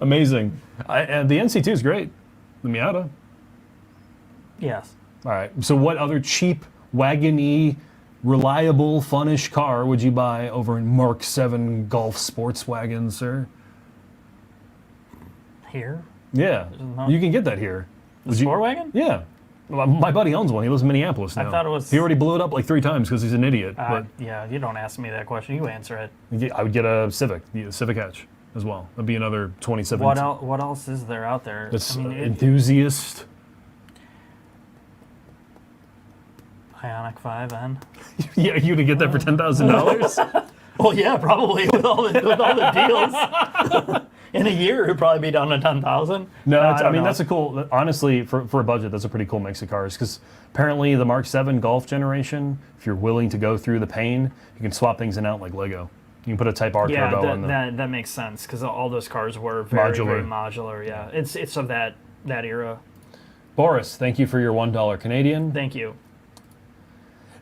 Amazing. And the NC2 is great. The Miata.
Yes.
All right. So what other cheap, wagon-y, reliable, funnish car would you buy over in Mark 7 Golf Sports Wagon, sir?
Here?
Yeah. You can get that here.
The Sport Wagon?
Yeah. Well, my buddy owns one. He lives in Minneapolis now.
I thought it was...
He already blew it up like 3 times because he's an idiot. But
yeah, you don't ask me that question. You answer it.
I would get a Civic hatch as well. That'd be another 27.
What else is there out there?
It's enthusiast.
Ioniq 5N.
Yeah, you gonna get that for $10,000?
Well, yeah, probably with all the deals. In a year, it'd probably be down to 10,000.
No, I mean
know.
that's a cool. Honestly, for a budget, that's a pretty cool mix of cars. Because apparently, the Mark 7 Golf generation, if you're willing to go through the pain, you can swap things in out like Lego. You can put a Type R turbo on them.
That makes sense because all those cars were very
Modular.
very modular. Yeah, it's of that era.
Boris, thank you for your $1 Canadian.
Thank you.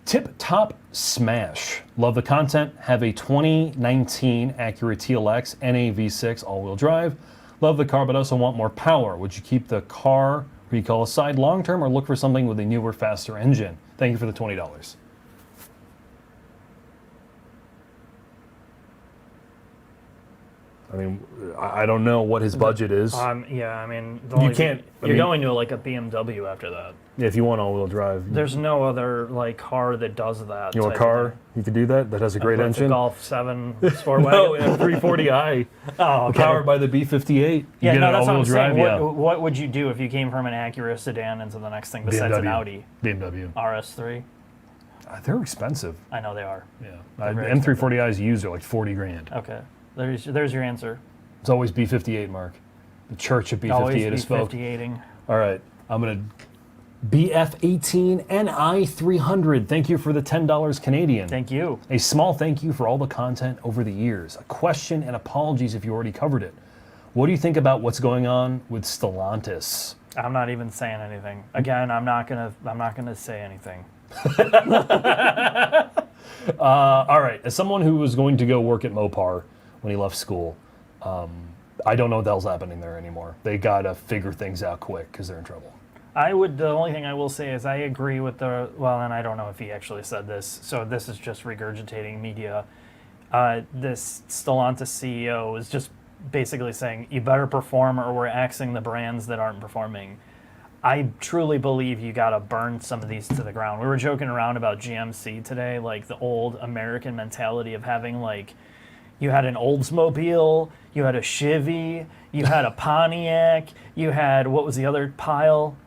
Tip Top Smash. Love the content. Have a 2019 Acura TLX NAV6 all-wheel drive. Love the car, but also want more power. Would you keep the car recall aside long-term or look for something with a newer, faster engine? Thank you for the $20. I mean, I don't know what his budget is.
Yeah, I mean, you're going to like a BMW after that.
If you want all-wheel drive.
There's no other like car that does that.
You know a car you could do that has a great
like
engine?
The Golf 7 Sport Wagon?
No, M340i.
Oh, okay.
Powered by the B58.
Yeah,
you
no, that's what I'm
drive,
saying. What would you do if you came from an Acura sedan into the next thing besides an Audi?
BMW.
RS3?
They're expensive.
I know they are.
Yeah. M340i's used are like 40 grand.
Okay. There's your answer.
It's always B58, Mark. The church of B58 is spoke.
B58ing.
All right. I'm going to BF18 NI300. Thank you for the $10 Canadian.
Thank you.
A small thank you for all the content over the years. A question and apologies if you already covered it. What do you think about what's going on with Stellantis?
I'm not even saying anything. Again, I'm not gonna say anything.
All right. As someone who was going to go work at Mopar when he left school, I don't know what the hell's happening there anymore. They gotta figure things out quick because they're in trouble.
The only thing I will say is I agree with and I don't know if he actually said this, so this is just regurgitating media. This Stellantis CEO is just basically saying, you better perform or we're axing the brands that aren't performing. I truly believe you got to burn some of these to the ground. We were joking around about GMC today, like the old American mentality of having you had an Oldsmobile, you had a Chevy, you had a Pontiac, you had, what was the other pile?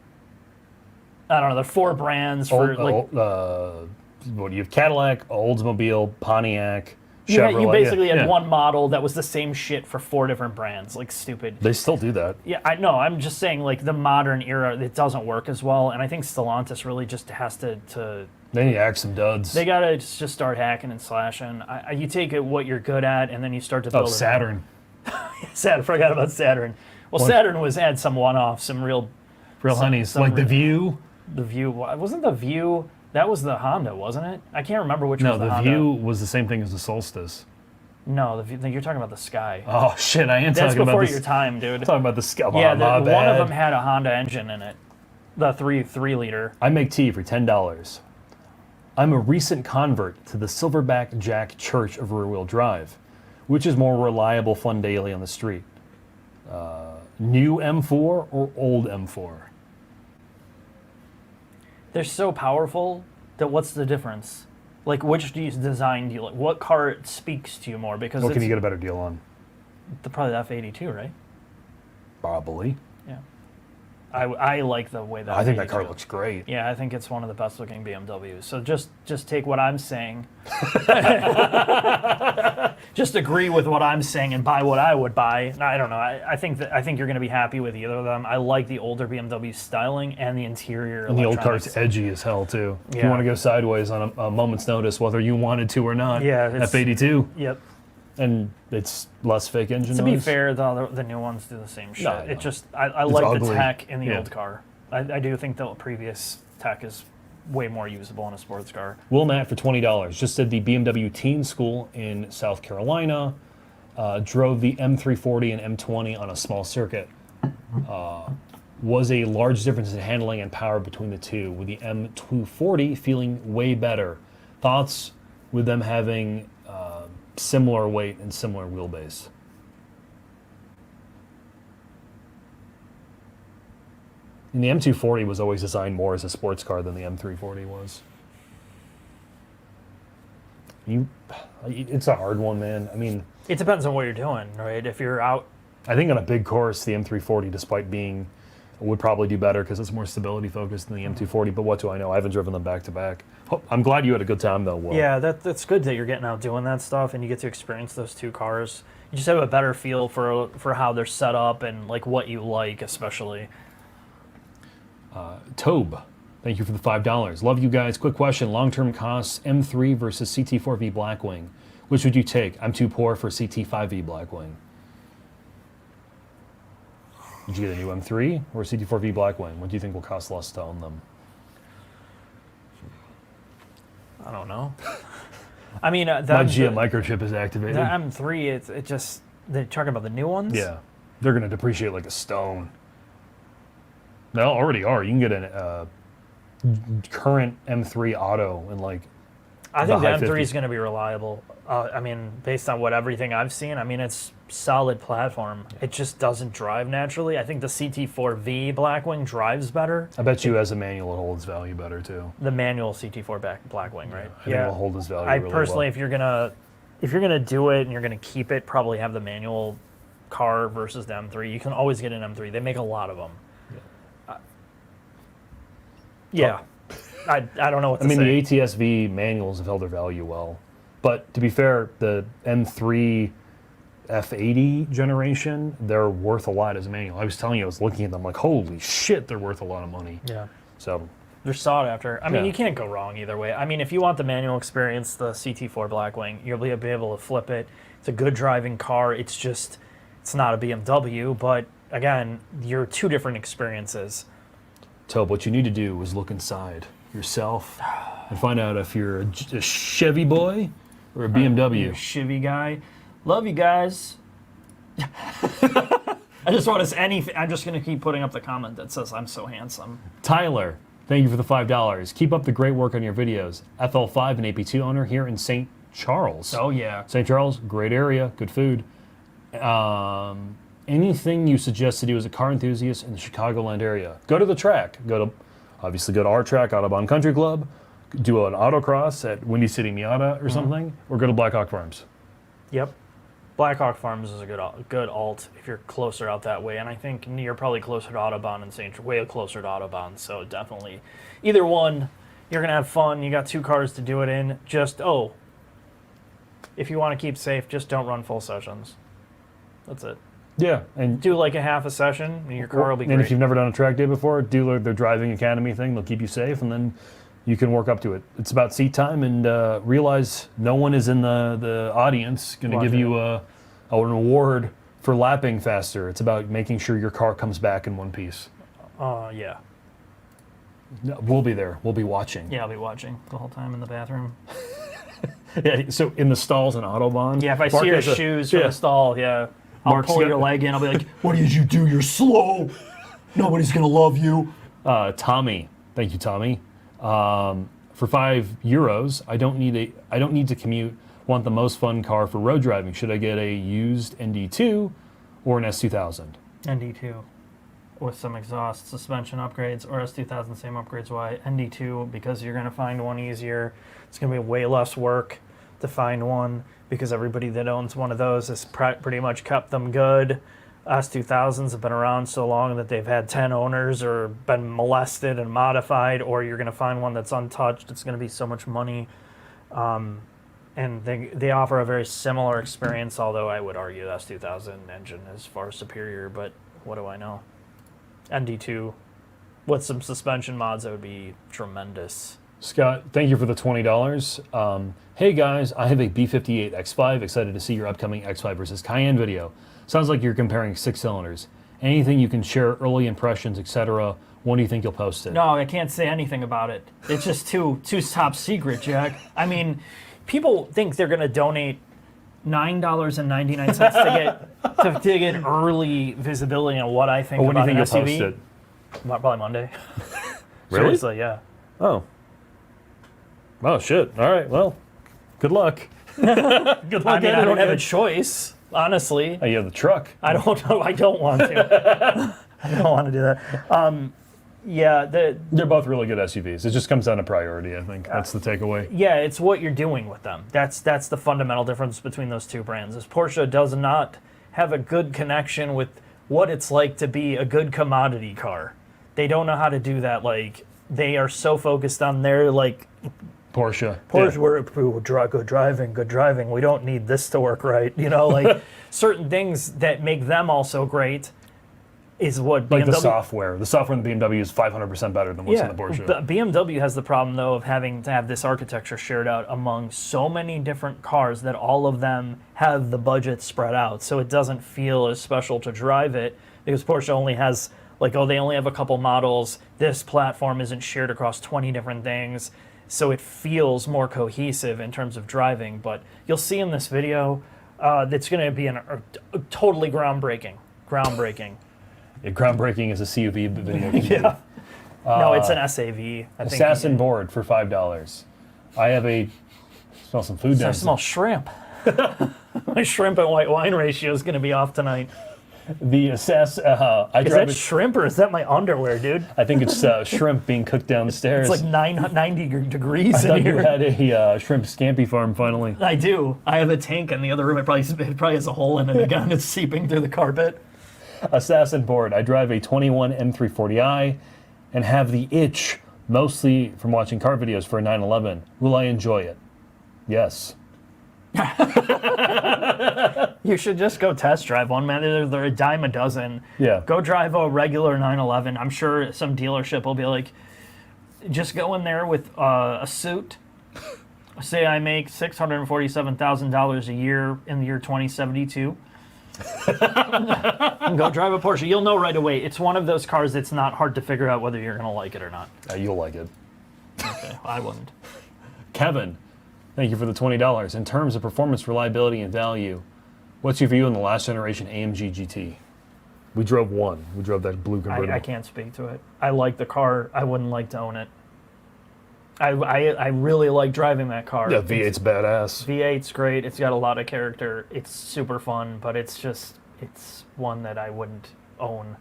I don't know, the 4 brands for
what do you have? Cadillac, Oldsmobile, Pontiac, Chevrolet.
You basically had one model that was the same shit for 4 different brands, like stupid.
They still do that.
Yeah, I know. I'm just saying, like the modern era, it doesn't work as well, and I think Stellantis really just has to
They need to act some duds.
they gotta just start hacking and slashing. You take it what you're good at, and then you start to build.
Saturn.
Saturn. Forgot about Saturn. Well, Saturn had some one-off, some real
honeys, like the View.
The View wasn't the View. That was the Honda, wasn't it? I can't remember which was the
No, the
Honda.
View was the same thing as the Solstice.
No, you're talking about the Sky.
Oh shit, I am
That's
talking about
before
this.
your time, dude.
Talking about the Sky.
Yeah,
my
one
bad.
of them had a Honda engine in it. The 3-liter.
I make tea for $10. I'm a recent convert to the Silverback Jack Church of Rear-Wheel Drive, which is more reliable, fun daily on the street. New M4 or old M4?
They're so powerful that what's the difference? Like, which design do you like? What car speaks to you more? Because
What can you get a better deal on?
probably the F82, right?
Probably.
Yeah. I like the way that.
I think that
F82
car looks great.
Yeah, I think it's one of the best looking BMWs. So just take what I'm saying. Just agree with what I'm saying and buy what I would buy. I don't know. I think you're going to be happy with either of them. I like the older BMW styling and the interior.
And the old car's edgy as hell too. If you
Yeah.
want to go sideways on a moment's notice, whether you wanted to or not.
Yeah,
F82.
Yep.
And it's less fake engine
To
noise.
be fair, the new ones do the same shit.
No, I know.
It just I like
ugly.
the tech in the
Yeah.
old car. I do think the previous tech is way more usable in a sports car.
Will Matt for $20 just did the BMW Teen School in South Carolina. Drove the M340 and M20 on a small circuit. Was a large difference in handling and power between the two, with the M240 feeling way better. Thoughts with them having similar weight and similar wheelbase? And the M240 was always designed more as a sports car than the M340 was. It's a hard one, man. I mean,
It depends on what you're doing, right? If you're out,
I think on a big course, the M340, despite being, would probably do better because it's more stability focused than the M240. But what do I know? I haven't driven them back to back. I'm glad you had a good time though, Will.
yeah, that's good that you're getting out doing that stuff and you get to experience those two cars. You just have a better feel for how they're set up and like what you like, especially.
Tobe, thank you for the $5. Love you guys. Quick question: long-term costs, M3 versus CT4V Blackwing. Which would you take? I'm too poor for CT5V Blackwing. Did you get a new M3 or CT4V Blackwing? What do you think will cost less to own them?
I don't know. I mean,
My GM microchip is activated.
the M3, it just they're talking about the new ones.
Yeah, they're going to depreciate like a stone. They already are. You can get a current M3 auto in like.
I think the
high
M3 is
50s.
going to be reliable. I mean, based on everything I've seen, I mean, it's solid platform. It just doesn't drive naturally. I think the CT4V Blackwing drives better.
I bet you as a manual it holds value better too.
The manual CT4 Blackwing, right?
I think it'll hold its value
I
really
personally,
well.
if you're gonna do it and you're gonna keep it, probably have the manual car versus the M3. You can always get an M3. They make a lot of them. Yeah. I don't know what to
I mean,
say.
the ATS-V manuals have held their value well. But to be fair, the M3 F80 generation, they're worth a lot as a manual. I was telling you, I was looking at them like, holy shit, they're worth a lot of money.
Yeah.
So,
They're sought after. I mean,
Yeah.
you can't go wrong either way. I mean, if you want the manual experience, the CT4 Blackwing, you'll be able to flip it. It's a good driving car. It's It's not a BMW, but again, you're two different experiences.
Tobe, what you need to do is look inside yourself and find out if you're a Chevy boy or a BMW.
Chevy guy. Love you guys. I just want to say anything. I'm just going to keep putting up the comment that says I'm so handsome.
Tyler, thank you for the $5. Keep up the great work on your videos. FL5 and AP2 owner here in St. Charles.
Oh, yeah.
St. Charles, great area, good food. Anything you suggest to do as a car enthusiast in the Chicagoland area? Go to the track. Obviously go to our track, Audubon Country Club. Do an autocross at Windy City Miata or something, or go to Blackhawk Farms.
Yep. Blackhawk Farms is a good alt if you're closer out that way, and I think you're probably closer to Audubon and way closer to Audubon, so definitely either one, you're going to have fun. You got two cars to do it in. Just, if you want to keep safe, just don't run full sessions. That's it.
Yeah, and
do like a half a session, and your car will be great.
And if you've never done a track day before, do their driving academy thing. They'll keep you safe, and then you can work up to it. It's about seat time, and realize no one is in the audience going to give you an award for lapping faster. It's about making sure your car comes back in one piece.
Yeah.
No, we'll be there. We'll be watching.
Yeah, I'll be watching the whole time in the bathroom.
Yeah, so in the stalls in Autobahn.
Yeah, if I see your shoes from the stall, I'll pull your leg in. I'll be like, "What did you do? You're slow. Nobody's gonna love you."
Tommy, thank you, Tommy. For €5, I don't need to commute. Want the most fun car for road driving? Should I get a used ND2 or an S2000?
ND2 with some exhaust suspension upgrades, or S2000 same upgrades. Why ND2? Because you're gonna find one easier. It's gonna be way less work to find one, because everybody that owns one of those has pretty much kept them good. S2000s have been around so long that they've had 10 owners or been molested and modified, or you're going to find one that's untouched. It's going to be so much money. And they offer a very similar experience, although I would argue the S2000 engine is far superior, but what do I know? ND2, with some suspension mods, that would be tremendous.
Scott, thank you for the $20. Hey guys, I have a B58 X5. Excited to see your upcoming X5 versus Cayenne video. Sounds like you're comparing 6 cylinders. Anything you can share, early impressions, etc. When do you think you'll post it?
No, I can't say anything about it. It's just too top secret, Jack. I mean, people think they're going to donate $9.99 to get early visibility on what I think about an SUV.
When do you think you'll post it?
Probably Monday.
Really?
Seriously, yeah.
Oh, shit. All right, well, good luck. Good luck.
I mean, I don't have a choice, honestly.
Oh, you have the truck.
I don't know. I don't want to. I don't want to do that. Yeah,
they're both really good SUVs. It just comes down to priority, I think. That's the takeaway.
Yeah, it's what you're doing with them. That's the fundamental difference between those two brands. Is Porsche does not have a good connection with what it's like to be a good commodity car. They don't know how to do that. Like, they are so focused on their, like...
Porsche,
we're good driving. We don't need this to work right. You know, like, certain things that make them also great is what
like
BMW...
the software. The software in the BMW is 500% better than what's in the Porsche.
But BMW has the problem, though, of having to have this architecture shared out among so many different cars that all of them have the budget spread out. So it doesn't feel as special to drive it, because Porsche only has, like, they only have a couple models. This platform isn't shared across 20 different things. So it feels more cohesive in terms of driving. But you'll see in this video that's going to be totally groundbreaking.
Yeah, groundbreaking is a CUV video.
Yeah. No, it's an SAV.
Assassin board for $5. I have smell some food down.
I smell shrimp. My shrimp and white wine ratio is going to be off tonight.
The Assassin.
Is that shrimp or is that my underwear, dude?
I think it's shrimp being cooked downstairs.
It's like 90 degrees in here.
You had a shrimp scampi farm finally.
I do. I have a tank in the other room. It probably has a hole in it again. It's seeping through the carpet.
Assassin board. I drive a 21 M340i and have the itch, mostly from watching car videos, for a 911. Will I enjoy it? Yes.
You should just go test drive one, man. They're a dime a dozen.
Yeah.
Go drive a regular 911. I'm sure some dealership will be like, just go in there with a suit. Say I make $647,000 a year in the year 2072. Go drive a Porsche. You'll know right away. It's one of those cars that's not hard to figure out whether you're going to like it or not.
You'll like it.
Okay, I wouldn't.
Kevin, thank you for the $20. In terms of performance, reliability, and value, what's your view on the last generation AMG GT? We drove one. We drove that blue convertible.
I can't speak to it. I like the car. I wouldn't like to own it. I really like driving that car.
Yeah, V8's badass.
V8's great. It's got a lot of character. It's super fun, but it's one that I wouldn't own.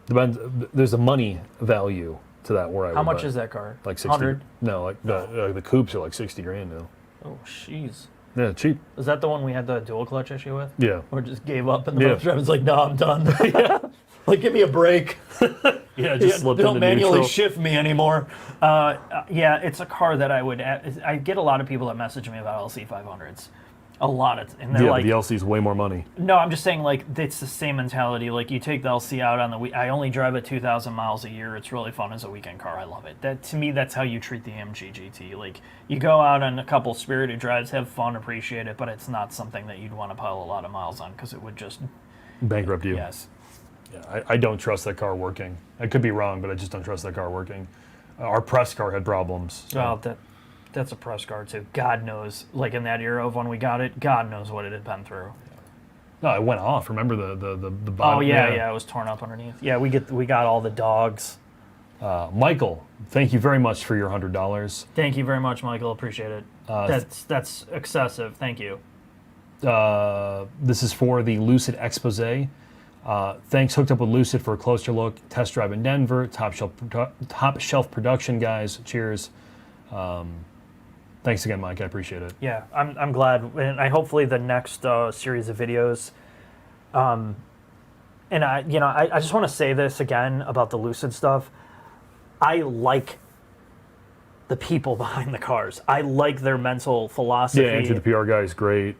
There's a money value to that where I
How much is that car?
Like 60?
100?
No, like the coupes are like 60 grand now.
Oh, jeez.
Yeah, cheap.
Is that the one we had the dual clutch issue with?
Yeah.
Or just gave up and the driver was like, no, I'm done. Yeah. Like, give me a break.
Yeah, just slipped
don't
into
manually
neutral.
shift me anymore. Yeah, it's a car that I get a lot of people that message me about LC 500s. A lot of, and they're like,
the LC's way more money.
No, I'm just saying, like, it's the same mentality. Like, you take the LC out on the week. I only drive it 2,000 miles a year. It's really fun as a weekend car. I love it. That, to me, that's how you treat the AMG GT. Like, you go out on a couple spirited drives, have fun, appreciate it, but it's not something that you'd want to pile a lot of miles on because it would just
Bankrupt you.
Yes.
Yeah, I don't trust that car working. I could be wrong, but I just don't trust that car working. Our press car had problems. So.
Well, that's a press car too. God knows, like in that era of when we got it, God knows what it had been through.
No, it went off. Remember the bottom?
Oh yeah, it was torn up underneath. Yeah, we got all the dogs.
Michael, thank you very much for your $100.
Thank you very much, Michael. Appreciate it. That's excessive. Thank you.
This is for the Lucid Expose. Thanks, hooked up with Lucid for a closer look. Test drive in Denver. Top shelf production, guys. Cheers. Thanks again, Mike. I appreciate it.
Yeah, I'm glad, and I hopefully the next series of videos. And I just want to say this again about the Lucid stuff. I like the people behind the cars. I like their mental philosophy.
Yeah, Andrew, the PR guy, is great.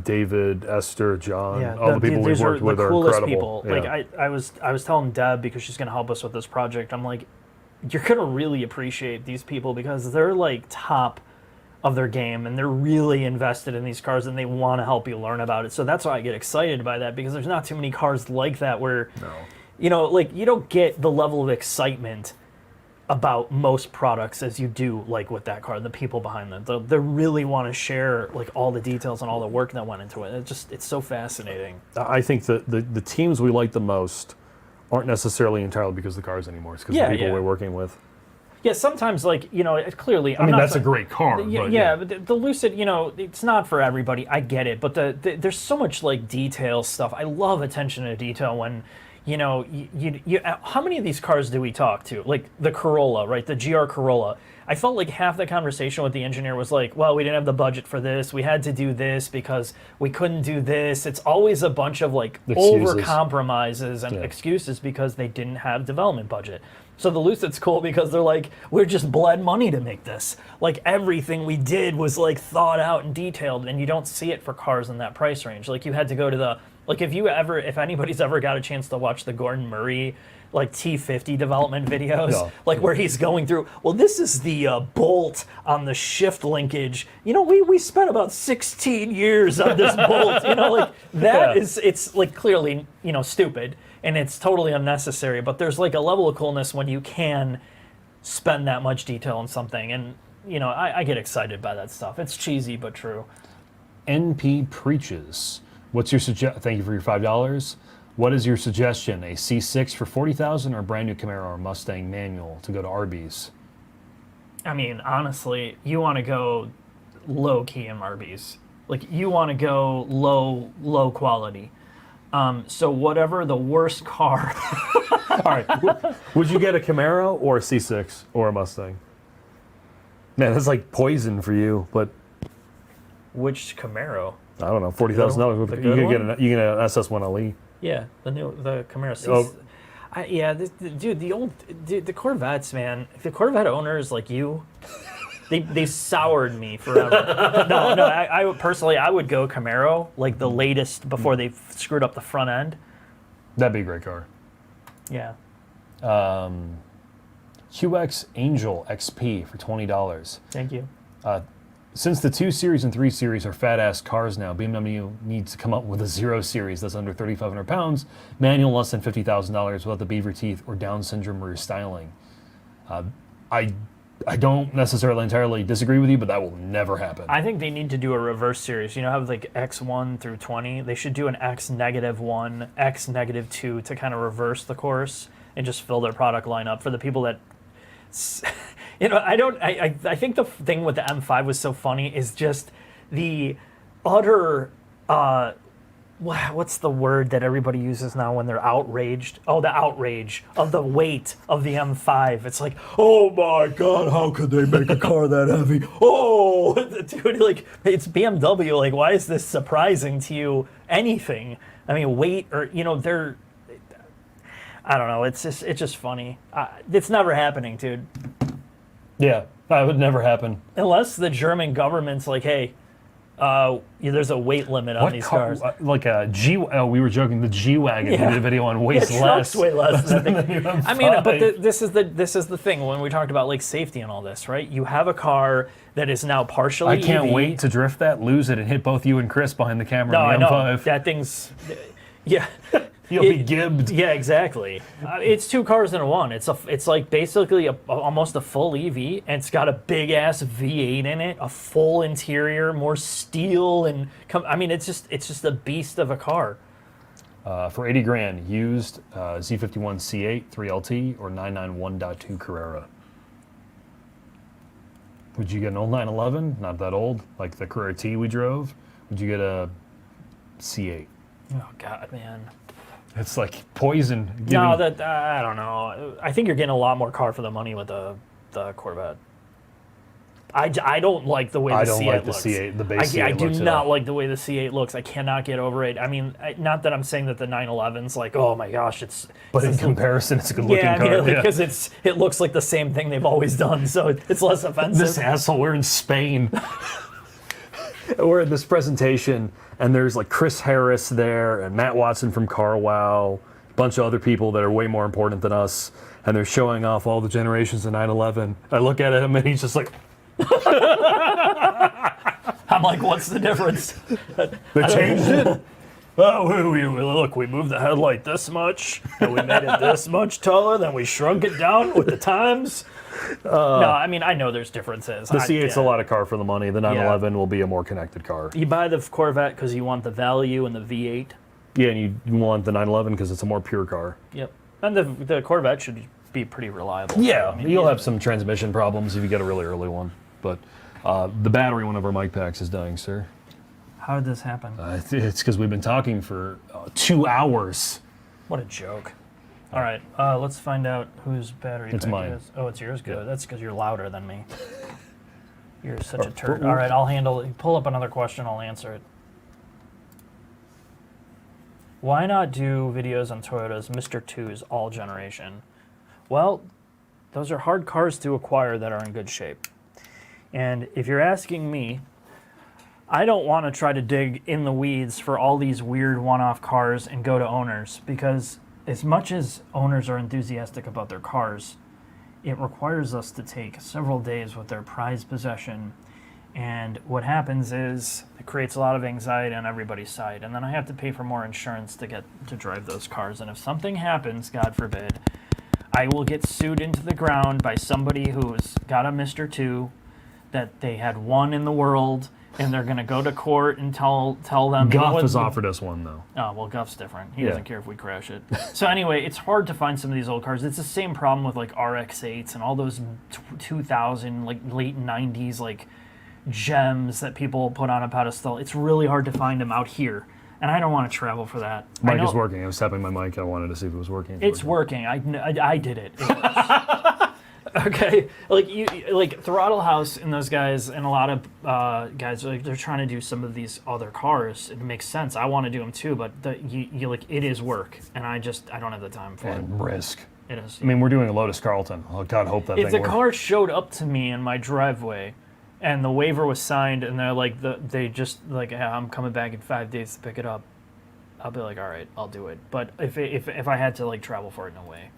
David, Esther, John, all the people we've worked with are
coolest
incredible.
People.
Yeah.
Like I was telling Deb, because she's going to help us with this project, I'm like, you're going to really appreciate these people because they're like top of their game and they're really invested in these cars and they want to help you learn about it. So that's why I get excited by that, because there's not too many cars like that where, like you don't get the level of excitement about most products as you do like with that car, the people behind them. They really want to share like all the details and all the work that went into it. It's so fascinating.
I think the teams we like the most aren't necessarily entirely because of the cars anymore. It's because of the people we're working with.
Yeah, sometimes clearly.
I mean, that's a great car.
But the Lucid, it's not for everybody. I get it, but there's so much like detail stuff. I love attention to detail when. How many of these cars do we talk to? Like the Corolla, right? The GR Corolla. I felt like half the conversation with the engineer was like, well, we didn't have the budget for this. We had to do this because we couldn't do this. It's always a bunch of like over compromises and excuses because they didn't have development budget. So the Lucid's cool because they're like, we're just bled money to make this. Like everything we did was like thought out and detailed, and you don't see it for cars in that price range. Like you had to go to the Like if anybody's ever got a chance to watch the Gordon Murray like T50 development videos, where he's going through, well, this is the bolt on the shift linkage. We spent about 16 years on this bolt. It's like clearly, stupid and it's totally unnecessary, but there's like a level of coolness when you can spend that much detail on something. And, I get excited by that stuff. It's cheesy, but true.
NP Preaches. What's your Thank you for your $5. What is your suggestion? A C6 for $40,000 or a brand new Camaro or Mustang manual to go to Arby's?
I mean, honestly, you want to go low key in Arby's. Like you want to go low quality. So whatever the worst car.
All right. Would you get a Camaro or a C6 or a Mustang? Man, that's like poison for you. But
which Camaro?
I don't know, $40,000. You can get an SS1LE.
Yeah, the Camaro. The Corvettes, man. If the Corvette owners like you, they soured me forever. No, I personally I would go Camaro, like the latest before they screwed up the front end.
That'd be a great car.
Yeah.
QX Angel XP for $20.
Thank you.
since the 2 Series and 3 Series are fat-ass cars now, BMW needs to come up with a 0 Series that's under 3,500 pounds, manual less than $50,000 without the beaver teeth or Down syndrome rear styling. I don't necessarily entirely disagree with you, but that will never happen.
I think they need to do a reverse series. You know, have like X1 through 20. They should do an X-1, X-2 to kind of reverse the course and just fill their product line up for the people that. You know, I think the thing with the M5 was so funny is just the utter. What's the word that everybody uses now when they're outraged? Oh, the outrage of the weight of the M5. It's like, oh my God, how could they make a car that heavy? Oh, dude, like, it's BMW. Like, why is this surprising to you? Anything? I mean, weight or, you know, they're, I don't know. It's just funny. It's never happening, dude.
Yeah, that would never happen.
Unless the German government's like, hey, there's a weight limit on these cars.
Like a G. Oh, we were joking. The G-Wagon did a video on weighs less.
Way less. I mean, but this is the thing when we talked about like safety and all this, right? You have a car that is now partially.
I can't
EV.
wait to drift that, lose it, and hit both you and Chris behind the camera.
No,
in the
I
M5.
know that thing's. Yeah.
You'll be gibbed.
Yeah, exactly. It's 2 cars in one. It's like basically almost a full EV, and it's got a big ass V8 in it, a full interior, more steel, and I mean, it's just a beast of a car.
For 80 grand, used Z51 C8 3LT or 991.2 Carrera. Would you get an old 911? Not that old, like the Carrera T we drove. Would you get a C8?
Oh God, man.
It's like poison.
No, that I don't know. I think you're getting a lot more car for the money with the Corvette. I don't like the way the C8 looks.
The C8, the base C8
I do
looks
not like the way the C8 looks. I cannot get over it. I mean, not that I'm saying that the 911's like, oh my gosh, it's.
But in comparison, it's a good-looking car.
Because it looks like the same thing they've always done, so it's less offensive.
This asshole, we're in Spain. We're at this presentation, and there's like Chris Harris there, and Matt Watson from CarWow, a bunch of other people that are way more important than us, and they're showing off all the generations of 911. I look at him, and he's just like.
I'm like, what's the difference?
They changed it.
Oh, we moved the headlight this much, and we made it this much taller, then we shrunk it down with the times. No, I mean, I know there's differences.
The C8's a lot of car for the money. The 911 will be a more connected car.
You buy the Corvette because you want the value and the V8.
Yeah, and you want the 911 because it's a more pure car.
Yep. And the Corvette should be pretty reliable.
Yeah, I mean, you'll have some transmission problems if you get a really early one. But the battery, one of our mic packs, is dying, sir.
How did this happen?
It's because we've been talking for 2 hours.
What a joke. All right, let's find out whose battery
it's
pack
mine.
it is. Oh, it's yours? Good. Yeah. That's because you're louder than me. You're such a turd. All right, I'll handle it. Pull up another question, I'll answer it. Why not do videos on Toyota's Mr. 2's all generation? Well, those are hard cars to acquire that are in good shape. And if you're asking me, I don't want to try to dig in the weeds for all these weird one-off cars and go to owners, because as much as owners are enthusiastic about their cars, it requires us to take several days with their prized possession. And what happens is it creates a lot of anxiety on everybody's side. And then I have to pay for more insurance to get to drive those cars. And if something happens, God forbid, I will get sued into the ground by somebody who's got a Mr. 2 that they had one in the world, and they're going to go to court and tell them.
Guff has offered us one, though.
Oh, well, Guff's different. He doesn't care if we crash it. So anyway, it's hard to find some of these old cars. It's the same problem with like RX-8s and all those 2000, like late 90s, like gems that people put on a pedestal. It's really hard to find them out here, and I don't want to travel for that.
Mic is working. I was tapping my mic. I wanted to see if it was working.
It's working. I did it. Okay, like Throttle House and those guys and a lot of guys, like, they're trying to do some of these other cars. It makes sense. I want to do them too, but you like, it is work, and I don't have the time for it.
Risk.
It is.
I mean, we're doing a Lotus Carlton. Oh God, hope that
if
thing
the
works.
car showed up to me in my driveway, and the waiver was signed, and they're like, they just like, yeah, I'm coming back in 5 days to pick it up, I'll be like, all right, I'll do it. But if I had to like travel for it, no way.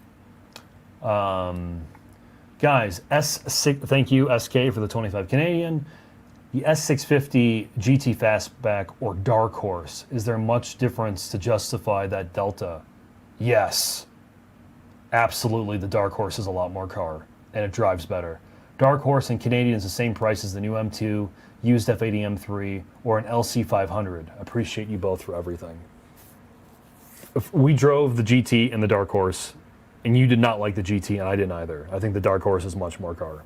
Guys, S6, thank you, SK, for the 25 Canadian. The S650 GT Fastback or Dark Horse, is there much difference to justify that delta? Yes. Absolutely, the Dark Horse is a lot more car, and it drives better. Dark Horse in Canadian is the same price as the new M2, used F80 M3, or an LC500. Appreciate you both for everything. If we drove the GT and the Dark Horse, and you did not like the GT, and I didn't either. I think the Dark Horse is much more car.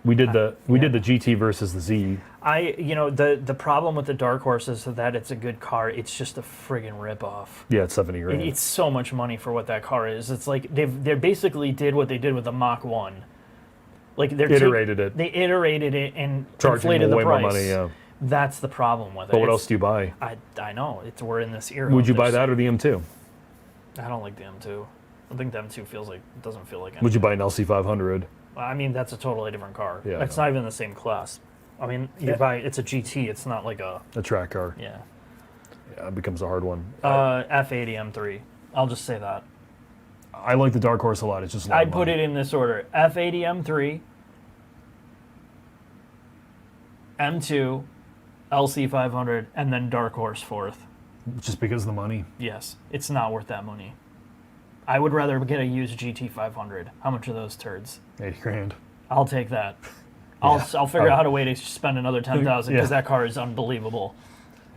We did the GT versus the Z.
The problem with the Dark Horse is that it's a good car. It's just a friggin' ripoff.
Yeah, it's 70 grand.
It's so much money for what that car is. It's like they basically did what they did with the Mach 1. Like they iterated it and
charging
inflated the
way
price.
more money. Yeah.
That's the problem with it.
But what else do you buy?
I know. We're in this era.
Would you buy that or the M2?
I don't like the M2. I think the M2 doesn't feel like anything.
Would you buy an LC500?
I mean, that's a totally different car.
Yeah,
it's not even the same class. I mean, it's a GT. It's not like a
track car.
Yeah.
Yeah, it becomes a hard one.
F80 M3. I'll just say that.
I like the Dark Horse a lot. It's just
I'd put it in this order: F80 M3, M2, LC500, and then Dark Horse fourth.
Just because of the money?
Yes, it's not worth that money. I would rather get a used GT500. How much are those turds?
80 grand.
I'll take that. I'll figure out a way to spend another 10,000 because that car is unbelievable.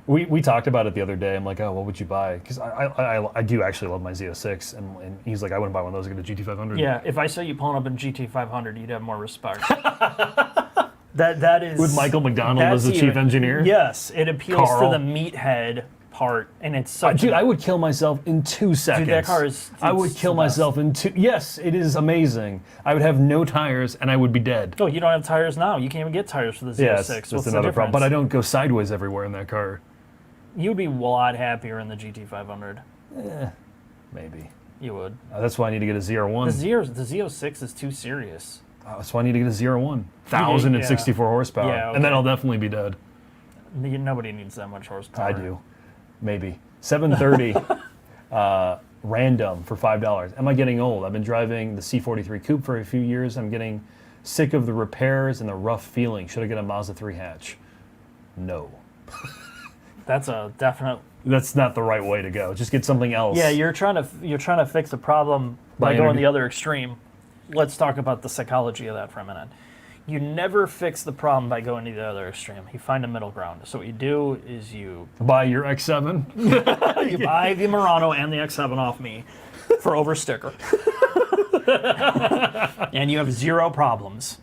We talked about it the other day. I'm like, oh, what would you buy? Because I do actually love my Z06, and he's like, I wouldn't buy one of those. I get a GT500.
Yeah, if I saw you pulling up in GT500, you'd have more respect. that is
with Michael McDonald as the chief engineer.
Yes, it appeals to the meathead part, and it's such.
Dude, I would kill myself in 2 seconds.
Dude, that car is.
I would kill myself in 2. Yes, it is amazing. I would have no tires, and I would be dead.
Oh, you don't have tires now. You can't even get tires for the Z06.
Yes, that's another problem. But I don't go sideways everywhere in that car.
You'd be a lot happier in the GT500.
Maybe.
You would.
That's why I need to get a ZR1.
The Z06 is too serious.
That's why I need to get a ZR1. 1,064 horsepower.
Yeah, okay.
And then I'll definitely be dead.
Nobody needs that much horsepower.
I do. Maybe. 730 random for $5. Am I getting old? I've been driving the C43 Coupe for a few years. I'm getting sick of the repairs and the rough feeling. Should I get a Mazda 3 hatch? No.
That's a definite.
That's not the right way to go. Just get something else.
Yeah, you're trying to fix a problem by going the other extreme. Let's talk about the psychology of that for a minute. You never fix the problem by going to the other extreme. You find a middle ground. So what you do is you
buy your X7.
You buy the Murano and the X7 off me for over sticker. And you have 0 problems.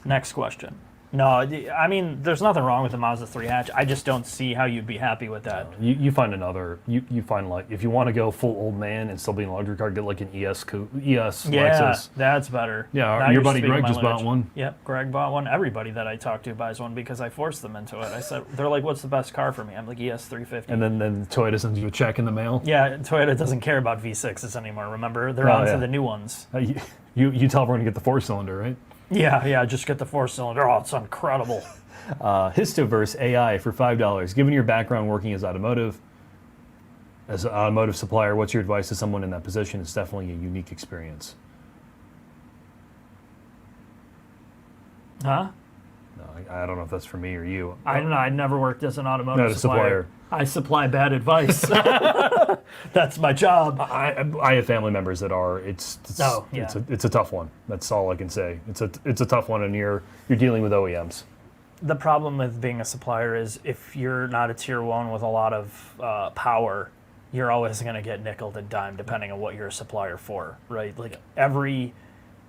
Next question. No, I mean, there's nothing wrong with the Mazda 3 hatch. I just don't see how you'd be happy with that.
You find another. You find, like, if you want to go full old man and still be in a luxury car, get like an ES Lexus.
Yeah, that's better.
Yeah,
now
your buddy Greg just bought one.
Yep, Greg bought one. Everybody that I talk to buys one because I forced them into it. I said, they're like, what's the best car for me? I'm like, ES 350.
And then Toyota sends you a check in the mail.
Yeah, Toyota doesn't care about V6s anymore, remember? They're on to the new ones.
You tell everyone to get the 4-cylinder, right?
Yeah, just get the 4-cylinder. Oh, it's incredible.
Histoverse AI for $5. Given your background working as an automotive supplier, what's your advice to someone in that position? It's definitely a unique experience.
Huh?
No, I don't know if that's for me or you.
I don't know. I never worked as an automotive
supplier.
I supply bad advice. That's my job.
I have family members that are. It's a tough one. That's all I can say. It's a tough one, and you're dealing with OEMs.
The problem with being a supplier is if you're not a tier 1 with a lot of power, you're always going to get nickeled and dimed depending on what you're a supplier for, right? Like every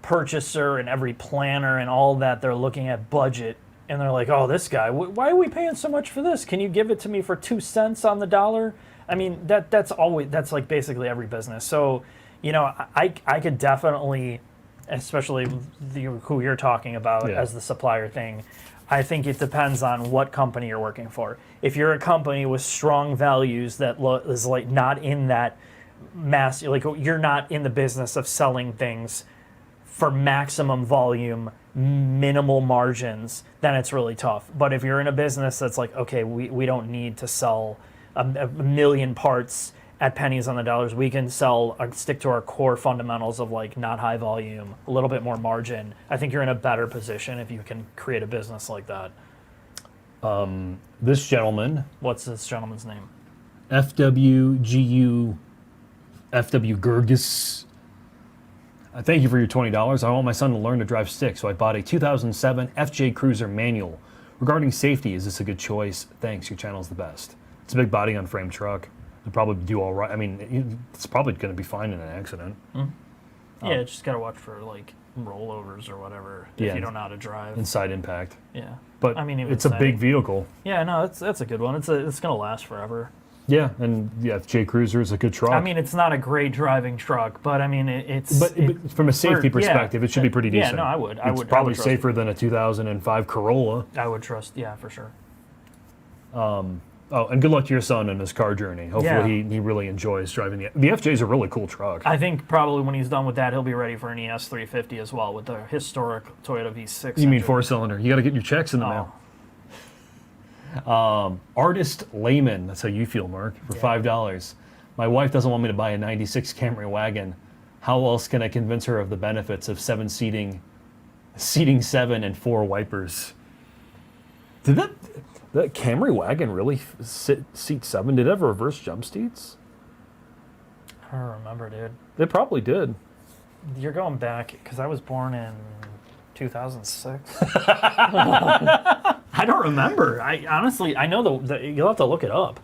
purchaser and every planner and all that, they're looking at budget and they're like, oh, this guy, why are we paying so much for this? Can you give it to me for 2 cents on the dollar? I mean, that's like basically every business. So, I could definitely, especially who you're talking about as the supplier thing, I think it depends on what company you're working for. If you're a company with strong values that is like not in that mass, like you're not in the business of selling things for maximum volume, minimal margins, then it's really tough. But if you're in a business that's like, okay, we don't need to sell a million parts at pennies on the dollars, we can stick to our core fundamentals of like not high volume, a little bit more margin. I think you're in a better position if you can create a business like that.
This gentleman,
What's this gentleman's name?
FWGU, FW Gurgis. Thank you for your $20. I want my son to learn to drive stick, so I bought a 2007 FJ Cruiser manual. Regarding safety, is this a good choice? Thanks, your channel's the best. It's a big body on frame truck. It'll probably do all right. I mean, it's probably going to be fine in an accident.
Yeah, just gotta watch for like rollovers or whatever if you don't know how to drive.
And side impact.
Yeah,
But
I mean, even
it's a big vehicle.
Yeah, no, that's a good one. It's gonna last forever.
Yeah, and the FJ Cruiser is a good truck.
I mean, it's not a great driving truck, but I mean,
But from a safety perspective, it should be pretty decent.
Yeah, no, I would.
It's probably safer than a 2005 Corolla.
I would trust, yeah, for sure.
Oh, and good luck to your son in his car journey. Hopefully he really enjoys driving the FJ is a really cool truck.
I think probably when he's done with that, he'll be ready for an ES 350 as well with the historic Toyota V6.
You mean 4-cylinder? You got to get your checks in the mail. Artist Layman, that's how you feel, Mark, for $5. My wife doesn't want me to buy a 96 Camry wagon. How else can I convince her of the benefits of seating 7 and 4 wipers? Did that Camry wagon really seat 7? Did it have reverse jump seats?
I don't remember, dude.
They probably did.
You're going back, because I was born in 2006. I don't remember. I honestly, I know you'll have to look it up.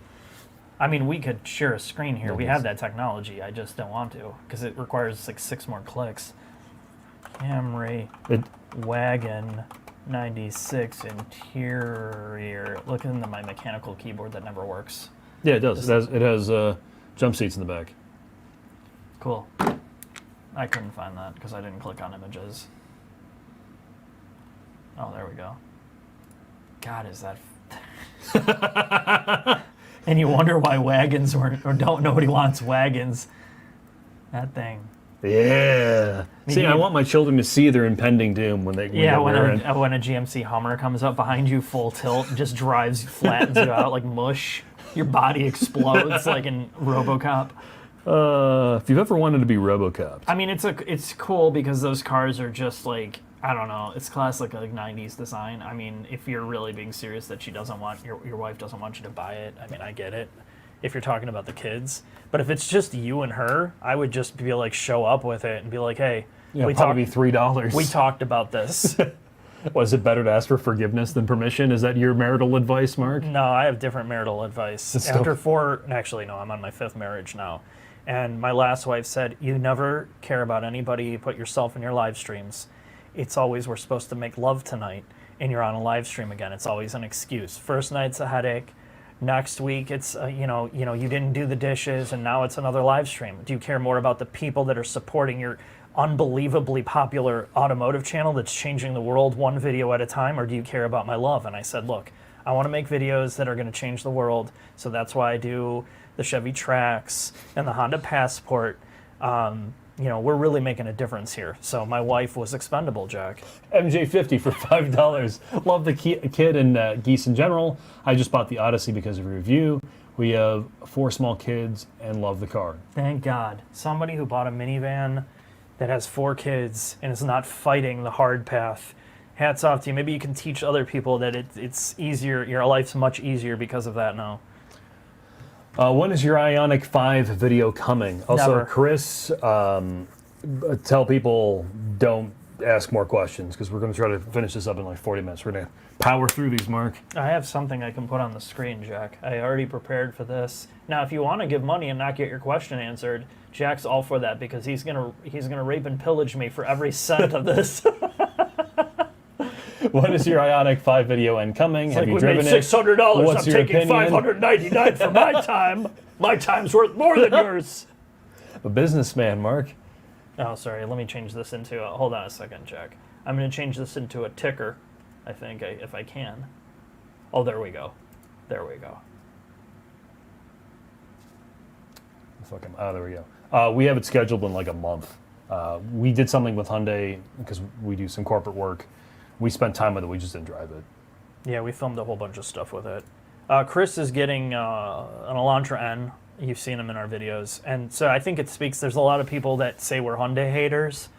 I mean, we could share a screen here. We have that technology. I just don't want to, because it requires like 6 more clicks. Camry wagon 96 interior. Look into my mechanical keyboard that never works.
Yeah, it does. It has jump seats in the back.
Cool. I couldn't find that because I didn't click on images. Oh, there we go. God, is that... And you wonder why wagons or nobody wants wagons. That thing.
Yeah. See, I want my children to see their impending doom when they
when a GMC Hummer comes up behind you full tilt, just drives, flattens you out like mush. Your body explodes like in RoboCop.
If you've ever wanted to be RoboCop.
I mean, it's cool because those cars are just like, I don't know, it's classic like 90s design. I mean, if you're really being serious that she doesn't want, your wife doesn't want you to buy it, I mean, I get it. If you're talking about the kids. But if it's just you and her, I would just be like, show up with it and be like, hey,
probably $3.
We talked about this.
Was it better to ask for forgiveness than permission? Is that your marital advice, Mark?
No, I have different marital advice. After 4, actually, no, I'm on my 5th marriage now. And my last wife said, you never care about anybody, you put yourself in your live streams. It's always, we're supposed to make love tonight, and you're on a live stream again. It's always an excuse. First night's a headache. Next week, it's, you didn't do the dishes, and now it's another live stream. Do you care more about the people that are supporting your unbelievably popular automotive channel that's changing the world one video at a time, or do you care about my love? And I said, look, I want to make videos that are going to change the world, so that's why I do the Chevy Trax and the Honda Passport. We're really making a difference here. So my wife was expendable, Jack.
MJ50 for $5. Love the kid and geese in general. I just bought the Odyssey because of your review. We have 4 small kids and love the car.
Thank God. Somebody who bought a minivan that has 4 kids and is not fighting the hard path. Hats off to you. Maybe you can teach other people that it's easier. Your life's much easier because of that now.
When is your Ioniq 5 video coming? Also,
Never.
Chris, tell people don't ask more questions because we're going to try to finish this up in like 40 minutes. We're going to power through these, Mark.
I have something I can put on the screen, Jack. I already prepared for this. Now, if you want to give money and not get your question answered, Jack's all for that because he's gonna rape and pillage me for every cent of this.
When is your Ioniq 5 video end coming? Have you driven it?
$600.
What's
I'm
your
taking
opinion?
$599 for my time. My time's worth more than yours.
A businessman, Mark.
Oh, sorry. Let me change this into hold on a second, Jack. I'm going to change this into a ticker, I think, if I can. Oh, there we go. There we go.
There we go. We have it scheduled in like a month. We did something with Hyundai because we do some corporate work. We spent time with it. We just didn't drive it.
Yeah, we filmed a whole bunch of stuff with it. Chris is getting an Elantra N. You've seen them in our videos. And so I think it speaks, there's a lot of people that say we're Hyundai haters.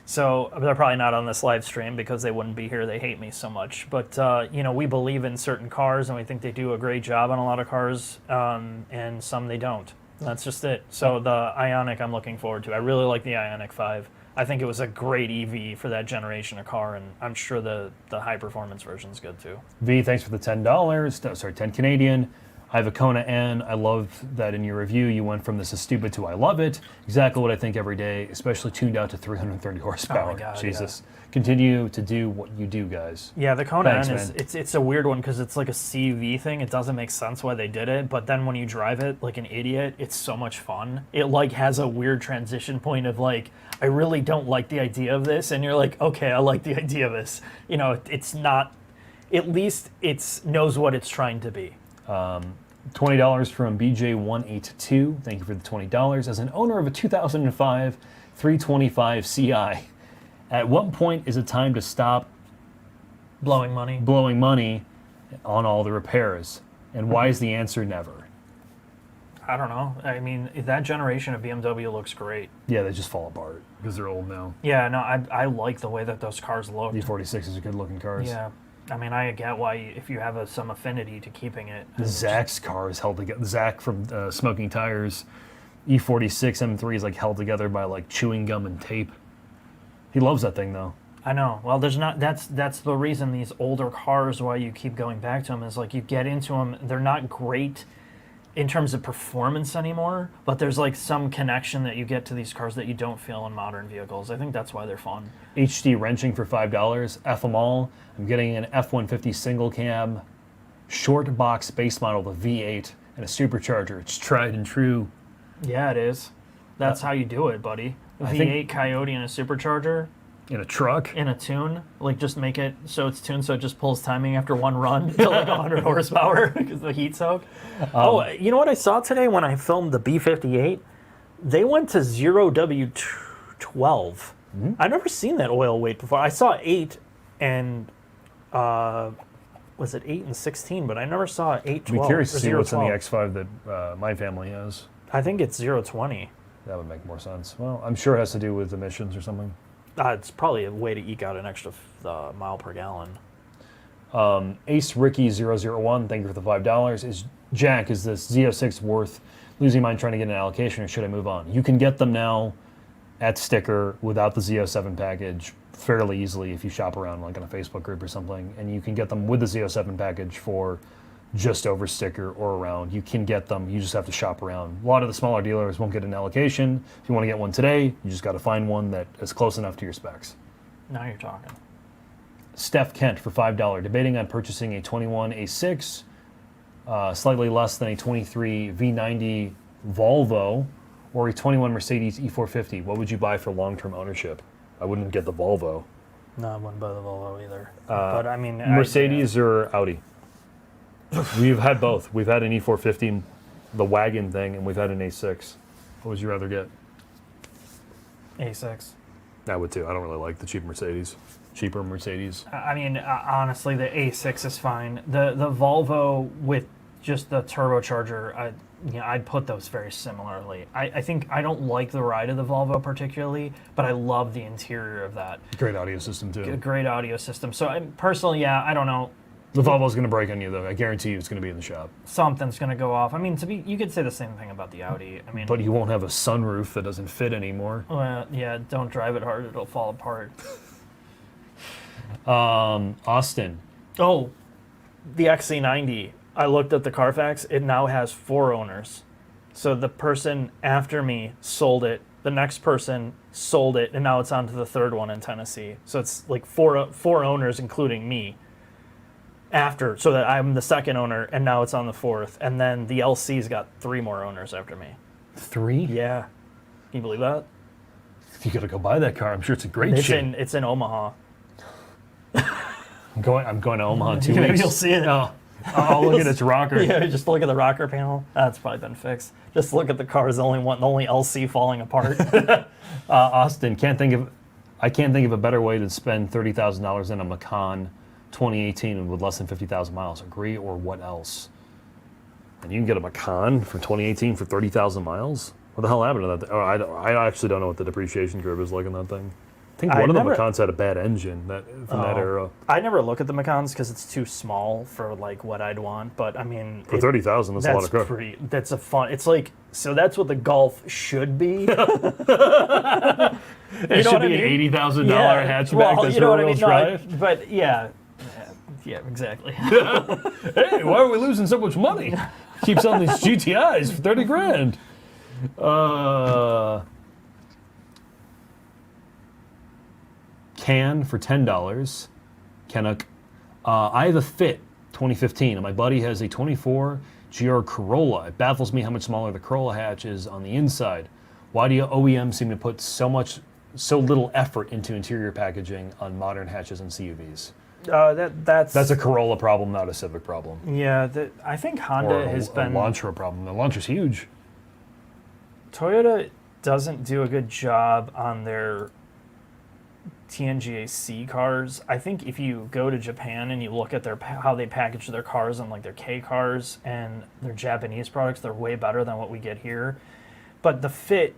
So they're probably not on this live stream because they wouldn't be here. They hate me so much. But, we believe in certain cars, and we think they do a great job on a lot of cars, and some they don't. That's just it. So the Ioniq I'm looking forward to. I really like the Ioniq 5. I think it was a great EV for that generation of car, and I'm sure the high-performance version's good, too.
V, thanks for the $10. Sorry, 10 Canadian. I have a Kona N. I love that in your review you went from this is stupid to I love it. Exactly what I think every day, especially tuned out to 330 horsepower.
Oh my God,
Jesus. Yeah. Continue to do what you do, guys.
Yeah, the Kona
Thanks,
N
man.
it's a weird one because it's like a CV thing. It doesn't make sense why they did it, but then when you drive it like an idiot, it's so much fun. It like has a weird transition point of like, I really don't like the idea of this, and you're like, okay, I like the idea of this. It's not, at least it knows what it's trying to be.
$20 from BJ182. Thank you for the $20. As an owner of a 2005 325 Ci, at what point is it time to stop
Blowing money
on all the repairs? And why is the answer never?
I don't know. I mean, that generation of BMW looks great.
Yeah, they just fall apart because they're old now.
Yeah, no, I like the way that those cars look.
The 46s are good looking cars.
Yeah. I mean, I get why if you have some affinity to keeping it.
Zach's car is held together. Zach from Smoking Tires, E46 M3 is like held together by like chewing gum and tape. He loves that thing though.
I know. Well, there's not. That's the reason these older cars, why you keep going back to them, is like you get into them. They're not great in terms of performance anymore, but there's like some connection that you get to these cars that you don't feel in modern vehicles. I think that's why they're fun.
HD wrenching for $5. F them all. I'm getting an F-150 single cab, short box base model, the V8, and a supercharger. It's tried and true.
Yeah, it is. That's how you do it, buddy. V8 Coyote and a supercharger.
In a truck?
In a tune. Like, just make it so it's tuned so it just pulls timing after one run to like 100 horsepower because of the heat soak. You know what I saw today when I filmed the B58? They went to 0W12. Mm-hmm. I've never seen that oil weight before. I saw 8 and... was it 8 and 16? But I never saw 8, 12.
I'd be curious to see what's in the
12.
X5 that my family has.
I think it's 020.
That would make more sense. Well, I'm sure it has to do with emissions or something.
It's probably a way to eke out an extra mile per gallon.
Ace Ricky 001, thank you for the $5. Is this Z06 worth losing mine trying to get an allocation, or should I move on? You can get them now at Sticker without the Z07 package fairly easily if you shop around like on a Facebook group or something, and you can get them with the Z07 package for just over Sticker or around. You can get them, you just have to shop around. A lot of the smaller dealers won't get an allocation. If you want to get one today, you just got to find one that is close enough to your specs.
Now you're talking.
Steph Kent for $5, debating on purchasing a 21 A6, slightly less than a 23 V90 Volvo, or a 21 Mercedes E450. What would you buy for long-term ownership? I wouldn't get the Volvo.
No, I wouldn't buy the Volvo either. But I mean,
Mercedes or Audi? We've had both. We've had an E450, the wagon thing, and we've had an A6. What would you rather get?
A6.
I would too. I don't really like the cheaper Mercedes.
I mean, honestly, the A6 is fine. The Volvo with just the turbocharger, I'd put those very similarly. I think I don't like the ride of the Volvo particularly, but I love the interior of that.
Great audio system too.
Great audio system. So personally, I don't know.
The Volvo's going to break on you though. I guarantee you it's going to be in the shop.
Something's going to go off. I mean, you could say the same thing about the Audi. I mean,
but you won't have a sunroof that doesn't fit anymore.
Well, yeah, don't drive it hard; it'll fall apart.
Austin.
Oh, the XC90. I looked at the Carfax. It now has 4 owners. So the person after me sold it. The next person sold it, and now it's on to the 3rd one in Tennessee. So it's like four owners, including me. So that I'm the 2nd owner, and now it's on the 4th. And then the LC's got 3 more owners after me.
3?
Yeah. Can you believe that?
You got to go buy that car. I'm sure it's a great shit.
It's in Omaha.
I'm going to Omaha in 2 weeks.
Maybe you'll see it.
Oh, I'll look at its rocker.
Yeah, just look at the rocker panel. That's probably been fixed. Just look at the car. The only LC falling apart.
Austin, I can't think of a better way to spend $30,000 in a Macan 2018 with less than 50,000 miles. Agree, or what else? and you can get a Macan from 2018 for 30,000 miles. What the hell happened to that? Oh, I actually don't know what the depreciation curve is like on that thing. I think one of the Macans had a bad engine from that era.
I never look at the Macans because it's too small for like what I'd want. But I mean,
for 30,000, that's a lot of crap.
That's a fun. It's like so. That's what the Golf should be.
It should be an $80,000 hatchback that's rear-wheel drive.
No, but yeah, exactly.
Hey, why are we losing so much money? Keep selling these GTIs for 30 grand. Can for $10. Canuck. I have a Fit 2015, and my buddy has a 24 GR Corolla. It baffles me how much smaller the Corolla hatch is on the inside. Why do OEMs seem to put so little effort into interior packaging on modern hatches and CUVs? That's a Corolla problem, not a Civic problem.
Yeah, I think Honda has been
a Elantra problem. The Elantra's huge.
Toyota doesn't do a good job on their TNGA-C cars. I think if you go to Japan and you look at how they package their cars and like their K cars and their Japanese products, they're way better than what we get here. But the Fit,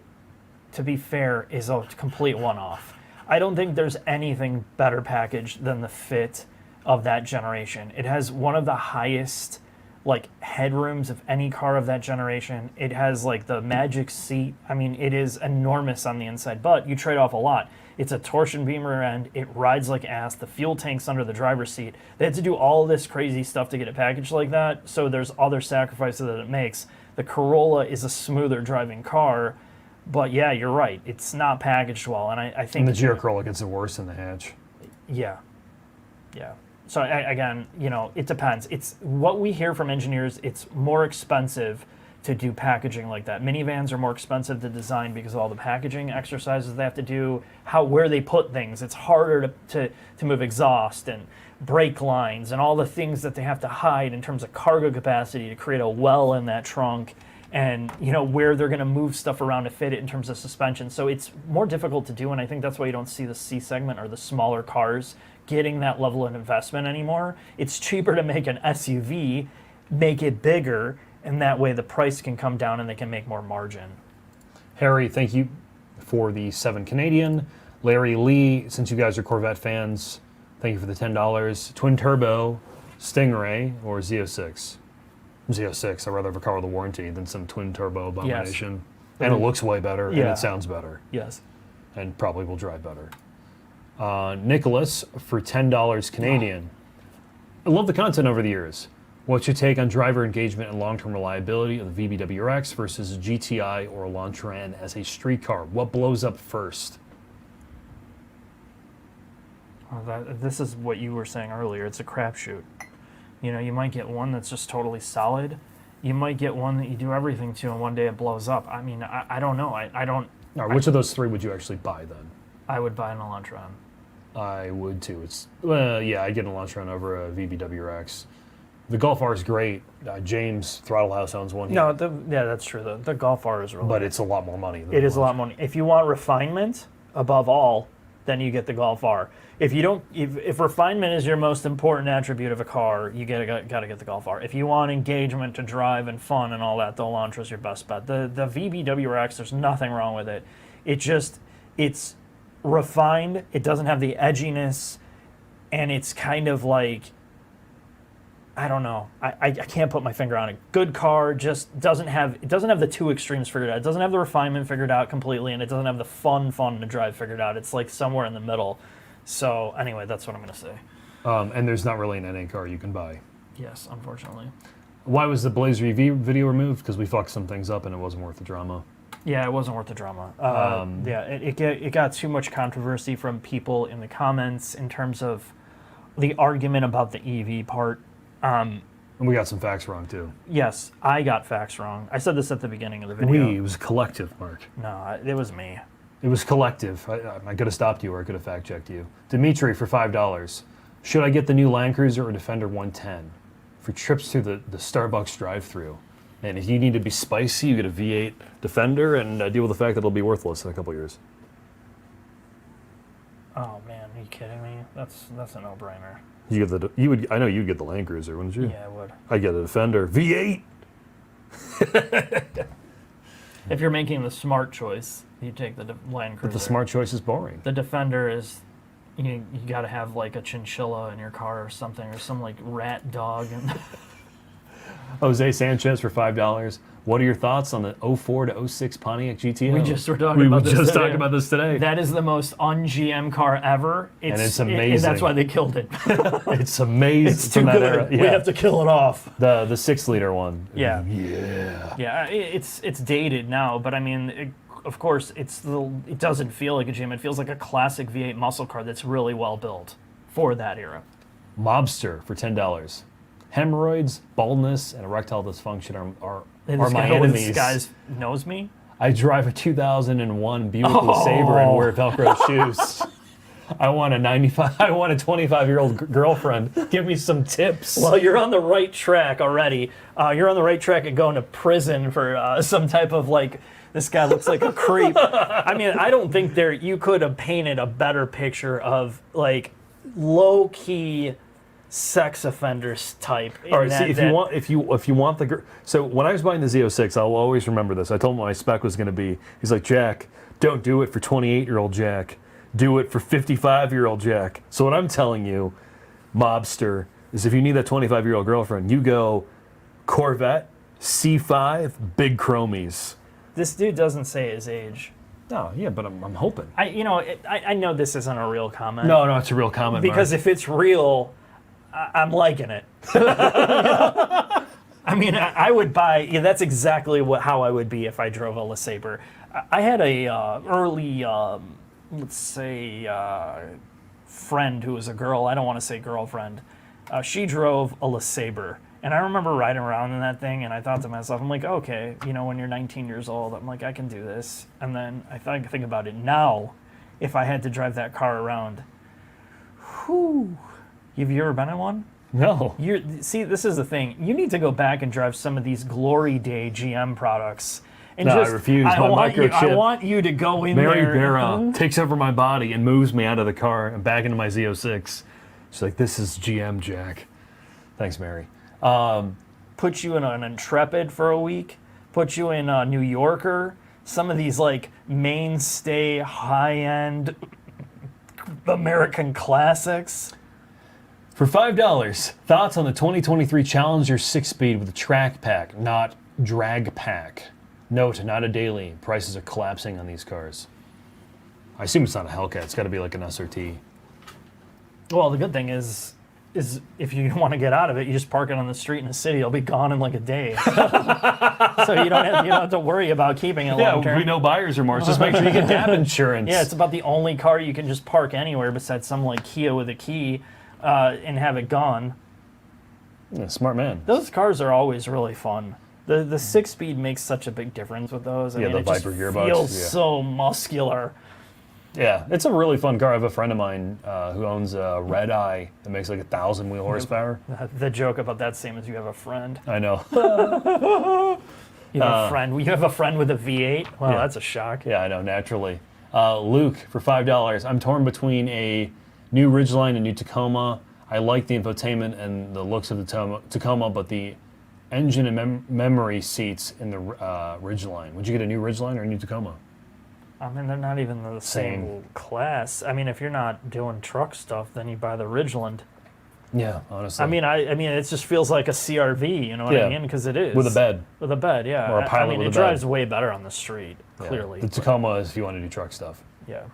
to be fair, is a complete one-off. I don't think there's anything better packaged than the Fit of that generation. It has one of the highest like headrooms of any car of that generation. It has like the magic seat. I mean, it is enormous on the inside, but you trade off a lot. It's a torsion beam rear end. It rides like ass. The fuel tank's under the driver's seat. They had to do all this crazy stuff to get it packaged like that, so there's other sacrifices that it makes. The Corolla is a smoother driving car, but yeah, you're right. It's not packaged well, and I think...
And the GR Corolla gets it worse in the hatch.
Yeah. Yeah. So again, it depends. It's what we hear from engineers. It's more expensive to do packaging like that. Minivans are more expensive to design because of all the packaging exercises they have to do, where they put things. It's harder to move exhaust and brake lines and all the things that they have to hide in terms of cargo capacity to create a well in that trunk, and where they're going to move stuff around to fit it in terms of suspension. So it's more difficult to do, and I think that's why you don't see the C segment or the smaller cars getting that level of investment anymore. It's cheaper to make an SUV, make it bigger, and that way the price can come down and they can make more margin.
Harry, thank you for the 7 Canadian. Larry Lee, since you guys are Corvette fans, thank you for the $10. Twin turbo, Stingray, or Z06? Z06, I'd rather have a car with a warranty than some twin turbo abomination. Yes. And it looks way better, and it sounds better.
Yes.
And probably will drive better. Nicholas for $10 Canadian. I love the content over the years. What's your take on driver engagement and long-term reliability of the VBWRX versus a GTI or Elantra as a street car? What blows up first?
This is what you were saying earlier. It's a crapshoot. You might get one that's just totally solid. You might get one that you do everything to, and one day it blows up. I mean, I don't know. I don't.
All right, which of those three would you actually buy then?
I would buy an Elantra.
I would too. I'd get an Elantra over a VBWRX. The Golf R is great. James Throttle House owns one.
No, that's true. The Golf R is really.
But it's a lot more money.
It is a lot more money. If you want refinement above all, then you get the Golf R. If you don't, if refinement is your most important attribute of a car, you got to get the Golf R. If you want engagement to drive and fun and all that, the Elantra is your best bet. The VBWRX, there's nothing wrong with it. It's refined. It doesn't have the edginess, and it's kind of like, I don't know. I can't put my finger on it. Good car, just doesn't have the two extremes figured out. It doesn't have the refinement figured out completely, and it doesn't have the fun to drive figured out. It's like somewhere in the middle. So anyway, that's what I'm going to say.
And there's not really an NA car you can buy.
Yes, unfortunately.
Why was the Blazer EV video removed? Because we fucked some things up and it wasn't worth the drama.
Yeah, it wasn't worth the drama. It got too much controversy from people in the comments in terms of the argument about the EV part.
And we got some facts wrong too.
Yes, I got facts wrong. I said this at the beginning of the video.
It was collective, Mark.
No, it was me.
It was collective. I could have stopped you or I could have fact checked you. Dimitri for $5. Should I get the new Land Cruiser or Defender 110 for trips through the Starbucks drive-thru? And if you need to be spicy, you get a V8 Defender and deal with the fact that it'll be worthless in a couple years.
Oh man, are you kidding me? That's a no-brainer.
I know you'd get the Land Cruiser, wouldn't you?
Yeah, I would.
I'd get a Defender V8.
If you're making the smart choice, you take the Land Cruiser.
But the smart choice is boring.
The Defender is, you got to have like a chinchilla in your car or something, or some like rat dog. And
Jose Sanchez for $5. What are your thoughts on the 04 to 06 Pontiac GTO?
we just were talking about this.
We just
today.
talked about this today.
That is the most un-GM car ever.
It's amazing.
That's why they killed it.
It's amazing.
It's too
from that
good.
era.
We have to kill it off.
The 6-liter one.
Yeah.
Yeah.
Yeah, it's dated now, but I mean, of course, it doesn't feel like a GM. It feels like a classic V8 muscle car that's really well built for that era.
Mobster for $10. Hemorrhoids, baldness, and erectile dysfunction are my enemies.
This guy knows me.
I drive a 2001 Buick LeSabre and wear Velcro shoes. I want a 25-year-old girlfriend. Give me some tips.
Well, you're on the right track already. You're on the right track of going to prison for some type of like, this guy looks like a creep. I mean, I don't think you could have painted a better picture of like low-key sex offenders type.
All right, see, if you want the so when I was buying the Z06, I'll always remember this. I told him what my spec was going to be. He's like, Jack, don't do it for 28-year-old Jack. Do it for 55-year-old Jack. So what I'm telling you, Mobster, is if you need that 25-year-old girlfriend, you go Corvette, C5, big chromies.
This dude doesn't say his age.
Oh, yeah, but I'm hoping.
I know this isn't a real comment.
No, it's a real comment,
because
Mark.
if it's real, I'm liking it. I mean, I would buy. Yeah, that's exactly how I would be if I drove a LeSabre. I had a early, let's say, friend who was a girl. I don't want to say girlfriend. She drove a LeSabre, and I remember riding around in that thing, and I thought to myself, I'm like, okay, when you're 19 years old, I'm like, I can do this. And then I think about it now, if I had to drive that car around, whew. Have you ever been in one?
No.
See, this is the thing. You need to go back and drive some of these Glory Day GM products. And
I refuse. I
want you to go in
Mary
there.
Barra takes over my body and moves me out of the car and back into my Z06. She's like, this is GM, Jack. Thanks, Mary.
Put you in an Intrepid for a week. Put you in a New Yorker. Some of these like mainstay, high-end American classics.
For $5, thoughts on the 2023 Challenger 6-speed with a track pack, not drag pack. Note, not a daily. Prices are collapsing on these cars. I assume it's not a Hellcat. It's got to be like an SRT.
Well, the good thing is if you want to get out of it, you just park it on the street in the city. It'll be gone in like a day. So you don't have to worry about keeping it long term.
We know buyer's remorse. Just make sure you get DAP insurance.
Yeah, it's about the only car you can just park anywhere besides some like Kia with a key and have it gone.
Yeah, smart man.
Those cars are always really fun. The 6-speed makes such a big difference with those. I mean,
the
it
Viper
just
gearbox
feels so muscular.
Yeah, it's a really fun car. I have a friend of mine who owns a Red Eye that makes like 1,000 wheel horsepower.
The joke about that same as you have a friend.
I know.
You have a friend. You have a friend with a V8. Wow, that's a shock.
Yeah, I know. Naturally, Luke for $5. I'm torn between a new Ridgeline and new Tacoma. I like the infotainment and the looks of the Tacoma, but the engine and memory seats in the Ridgeline. Would you get a new Ridgeline or a new Tacoma?
I mean, they're not even the same class. I mean, if you're not doing truck stuff, then you buy the Ridgeland.
Yeah, honestly.
I mean, it just feels like a CRV. You know what I mean? Because it is
with a bed.
With a bed, yeah.
Or a Pilot with a bed.
It drives way better on the street. Clearly,
the Tacoma is if you want to do truck stuff.
Yeah,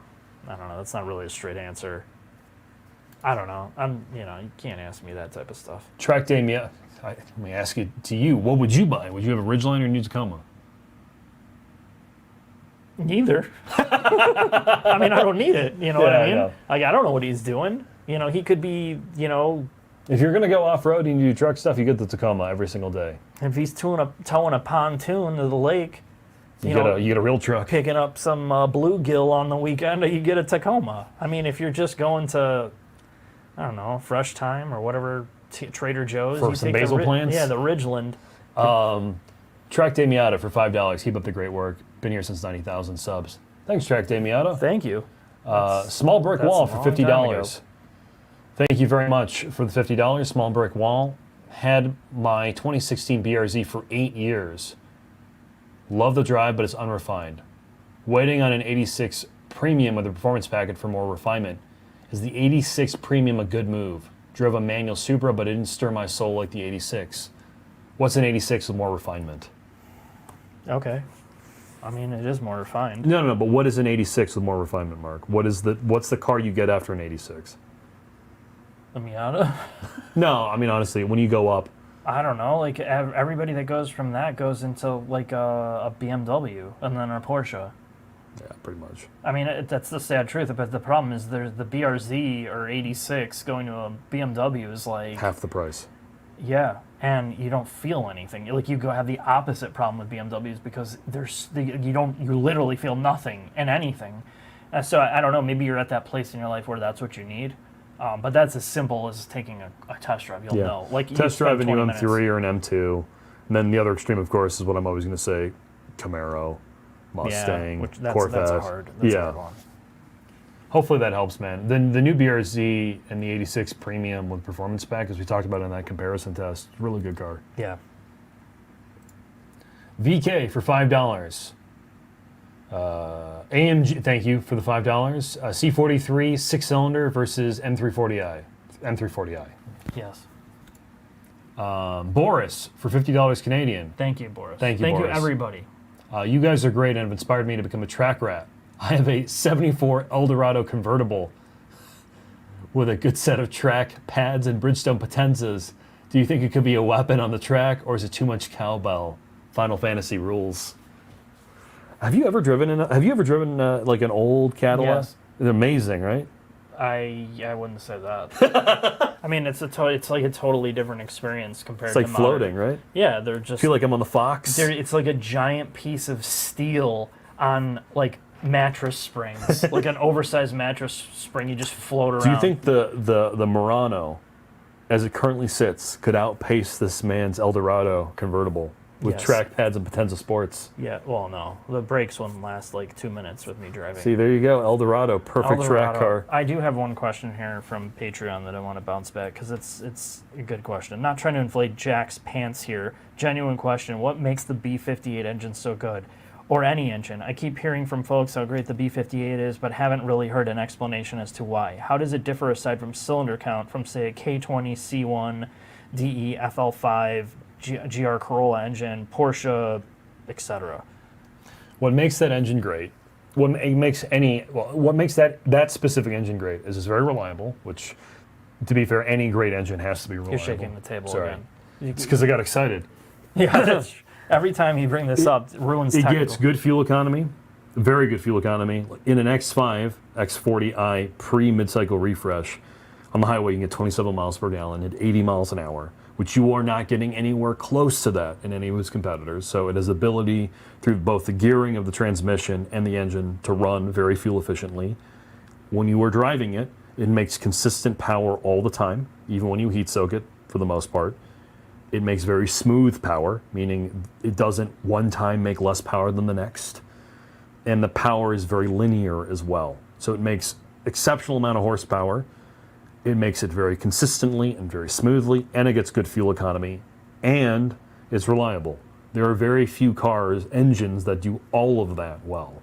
I don't know. That's not really a straight answer. I don't know. You can't ask me that type of stuff.
Track day, let me ask you to you. What would you buy? Would you have a Ridgeline or a new Tacoma?
Neither. I mean, I don't need it. You know what I mean? Like, I don't know what he's doing. He could be,
If you're going to go off-road and you do truck stuff, you get the Tacoma every single day.
If he's towing a pontoon to the lake,
you get a real truck.
Picking up some bluegill on the weekend, you get a Tacoma. I mean, if you're just going to, I don't know, Fresh Time or whatever, Trader Joe's.
For some basil plants?
Yeah, the Ridgeland.
Track Day Miata for $5. Keep up the great work. Been here since 90,000 subs. Thanks, Track Day Miata.
Thank you.
Small brick wall for $50. Thank you very much for the $50. Small brick wall. Had my 2016 BRZ for 8 years. Love the drive, but it's unrefined. Waiting on an 86 Premium with a performance packet for more refinement. Is the 86 Premium a good move? Drove a manual Supra, but it didn't stir my soul like the 86. What's an 86 with more refinement?
Okay. I mean, it is more refined.
No, but what is an 86 with more refinement, Mark? What's the car you get after an 86?
A Miata?
No, I mean, honestly, when you go up.
I don't know. Like, everybody that goes from that goes into, like, a BMW and then a Porsche.
Yeah, pretty much.
I mean, that's the sad truth, but the problem is there's the BRZ or 86 going to a BMW is like...
half the price.
Yeah, and you don't feel anything. Like, you go have the opposite problem with BMWs because you literally feel nothing in anything. And so I don't know, maybe you're at that place in your life where that's what you need. But that's as simple as taking a test drive. You'll know. Like,
test drive a new M3 or an M2. And then the other extreme, of course, is what I'm always going to say, Camaro, Mustang, Corvette.
That's a hard one.
Hopefully that helps, man. Then the new BRZ and the 86 Premium with performance pack, as we talked about in that comparison test, really good car.
Yeah.
VK for $5. AMG, thank you for the $5. C43 6-cylinder versus M340i. M340i.
Yes.
Boris for $50 Canadian.
Thank you, Boris.
Thank you,
Boris.
Boris.
Everybody.
You guys are great and have inspired me to become a track rat. I have a 74 Eldorado convertible with a good set of track pads and Bridgestone Potenzas. Do you think it could be a weapon on the track, or is it too much cowbell? Final Fantasy rules. Have you ever driven like an old Cadillac?
Yes.
It's amazing, right?
I wouldn't say that. I mean, it's like a totally different experience compared to
It's like floating, right?
Yeah, they're just...
I feel like I'm on the Fox.
It's like a giant piece of steel on, like, mattress springs. Like an oversized mattress spring, you just float around.
Do you think the Murano, as it currently sits, could outpace this man's Eldorado convertible with track pads and Potenza Sports?
Yeah, well, no. The brakes wouldn't last like 2 minutes with me driving.
See, there you go. Eldorado, perfect track car.
I do have one question here from Patreon that I want to bounce back because it's a good question. Not trying to inflate Jack's pants here. Genuine question. What makes the B58 engine so good? Or any engine. I keep hearing from folks how great the B58 is, but haven't really heard an explanation as to why. How does it differ aside from cylinder count from, say, a K20, C1, DE, FL5, GR Corolla engine, Porsche, etc.?
What makes that engine great, what makes that specific engine great is it's very reliable, which, to be fair, any great engine has to be reliable.
You're shaking the table again.
It's because I got excited.
Yeah, that's every time you bring this up, it ruins
It
technical.
gets good fuel economy, very good fuel economy. In an X5, X40i pre-mid-cycle refresh, on the highway you can get 27 miles per gallon at 80 miles an hour, which you are not getting anywhere close to that in any of its competitors. So it has the ability, through both the gearing of the transmission and the engine, to run very fuel efficiently. When you are driving it, it makes consistent power all the time, even when you heat soak it, for the most part. It makes very smooth power, meaning it doesn't one time make less power than the next. And the power is very linear as well. So it makes exceptional amount of horsepower. It makes it very consistently and very smoothly, and it gets good fuel economy, and it's reliable. There are very few engines that do all of that well.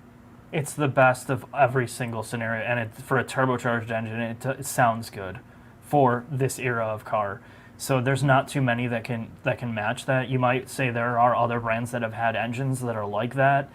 It's the best of every single scenario, and for a turbocharged engine, it sounds good for this era of car. So there's not too many that can match that. You might say there are other brands that have had engines that are like that.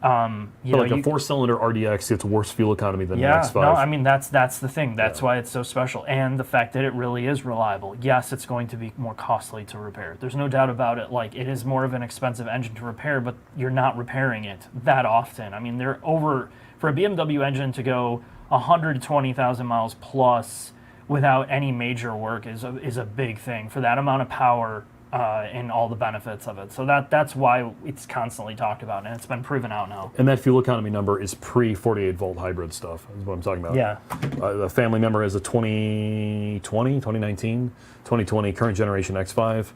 A
4-cylinder RDX gets worse fuel economy than an X5.
No, I mean that's the thing. That's why it's so special, and the fact that it really is reliable. Yes, it's going to be more costly to repair. There's no doubt about it. Like, it is more of an expensive engine to repair, but you're not repairing it that often. I mean, for a BMW engine to go 120,000 miles plus without any major work is a big thing for that amount of power and all the benefits of it. So that's why it's constantly talked about, and it's been proven out now.
And that fuel economy number is pre-48 volt hybrid stuff, is what I'm talking about.
Yeah.
The family member has a 2020 current generation X5.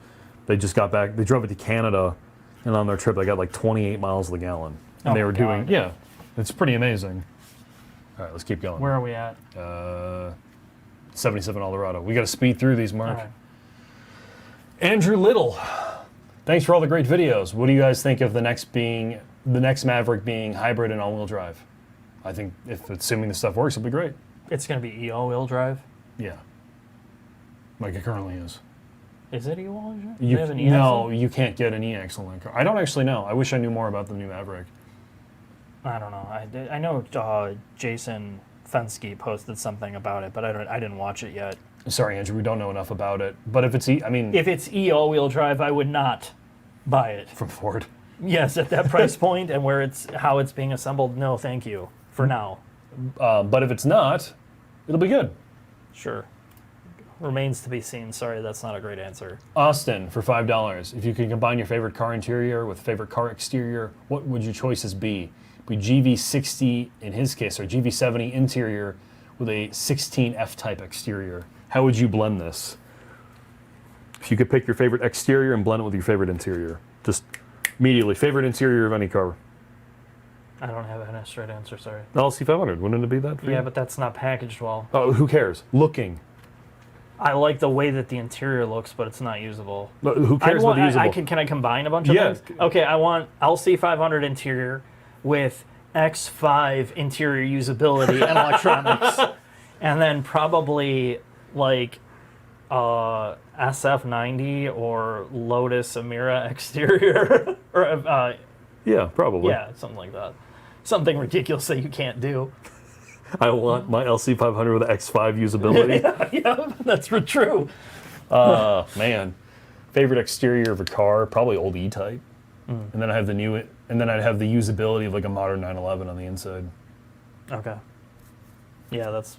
They just got back, they drove it to Canada, and on their trip they got like 28 miles to the gallon. And they were doing, it's pretty amazing. All right, let's keep going.
Where are we at?
77 Eldorado. We got to speed through these, Mark.
All right.
Andrew Little, thanks for all the great videos. What do you guys think of the next Maverick being hybrid and all-wheel drive? I think if assuming the stuff works, it'll be great.
It's going to be all-wheel drive.
Yeah, like it currently is.
Is it all-wheel drive?
No, you can't get an e-axle in that car. I don't actually know. I wish I knew more about the new Maverick.
I don't know. I know Jason Fensky posted something about it, but I didn't watch it yet.
Sorry, Andrew, we don't know enough about it. But if it's
if it's all-wheel drive, I would not buy it
from Ford.
Yes, at that price point and how it's being assembled. No, thank you for now.
But if it's not, it'll be good.
Sure. Remains to be seen. Sorry, that's not a great answer.
Austin for $5. If you could combine your favorite car interior with favorite car exterior, what would your choices be? Be GV60 in his case, or GV70 interior with a 16 F-type exterior. How would you blend this? If you could pick your favorite exterior and blend it with your favorite interior, just immediately favorite interior of any car.
I don't have a straight answer. Sorry.
LC500, wouldn't it be that for you?
Yeah, but that's not packaged well.
Oh, who cares? Looking.
I like the way that the interior looks, but it's not usable.
Who cares about the usable?
Can I combine a bunch of things? Okay, I want LC500 interior with X5 interior usability and electronics. And then probably like SF90 or Lotus Emira exterior. Or,
yeah, probably.
Yeah, something like that. Something ridiculous that you can't do.
I want my LC500 with X5 usability.
yeah, that's true.
Man, favorite exterior of a car, probably old E-Type, and then I have I'd have the usability of like a modern 911 on the inside.
Okay. Yeah, that's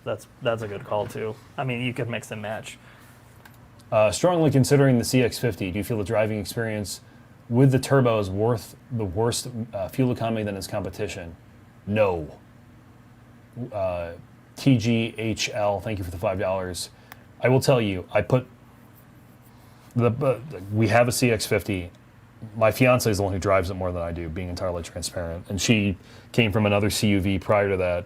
a good call too. I mean, you could mix and match.
Strongly considering the CX-50, do you feel the driving experience with the turbo is worth the worst fuel economy than its competition? No. TGHL, thank you for the $5. I will tell you, we have a CX-50. My fiance is the one who drives it more than I do, being entirely transparent. And she came from another CUV prior to that,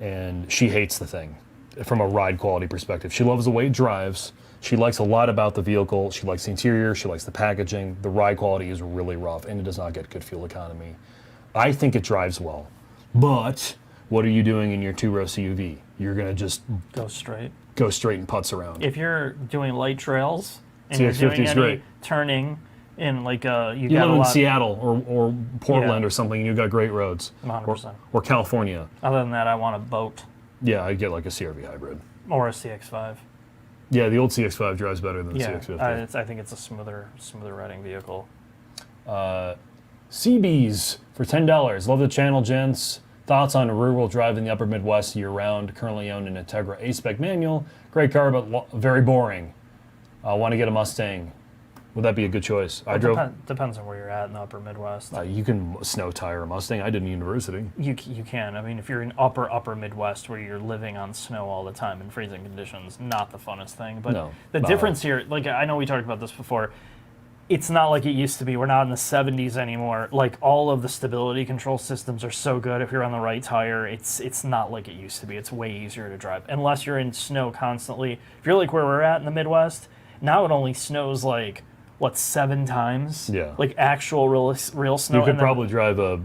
and she hates the thing from a ride quality perspective. She loves the way it drives. She likes a lot about the vehicle. She likes the interior. She likes the packaging. The ride quality is really rough, and it does not get good fuel economy. I think it drives well, but what are you doing in your two-row CUV? You're going to just
go straight
and putz around.
If you're doing light trails and you're doing any turning in like
you live in Seattle or Portland or something, and you've got great roads.
100%.
Or California.
Other than that, I want a boat.
Yeah, I'd get like a CRV hybrid.
Or a CX-5.
Yeah, the old CX-5 drives better than the CX-50.
I think it's a smoother riding vehicle.
CBs for $10. Love the channel, gents. Thoughts on a rear-wheel drive in the upper Midwest year-round. Currently owned an Integra A-Spec manual. Great car, but very boring. Want to get a Mustang. Would that be a good choice?
Depends on where you're at in the upper Midwest.
You can snow tire a Mustang. I did in university.
You can. I mean, if you're in upper Midwest where you're living on snow all the time in freezing conditions, not the funnest thing. But the difference here, like I know we talked about this before, it's not like it used to be. We're not in the 70s anymore. Like all of the stability control systems are so good. If you're on the right tire, it's not like it used to be. It's way easier to drive. Unless you're in snow constantly. If you're like where we're at in the Midwest, now it only snows like, 7 times?
Yeah.
Like actual real snow.
You could probably drive the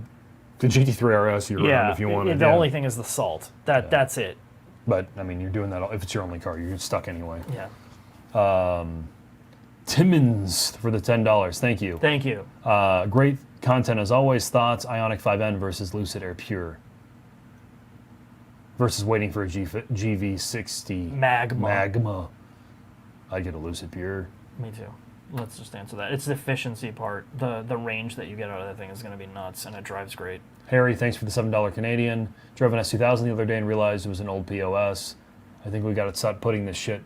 GT3 RS year-round if you wanted.
The only thing is the salt. That's it.
But, I mean, you're doing that, if it's your only car, you're stuck anyway.
Yeah.
Timmons for the $10. Thank you.
Thank you.
Great content as always. Thoughts, Ioniq 5N versus Lucid Air Pure versus waiting for a GV60 Magma. I'd get a Lucid Pure.
Me too. Let's just answer that. It's the efficiency part. The range that you get out of that thing is going to be nuts, and it drives great.
Harry, thanks for the $7 Canadian. Drove an S2000 the other day and realized it was an old POS. I think we got to start putting these shit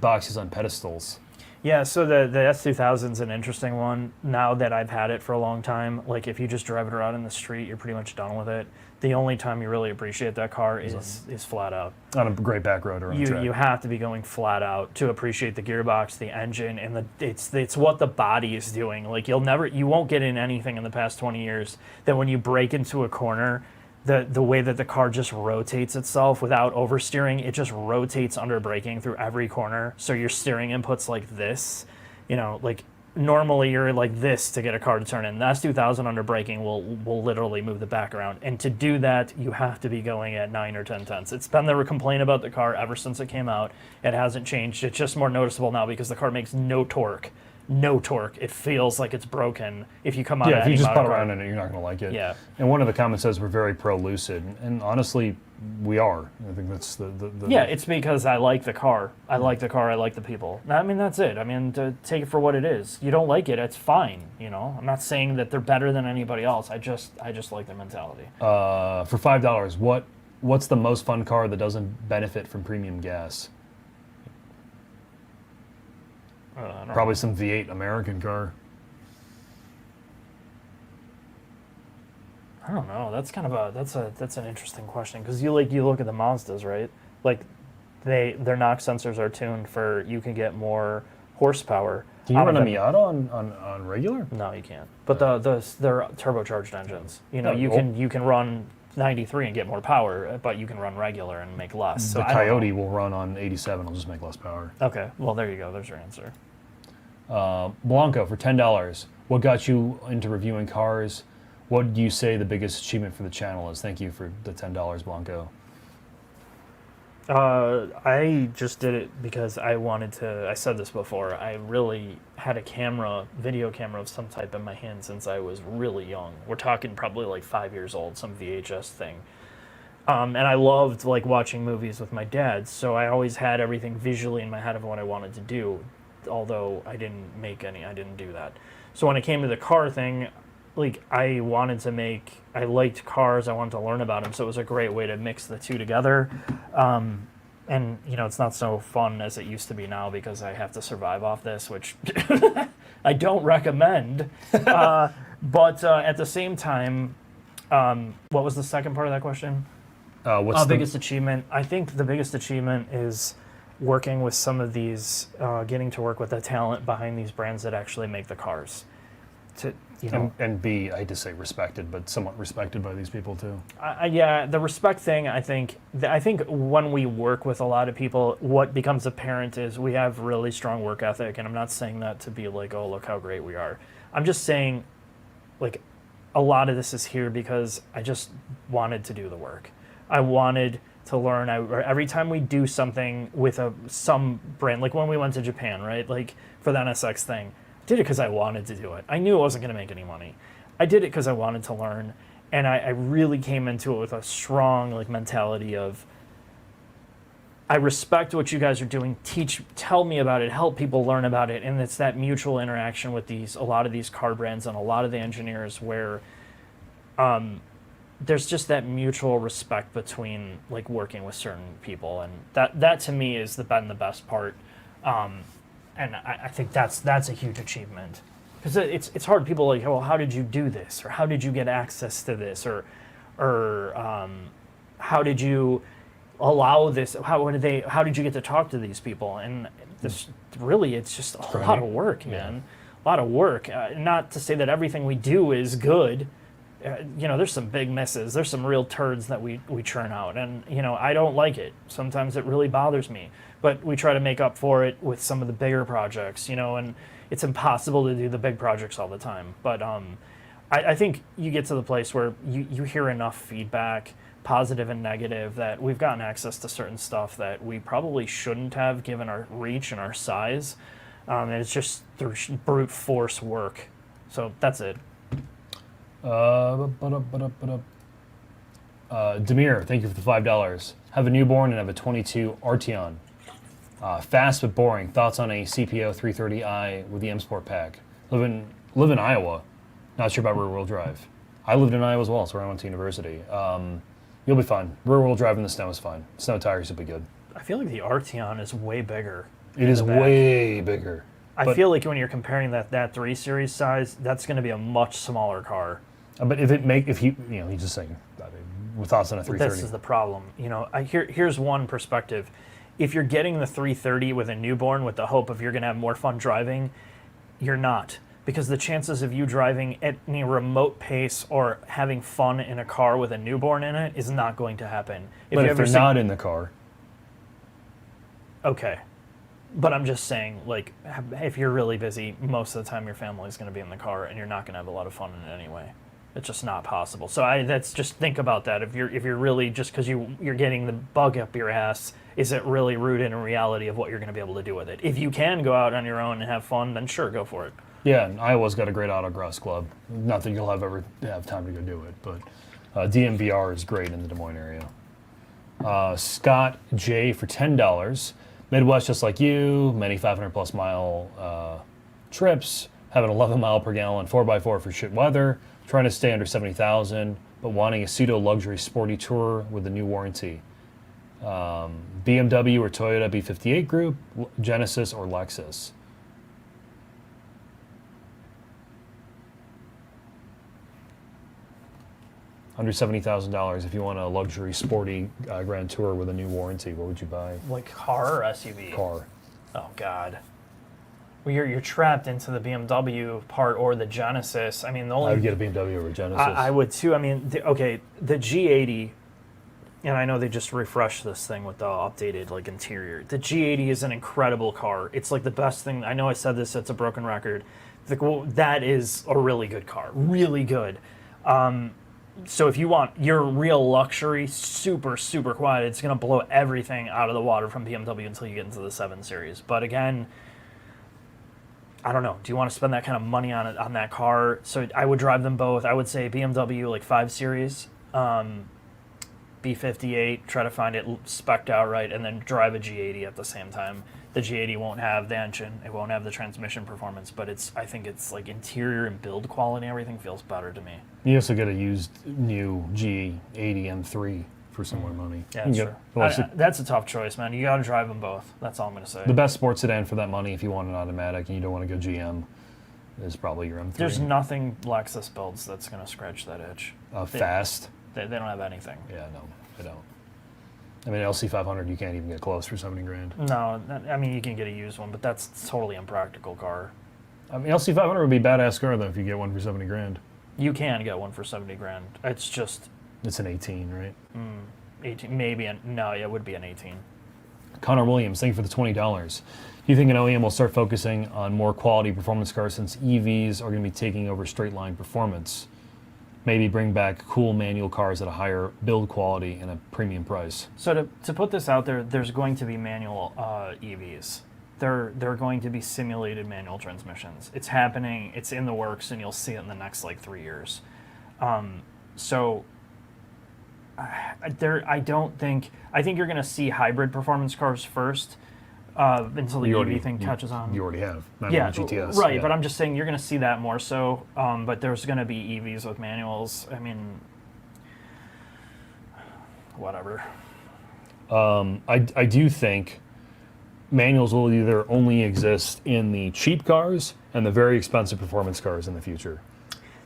boxes on pedestals.
Yeah, so the S2000 is an interesting one. Now that I've had it for a long time, like if you just drive it around in the street, you're pretty much done with it. The only time you really appreciate that car is flat out.
On a great back road or on a track.
You have to be going flat out to appreciate the gearbox, the engine, and it's what the body is doing. Like you won't get in anything in the past 20 years that when you brake into a corner, the way that the car just rotates itself without oversteering, it just rotates under braking through every corner. So your steering input's like this. like normally you're like this to get a car to turn in. The S2000 under braking will literally move the back around. And to do that, you have to be going at 9 or 10 tenths. It's been the complaint about the car ever since it came out. It hasn't changed. It's just more noticeable now because the car makes no torque. No torque. It feels like it's broken if you come out.
Yeah, if you just putt around in it, you're not going to like it.
Yeah.
And one of the comments says we're very pro-lucid, and honestly, we are. I think that's the
Yeah, it's because I like the car. I like the car. I like the people. I mean, that's it. I mean, to take it for what it is. You don't like it, it's fine. I'm not saying that they're better than anybody else. I just like their mentality.
For $5, what's the most fun car that doesn't benefit from premium gas? Probably some V8 American car.
I don't know. That's kind of that's an interesting question because you look at the Mazdas, right? Like their NOx sensors are tuned for you can get more horsepower.
Can you run a Miata on regular?
No, you can't. But they're turbocharged engines. You can run 93 and get more power, but you can run regular and make less. So
the Coyote will run on 87. It'll just make less power.
Okay. Well, there you go. There's your answer.
Blanco for $10. What got you into reviewing cars? What do you say the biggest achievement for the channel is? Thank you for the $10, Blanco.
I just did it because I wanted to. I said this before. I really had a video camera of some type in my hand since I was really young. We're talking probably like 5 years old, some VHS thing. And I loved like watching movies with my dad, so I always had everything visually in my head of what I wanted to do. Although I didn't do that. So when it came to the car thing, like I liked cars, I wanted to learn about them, so it was a great way to mix the two together. And it's not so fun as it used to be now because I have to survive off this, which I don't recommend. But at the same time, what was the second part of that question?
What's the
biggest achievement? I think the biggest achievement is working with some of these, getting to work with the talent behind these brands that actually make the cars.
And be, I hate to say respected, but somewhat respected by these people too.
Yeah, the respect thing, I think when we work with a lot of people, what becomes apparent is we have really strong work ethic, and I'm not saying that to be like, oh, look how great we are. I'm just saying, like, a lot of this is here because I just wanted to do the work. I wanted to learn. Every time we do something with some brand, like when we went to Japan, right? Like for the NSX thing, I did it because I wanted to do it. I knew I wasn't going to make any money. I did it because I wanted to learn, and I really came into it with a strong like mentality of, I respect what you guys are doing. Tell me about it. Help people learn about it, and it's that mutual interaction with a lot of these car brands and a lot of the engineers where. There's just that mutual respect between like working with certain people, and that to me is been the best part, and I think that's a huge achievement because it's hard. People are like, well, how did you do this, or how did you get access to this, or how did you allow this? How did you get to talk to these people? And this really, it's just a lot of work, man. A lot of work. Not to say that everything we do is good. There's some big misses. There's some real turds that we churn out. And, I don't like it. Sometimes it really bothers me. But we try to make up for it with some of the bigger projects, and it's impossible to do the big projects all the time. But I think you get to the place where you hear enough feedback, positive and negative, that we've gotten access to certain stuff that we probably shouldn't have given our reach and our size. And it's just through brute force work. So that's it.
Demir, thank you for the $5. Have a newborn and have a 22 Arteon. Fast but boring. Thoughts on a CPO 330i with the M Sport pack? Live in Iowa. Not sure about rear-wheel drive. I lived in Iowa as well, so I went to university. You'll be fine. Rear-wheel drive in the snow is fine. Snow tires will be good.
I feel like the Arteon is way bigger.
It is way bigger.
I feel like when you're comparing that 3 Series size, that's going to be a much smaller car.
But he's just saying, with thoughts on a 330.
This is the problem. Here's one perspective. If you're getting the 330 with a newborn with the hope of you're going to have more fun driving, you're not. Because the chances of you driving at any remote pace or having fun in a car with a newborn in it is not going to happen.
If they're not in the car.
Okay. But I'm just saying, like, if you're really busy, most of the time your family's going to be in the car, and you're not going to have a lot of fun in it anyway. It's just not possible. So that's just think about that. If you're really just because you're getting the bug up your ass, is it really rooted in reality of what you're going to be able to do with it? If you can go out on your own and have fun, then sure, go for it.
Yeah, and Iowa's got a great autocross club. Not that you'll ever have time to go do it, but DMVR is great in the Des Moines area. Scott J for $10. Midwest just like you, many 500-plus mile trips, have an 11 mile per gallon 4x4 for shit weather, trying to stay under 70,000, but wanting a pseudo-luxury sporty tour with a new warranty. BMW or Toyota B58 Group, Genesis or Lexus. Under $70,000, if you want a luxury sporty grand tour with a new warranty, what would you buy?
Like car or SUV?
Car.
Oh God. Well, you're trapped into the BMW part or the Genesis. I mean, the only
I would get a BMW over a Genesis.
I would too. I mean, the G80, and I know they just refreshed this thing with the updated like interior. The G80 is an incredible car. It's like the best thing. I know I said this. It's a broken record. That is a really good car. Really good. So if you want your real luxury, super, super quiet, it's going to blow everything out of the water from BMW until you get into the 7 Series. But again, I don't know. Do you want to spend that kind of money on that car? So I would drive them both. I would say BMW like 5 Series, B58, try to find it spec'd out right, and then drive a G80 at the same time. The G80 won't have the engine, it won't have the transmission performance, but I think it's like interior and build quality, everything feels better to me.
You also get a used new G80 M3 for some more money.
Yeah, that's true. That's a tough choice, man. You got to drive them both. That's all I'm going to say.
The best sports sedan for that money, if you want an automatic and you don't want to go GM, is probably your M3.
There's nothing Lexus builds that's going to scratch that itch.
Fast?
They don't have anything.
Yeah, no, they don't. I mean, LC500, you can't even get close for 70 grand.
No, I mean, you can get a used one, but that's totally impractical car.
I mean, LC500 would be a badass car, though, if you get one for 70 grand.
You can get one for 70 grand. It's just...
It's an 18, right?
18, maybe. No, it would be an 18.
Connor Williams, thank you for the $20. Do you think an OEM will start focusing on more quality performance cars since EVs are going to be taking over straight line performance? Maybe bring back cool manual cars at a higher build quality and a premium price.
So to put this out there, there's going to be manual EVs. They're going to be simulated manual transmissions. It's happening. It's in the works, and you'll see it in the next like 3 years. So I think you're going to see hybrid performance cars first until the EV thing catches on.
You already have.
Yeah,
GTS.
right.
Yeah.
But I'm just saying you're going to see that more so. But there's going to be EVs with manuals. I mean, whatever.
I do think manuals will either only exist in the cheap cars and the very expensive performance cars in the future.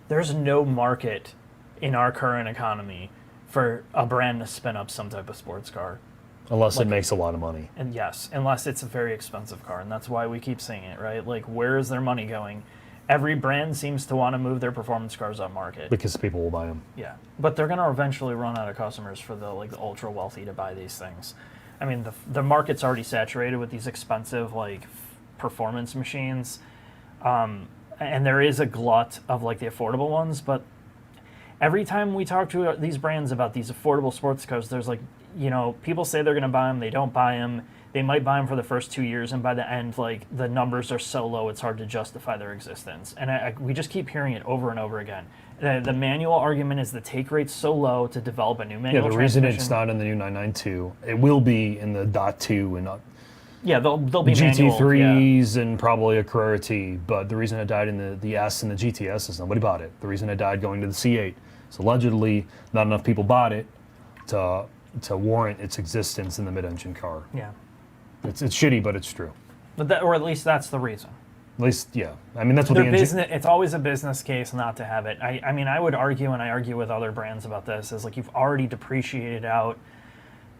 There's no market in our current economy for a brand to spin up some type of sports car.
Unless it makes a lot of money.
And yes, unless it's a very expensive car. And that's why we keep saying it, right? Like, where is their money going? Every brand seems to want to move their performance cars up market.
Because people will buy them.
Yeah. But they're going to eventually run out of customers for the ultra wealthy to buy these things. I mean, the market's already saturated with these expensive, performance machines. And there is a glut of, the affordable ones. But every time we talk to these brands about these affordable sports cars, there's people say they're going to buy them, they don't buy them. They might buy them for the first 2 years, and by the end, the numbers are so low, it's hard to justify their existence. And we just keep hearing it over and over again. The manual argument is the take rate's so low to develop a new manual transmission.
The reason it's not in the new 992, it will be in the .2 and
yeah, they'll be
GT3s and probably a Carrera T, but the reason it died in the S and the GTS is nobody bought it. The reason it died going to the C8 is allegedly not enough people bought it to warrant its existence in the mid-engine car.
Yeah.
It's shitty, but it's true.
But or at least that's the reason.
At least, yeah. I mean, that's what
it's always a business case not to have it. I mean, I would argue, and I argue with other brands about this, is you've already depreciated out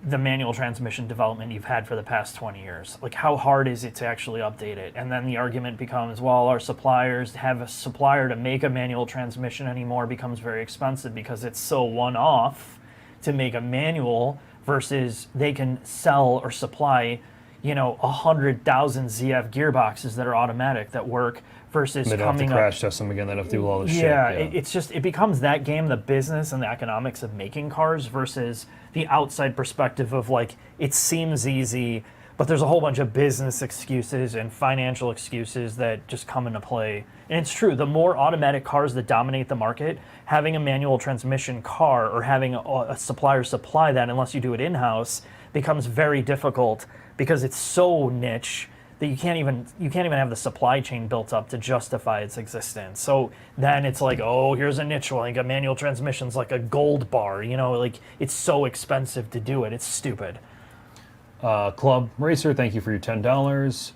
the manual transmission development you've had for the past 20 years. How hard is it to actually update it? And then the argument becomes, well, our suppliers have a supplier to make a manual transmission anymore becomes very expensive because it's so one-off to make a manual versus they can sell or supply 100,000 ZF gearboxes that are automatic that work versus
They don't have to crash test them again. They don't have to do all this shit.
Yeah, it becomes that game, the business and the economics of making cars versus the outside perspective of like, it seems easy, but there's a whole bunch of business excuses and financial excuses that just come into play. And it's true, the more automatic cars that dominate the market, having a manual transmission car or having a supplier supply that, unless you do it in-house, becomes very difficult because it's so niche that you can't even have the supply chain built up to justify its existence. So then it's like, oh, here's a niche one. Like a manual transmission's like a gold bar, like it's so expensive to do it. It's stupid.
Club Racer, thank you for your $10.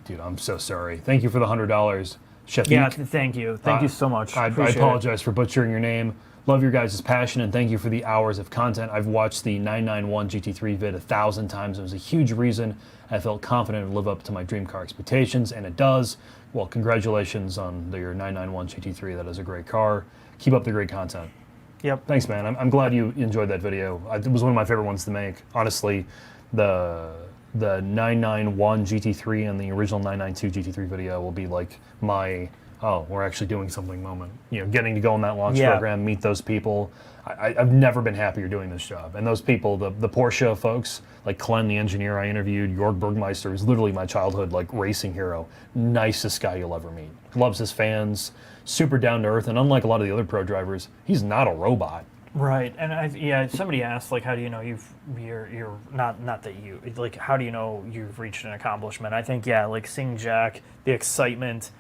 Dude, I'm so sorry. Thank you for the $100. Chef
Yeah,
Eek.
thank you. Thank you so much.
I
Appreciate
apologize for butchering your name. Love your guys' passion, and thank you for the hours of content. I've watched the 991 GT3 vid 1,000 times. It was a huge reason I felt confident to live up to my dream car expectations, and it does. Well, congratulations on your 991 GT3. That is a great car. Keep up the great content.
Yep.
Thanks, man. I'm glad you enjoyed that video. It was one of my favorite ones to make. Honestly, the 991 GT3 and the original 992 GT3 video will be like my, oh, we're actually doing something moment. Getting to go on that launch program, meet those people. I've never been happier doing this job. And those people, the Porsche folks, like Glenn, the engineer I interviewed, Jörg Bergmeister, is literally my childhood racing hero. Nicest guy you'll ever meet. Loves his fans, super down to earth, and unlike a lot of the other pro drivers, he's not a robot.
Right, and somebody asked how do you know you're not that you how do you know you've reached an accomplishment? I think seeing Jack, the excitement.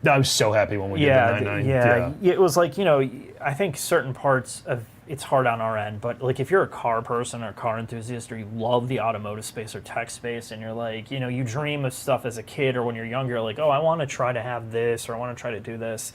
I was so happy when we did the 99.
Yeah, it was I think certain parts of it's hard on our end, but if you're a car person or a car enthusiast or you love the automotive space or tech space and you're you dream of stuff as a kid or when you're younger, oh, I want to try to have this or I want to try to do this.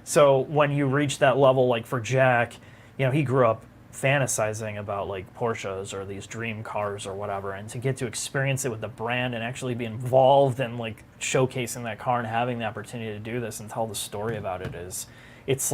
So when you reach that level, for Jack, he grew up fantasizing about Porsches or these dream cars or whatever, and to get to experience it with the brand and actually be involved in showcasing that car and having the opportunity to do this and tell the story about it it's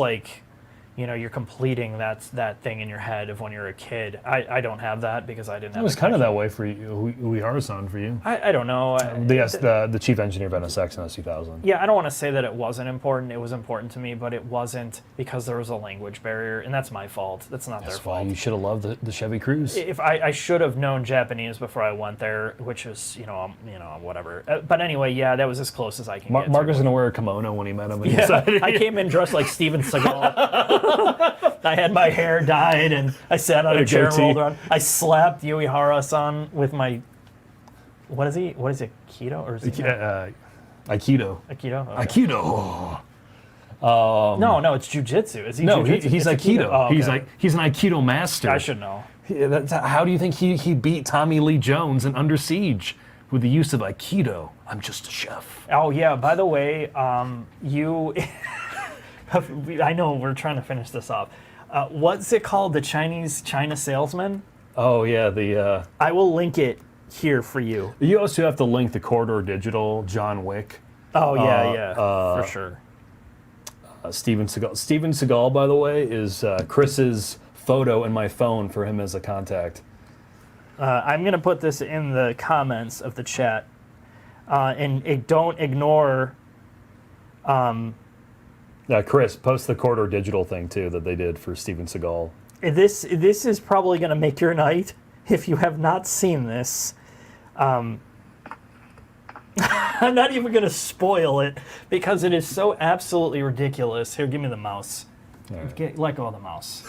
you're completing that thing in your head of when you're a kid. I don't have that because I didn't have
it was kind of that way for you, Uehara-san for you.
I don't know.
The chief engineer of NSX and S2000.
Yeah, I don't want to say that it wasn't important. It was important to me, but it wasn't because there was a language barrier, and that's my fault. That's not their fault.
That's why you should have loved the Chevy Cruze.
If I should have known Japanese before I went there, which was whatever. But anyway, yeah, that was as close as I can get.
Mark was gonna wear a kimono when he met him.
I came in dressed like Steven Seagal. I had my hair dyed and I sat on a chair and rolled around. I slapped Uehara-san with my, what is he? What is it? Aikido or is it?
Aikido.
Aikido. Okay.
Aikido.
No, it's jujitsu. Is he?
No,
jiu-jitsu?
he's Aikido.
Oh, okay.
He's an Aikido master.
I should know.
How do you think he beat Tommy Lee Jones in Under Siege with the use of Aikido? I'm just a chef.
Oh yeah. By the way, you. I know we're trying to finish this off. What's it called? The China salesman?
Oh yeah,
I will link it here for you.
You also have to link the Corridor Digital John Wick.
Oh yeah, for sure.
Steven Seagal. Steven Seagal, by the way, is Chris's photo in my phone for him as a contact.
I'm gonna put this in the comments of the chat, and don't ignore.
Chris, post the Corridor Digital thing too that they did for Steven Seagal.
This is probably going to make your night if you have not seen this. I'm not even going to spoil it because it is so absolutely ridiculous. Here, give me the mouse. Right. Let go of the mouse.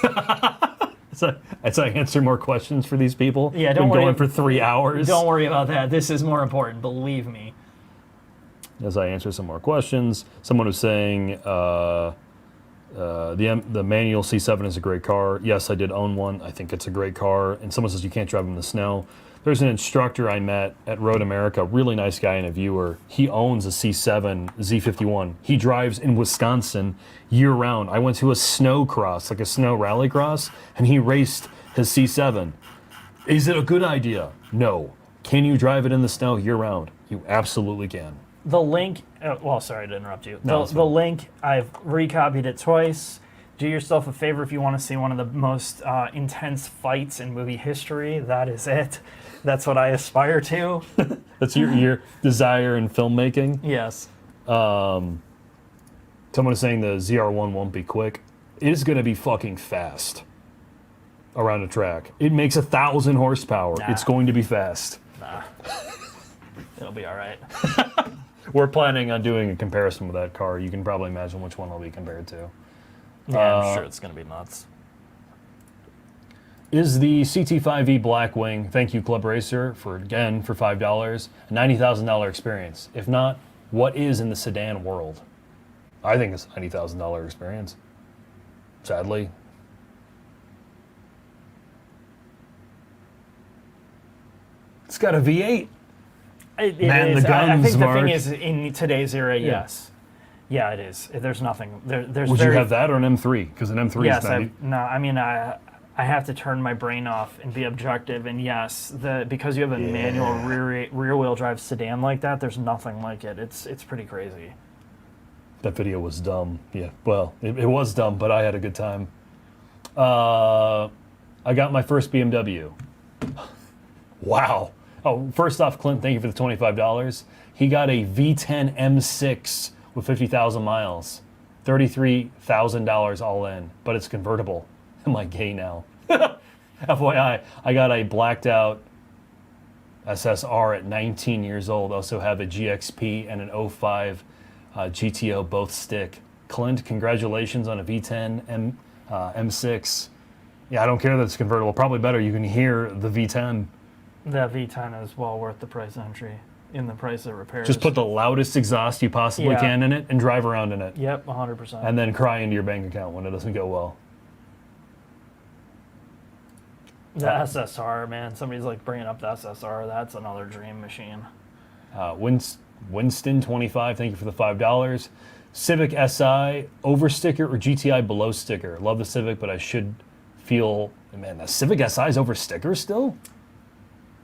As I answer more questions for these people.
Yeah, don't worry.
Going for 3 hours.
Don't worry about that. This is more important. Believe me.
As I answer some more questions, someone was saying the manual C7 is a great car. Yes, I did own one. I think it's a great car. And someone says you can't drive them in the snow. There's an instructor I met at Road America, really nice guy and a viewer. He owns a C7 Z51. He drives in Wisconsin year round. I went to a snow cross, like a snow rally cross, and he raced his C7. Is it a good idea? No. Can you drive it in the snow year round? You absolutely can.
The link, sorry to interrupt you.
No,
the link, I've recopied it twice. do yourself a favor if you want to see one of the most intense fights in movie history. That is it. That's what I aspire to.
That's your desire in filmmaking?
Yes.
Someone is saying the ZR1 won't be quick. It is going to be fucking fast around a track. It makes 1,000 horsepower.
Nah.
It's going to be fast.
Nah. It'll be all right.
We're planning on doing a comparison with that car. You can probably imagine which one it'll be compared to.
Yeah, I'm sure it's going to be nuts.
Is the CT5E Blackwing, thank you Club Racer, for $5, a $90,000 experience? If not, what is in the sedan world? I think it's a $90,000 experience. Sadly. It's got a V8.
It
Man,
is.
the guns,
I think
Mark.
the thing is, in today's era, yes. Yeah, it is. There's nothing. There's
Would
very,
you have that or an M3? Because an M3
Yes,
is 90.
no. I mean, I have to turn my brain off and be objective. And yes, because you have a manual rear wheel drive sedan like that, there's nothing like it. It's pretty crazy.
That video was dumb. Yeah, well, it was dumb, but I had a good time. I got my first BMW. Wow. Oh, first off, Clint, thank you for the $25. He got a V10 M6 with 50,000 miles. $33,000 all in, but it's convertible. Am I gay now? FYI, I got a blacked out SSR at 19 years old. Also have a GXP and an 05 GTO, both stick. Clint, congratulations on a V10 M6. Yeah, I don't care that it's convertible. Probably better. You can hear the V10.
That V10 is well worth the price of entry in the price of repairs.
Just put the loudest exhaust you possibly can in it and drive around in it.
Yep, 100%.
And then cry into your bank account when it doesn't go well.
The SSR, man. Somebody's like bringing up the SSR. That's another dream machine.
Winston 25, thank you for the $5. Civic Si, over sticker or GTI below sticker? Love the Civic, but I should feel, man, the Civic Si is over sticker still?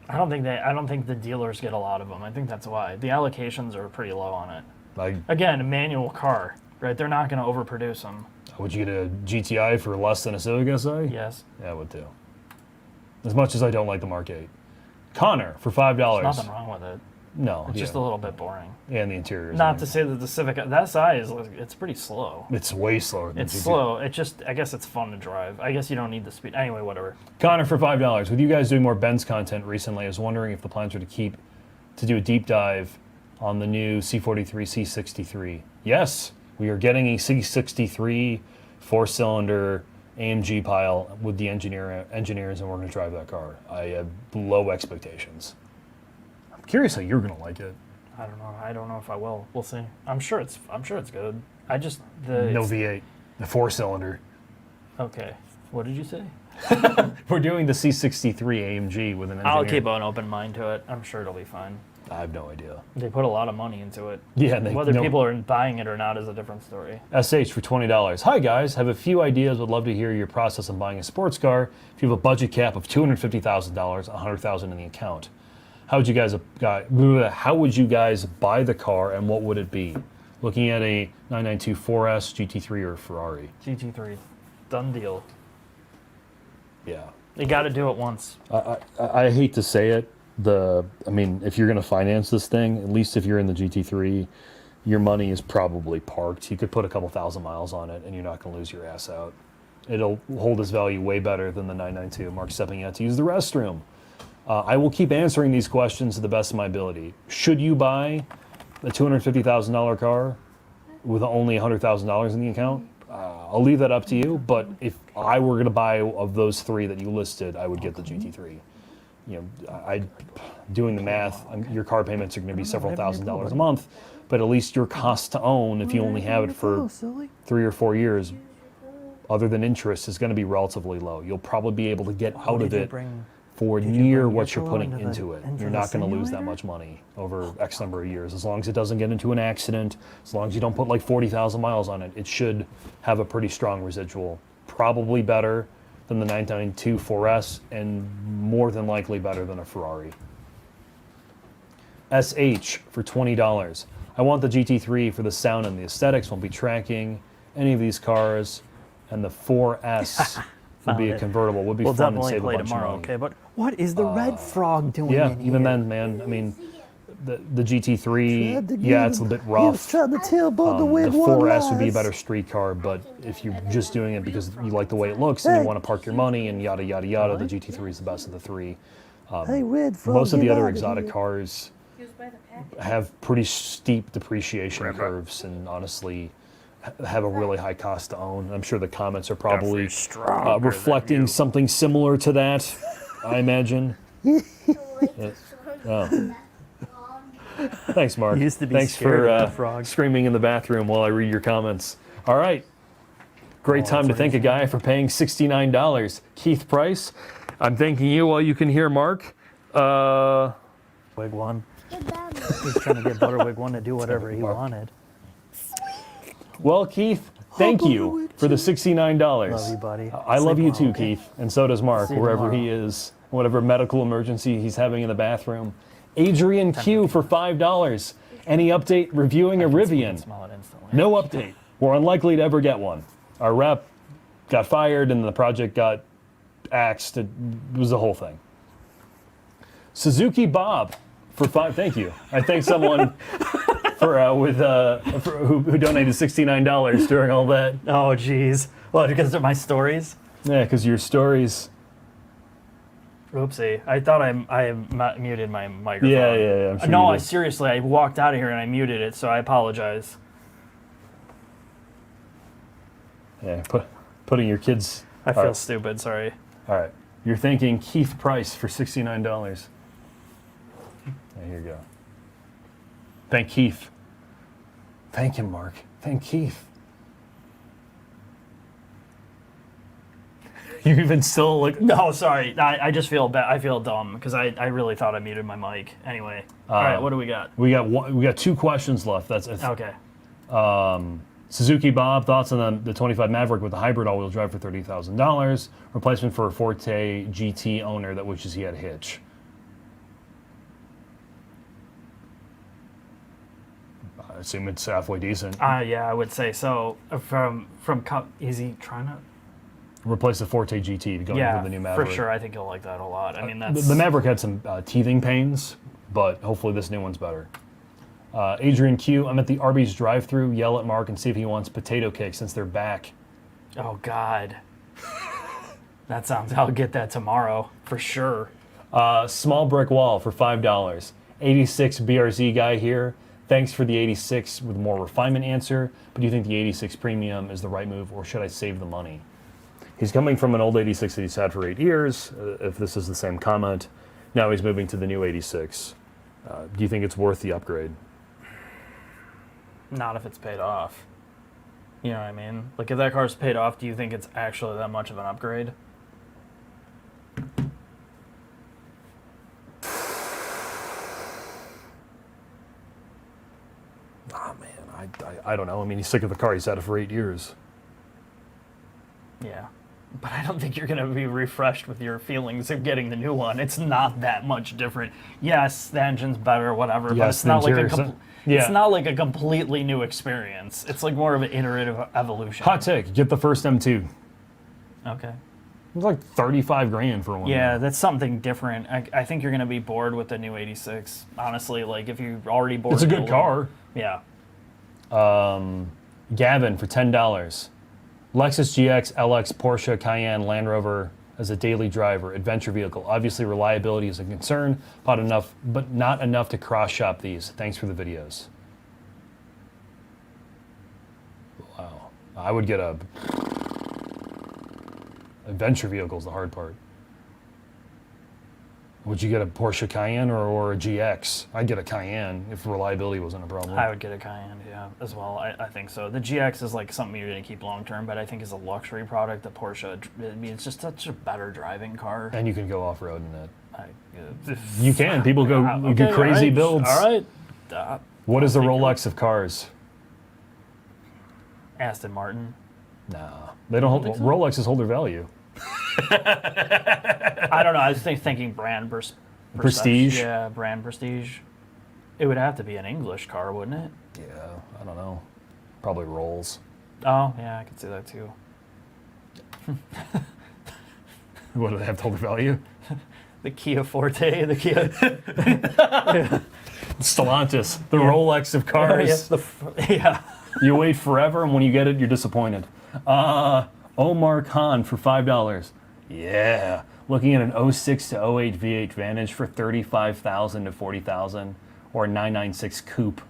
I don't think the dealers get a lot of them. I think that's why. The allocations are pretty low on it. Again, a manual car, right? They're not going to overproduce them.
Would you get a GTI for less than a Civic Si?
Yes.
Yeah, I would too. As much as I don't like the Mark 8. Connor for $5.
There's nothing wrong with it.
No.
It's just a little bit boring.
Yeah, and the interior is
Not to say that the Civic, that SI is, it's pretty slow.
It's way slower than
It's
GTI.
slow. It just, I guess it's fun to drive. I guess you don't need the speed. Anyway, whatever.
Connor for $5. With you guys doing more Benz content recently, I was wondering if the plans are to do a deep dive on the new C43, C63. Yes, we are getting a C63 4-cylinder AMG pile with the engineers, and we're going to drive that car. I have low expectations. I'm curious how you're going to like it.
I don't know. I don't know if I will. We'll see. I'm sure it's good. I just
No V8, the 4-cylinder.
Okay. What did you say?
We're doing the C63 AMG with an engineer.
I'll keep an open mind to it. I'm sure it'll be fine.
I have no idea.
They put a lot of money into it.
Yeah,
Whether people are buying it or not is a different story.
SH for $20. Hi guys, have a few ideas. Would love to hear your process on buying a sports car. If you have a budget cap of $250,000, $100,000 in the account, how would you guys buy the car and what would it be? Looking at a 992 4S, GT3, or Ferrari?
GT3, done deal.
Yeah.
You got to do it once.
I hate to say it. If you're going to finance this thing, at least if you're in the GT3, your money is probably parked. You could put a couple thousand miles on it and you're not going to lose your ass out. It'll hold its value way better than the 992. Mark's stepping out to use the restroom. I will keep answering these questions to the best of my ability. Should you buy a $250,000 car with only $100,000 in the account? I'll leave that up to you, but if I were going to buy of those three that you listed, I would get the GT3. Doing the math, your car payments are going to be several $1,000s a month, but at least your cost to own, if you only have it for 3 or 4 years, other than interest, is going to be relatively low. You'll probably be able to get out of it for near what you're putting into it. You're not going to lose that much money over X number of years. As long as it doesn't get into an accident, as long as you don't put like 40,000 miles on it, it should have a pretty strong residual. Probably better than the 992 4S, and more than likely better than a Ferrari. SH for $20. I want the GT3 for the sound and the aesthetics. Won't be tracking any of these cars. and the 4S would be a convertible. Would be
We'll
fun and
definitely
save a
play
bunch
tomorrow,
of money.
okay? But what is the red frog doing
Yeah,
in
even
here?
then, man. I mean, the GT3,
Tried to
yeah,
get
it's a
him.
bit
He
rough.
was trying to tell about the
The
wig one
4S would be a
lies.
better street car, but if you're just doing it because you like the way it looks and
Hey.
you want to park your money and yada yada yada, the GT3 is the best of the three.
Hey, red frog,
Most of the
get
other
outta
exotic
here.
cars have pretty steep depreciation curves and honestly have a really high cost to own. I'm sure the comments are probably reflecting something similar to that, I imagine. Oh. Thanks, Mark.
Used to be
Thanks
scared
for
of the frog.
screaming in the bathroom while I read your comments. All right. Great time to thank a guy for paying $69. Keith Price, I'm thanking you while you can hear Mark.
Wig one. He's trying to get Butterwig one to do whatever he wanted.
Well, Keith, thank you for the $69.
Love you, buddy.
I love
Sleep
you
well,
too,
okay?
Keith, and so does Mark,
See you
wherever
tomorrow.
he is, whatever medical emergency he's having in the bathroom. Adrian Q for $5. Any update reviewing a Rivian?
Smell it instantly.
No update. We're unlikely to ever get one. Our rep got fired and the project got axed. It was the whole thing. Suzuki Bob for thank you. I thank someone who donated $69 during all that.
Oh, jeez. Well, because of my stories?
Yeah, because your stories.
Oopsie. I thought I muted my microphone.
Yeah. I'm sure
No,
you did.
seriously, I walked out of here and I muted it, so I apologize.
Yeah, putting your kids.
I
All
feel
right.
stupid, sorry.
All right. You're thanking Keith Price for $69. Here you go. Thank Keith. Thank him, Mark. Thank Keith. You even still like.
No, sorry. I just feel bad. I feel dumb because I really thought I muted my mic. Anyway. All right, what do we got?
We got two questions left. That's it.
Okay.
Suzuki Bob, thoughts on the 25 Maverick with the hybrid all-wheel drive for $30,000. Replacement for a Forte GT owner that wishes he had a hitch. I assume it's halfway decent.
Yeah, I would say so. Is he trying to?
Replace the Forte GT to go
Yeah,
for the new Maverick.
for sure. I think he'll like that a lot. I mean, that's
The Maverick had some teething pains, but hopefully this new one's better. Adrian Q, I'm at the Arby's drive-thru. Yell at Mark and see if he wants potato cake since they're back.
Oh God. That sounds. I'll get that tomorrow for sure.
Small brick wall for $5. 86 BRZ guy here. Thanks for the 86 with more refinement answer, but do you think the 86 premium is the right move or should I save the money? He's coming from an old 86 that he's had for 8 years, if this is the same comment. Now he's moving to the new 86. Do you think it's worth the upgrade?
Not if it's paid off. You know what I mean? Like if that car's paid off, do you think it's actually that much of an upgrade?
Oh man, I don't know. I mean, he's sick of the car. He's had it for 8 years.
Yeah. But I don't think you're going to be refreshed with your feelings of getting the new one. It's not that much different. Yes, the engine's better, whatever, but
Yes,
it's not like
interior's-
it's not like a completely new experience. It's like more of an iterative evolution.
Hot take, get the first M2.
Okay.
It's like 35 grand for one.
Yeah, that's something different. I think you're going to be bored with the new 86. Honestly, like if you're already bored.
It's a
with
good
the old
car.
one- Yeah.
Gavin for $10. Lexus GX, LX, Porsche, Cayenne, Land Rover as a daily driver, adventure vehicle. Obviously, reliability is a concern, but not enough to cross-shop these. Thanks for the videos. Wow. I would get a adventure vehicle is the hard part. Would you get a Porsche Cayenne or a GX? I'd get a Cayenne if reliability wasn't a problem.
I would get a Cayenne, yeah, as well. I think so. The GX is like something you're going to keep long term, but I think as a luxury product, the Porsche, I mean, it's just such a better driving car.
And you can go off-road in it.
I,
You can. People go
okay,
crazy
all right,
builds.
All right.
What is the
think
Rolex of cars?
Aston Martin.
Nah, they don't hold.
think so?
Rolexes hold their value.
I don't know. I was thinking brand
Prestige?
Yeah, brand prestige. It would have to be an English car, wouldn't it?
Yeah, I don't know. Probably Rolls.
Oh, yeah, I could see that too.
What do they have total value?
The Kia Forte, the Kia.
Stellantis, the Rolex of cars.
Yeah.
You wait forever, and when you get it, you're disappointed. Omar Khan for $5. Yeah. Looking at an 06 to 08 V8 Vantage for $35,000 to $40,000, or a 996 Coupe,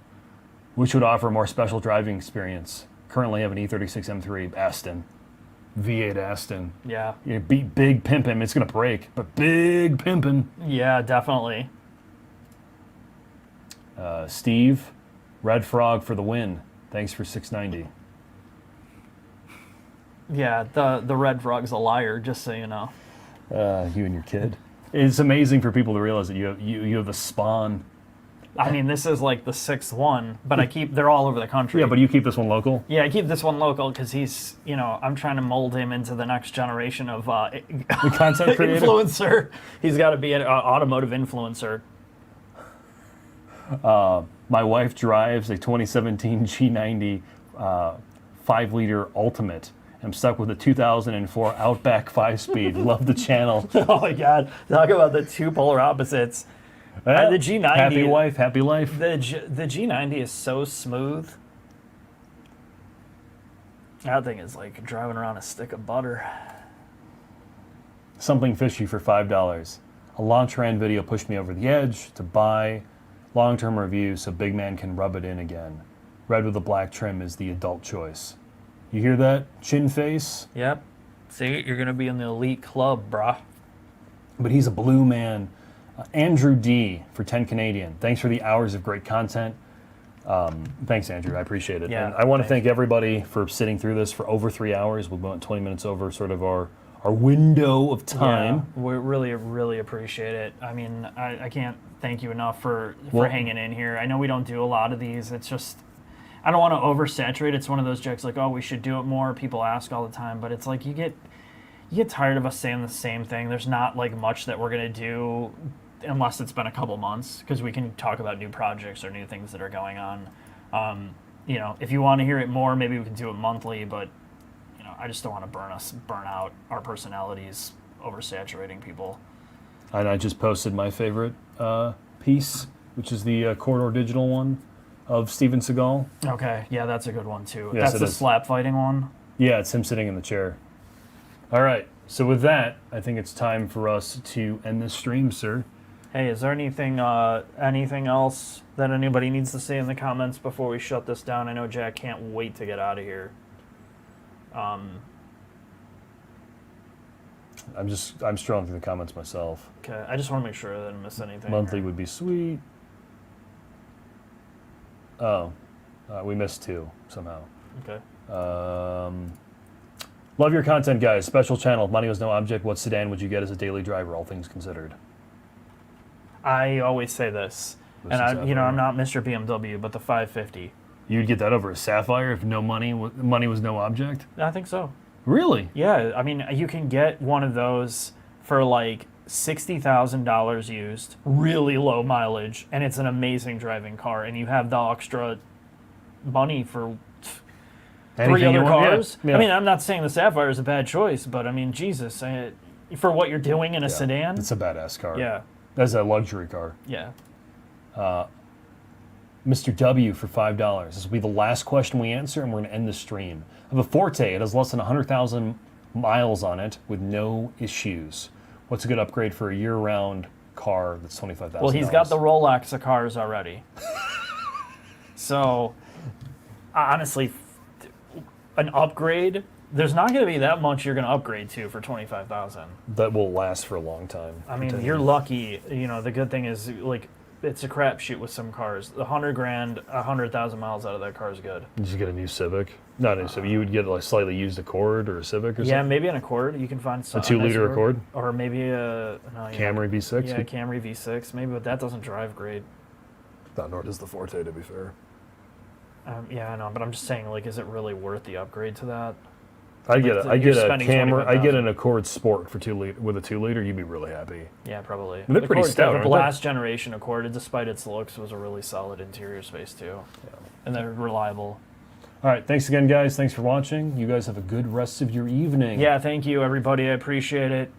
which would offer a more special driving experience. Currently have an E36 M3 Aston. V8 Aston.
Yeah.
You beat big pimpin'. It's going to break, but big pimpin'.
Yeah, definitely.
Steve, Red Frog for the win. Thanks for $6.90.
Yeah, the Red Frog's a liar, just so you know.
You and your kid. It's amazing for people to realize that you have a spawn.
I mean, this is like the 6th one, but they're all over the country.
Yeah, but you keep this one local?
Yeah, I keep this one local because he's, I'm trying to mold him into the next generation of
The content creator?
influencer. He's got to be an automotive influencer.
My wife drives a 2017 G90 5-liter Ultimate. I'm stuck with a 2004 Outback 5-speed. Love the channel.
Oh my God. Talk about the two polar opposites. The G90.
Happy wife, happy life.
The G90 is so smooth. That thing is like driving around a stick of butter.
Something fishy for $5. A launch ran video pushed me over the edge to buy. Long-term review so big man can rub it in again. Red with a black trim is the adult choice. You hear that, chin face?
Yep. See, you're going to be in the elite club, brah.
But he's a blue man. Andrew D for 10 Canadian. Thanks for the hours of great content. Thanks, Andrew. I appreciate it.
Yeah,
and I want to thank everybody for sitting through this for over 3 hours. We went 20 minutes over sort of our window of time.
Yeah, we really, really appreciate it. I mean, I can't thank you enough for hanging in here. I know we don't do a lot of these. It's just, I don't want to oversaturate. It's one of those jokes like, oh, we should do it more. People ask all the time, but it's like you get tired of us saying the same thing. There's not like much that we're going to do unless it's been a couple months, because we can talk about new projects or new things that are going on. If you want to hear it more, maybe we can do it monthly, but I just don't want to burn out our personalities oversaturating people.
And I just posted my favorite piece, which is the Corridor Digital one of Steven Seagal.
Okay, yeah, that's a good one too.
Yes,
that's the slap fighting one.
Yeah, it's him sitting in the chair. All right, so with that, I think it's time for us to end this stream, sir.
Hey, is there anything else that anybody needs to say in the comments before we shut this down? I know Jack can't wait to get out of here. I'm
strolling through the comments myself.
Okay, I just want to make sure that I didn't miss anything.
Monthly would be sweet. Oh, we missed 2 somehow.
Okay.
Love your content, guys. Special channel. Money was no object. What sedan would you get as a daily driver, all things considered?
I always say this, and I'm not Mr. BMW, but the 550.
You'd get that over a Sapphire if money was no object?
I think so.
Really?
Yeah, I mean, you can get one of those for like $60,000 used, really low mileage, and it's an amazing driving car, and you have the extra money for 3 other cars. Yeah. I mean, I'm not saying the Sapphire is a bad choice, but I mean, Jesus, for what you're doing in a sedan.
It's a badass car.
Yeah.
That's a luxury car.
Yeah.
Mr. W for $5. This will be the last question we answer, and we're going to end the stream. I have a Forte. It has less than 100,000 miles on it with no issues. What's a good upgrade for a year-round car that's $25,000?
Well, he's got the Rolex of cars already. So, honestly, an upgrade, there's not going to be that much you're going to upgrade to for $25,000.
That will last for a long time.
I mean, you're lucky. The good thing is, like, it's a crapshoot with some cars. The $100,000, 100,000 miles out of that car is good.
Did you get a new Civic? Not a new Civic. You would get a slightly used Accord or a Civic or something?
Yeah, maybe an Accord. You can find some.
A 2-liter Accord?
Or maybe
Camry V6?
Yeah, Camry V6. Maybe, but that doesn't drive great.
Nor does the Forte, to be fair.
Yeah, I know, but I'm just saying, like, is it really worth the upgrade to that?
I get an Accord Sport for 2-liter with a 2-liter. You'd be really happy.
Yeah, probably.
And they're pretty stout.
The last generation Accord, despite its looks, was a really solid interior space too, and they're reliable.
All right, thanks again, guys. Thanks for watching. You guys have a good rest of your evening.
Yeah, thank you, everybody. I appreciate it.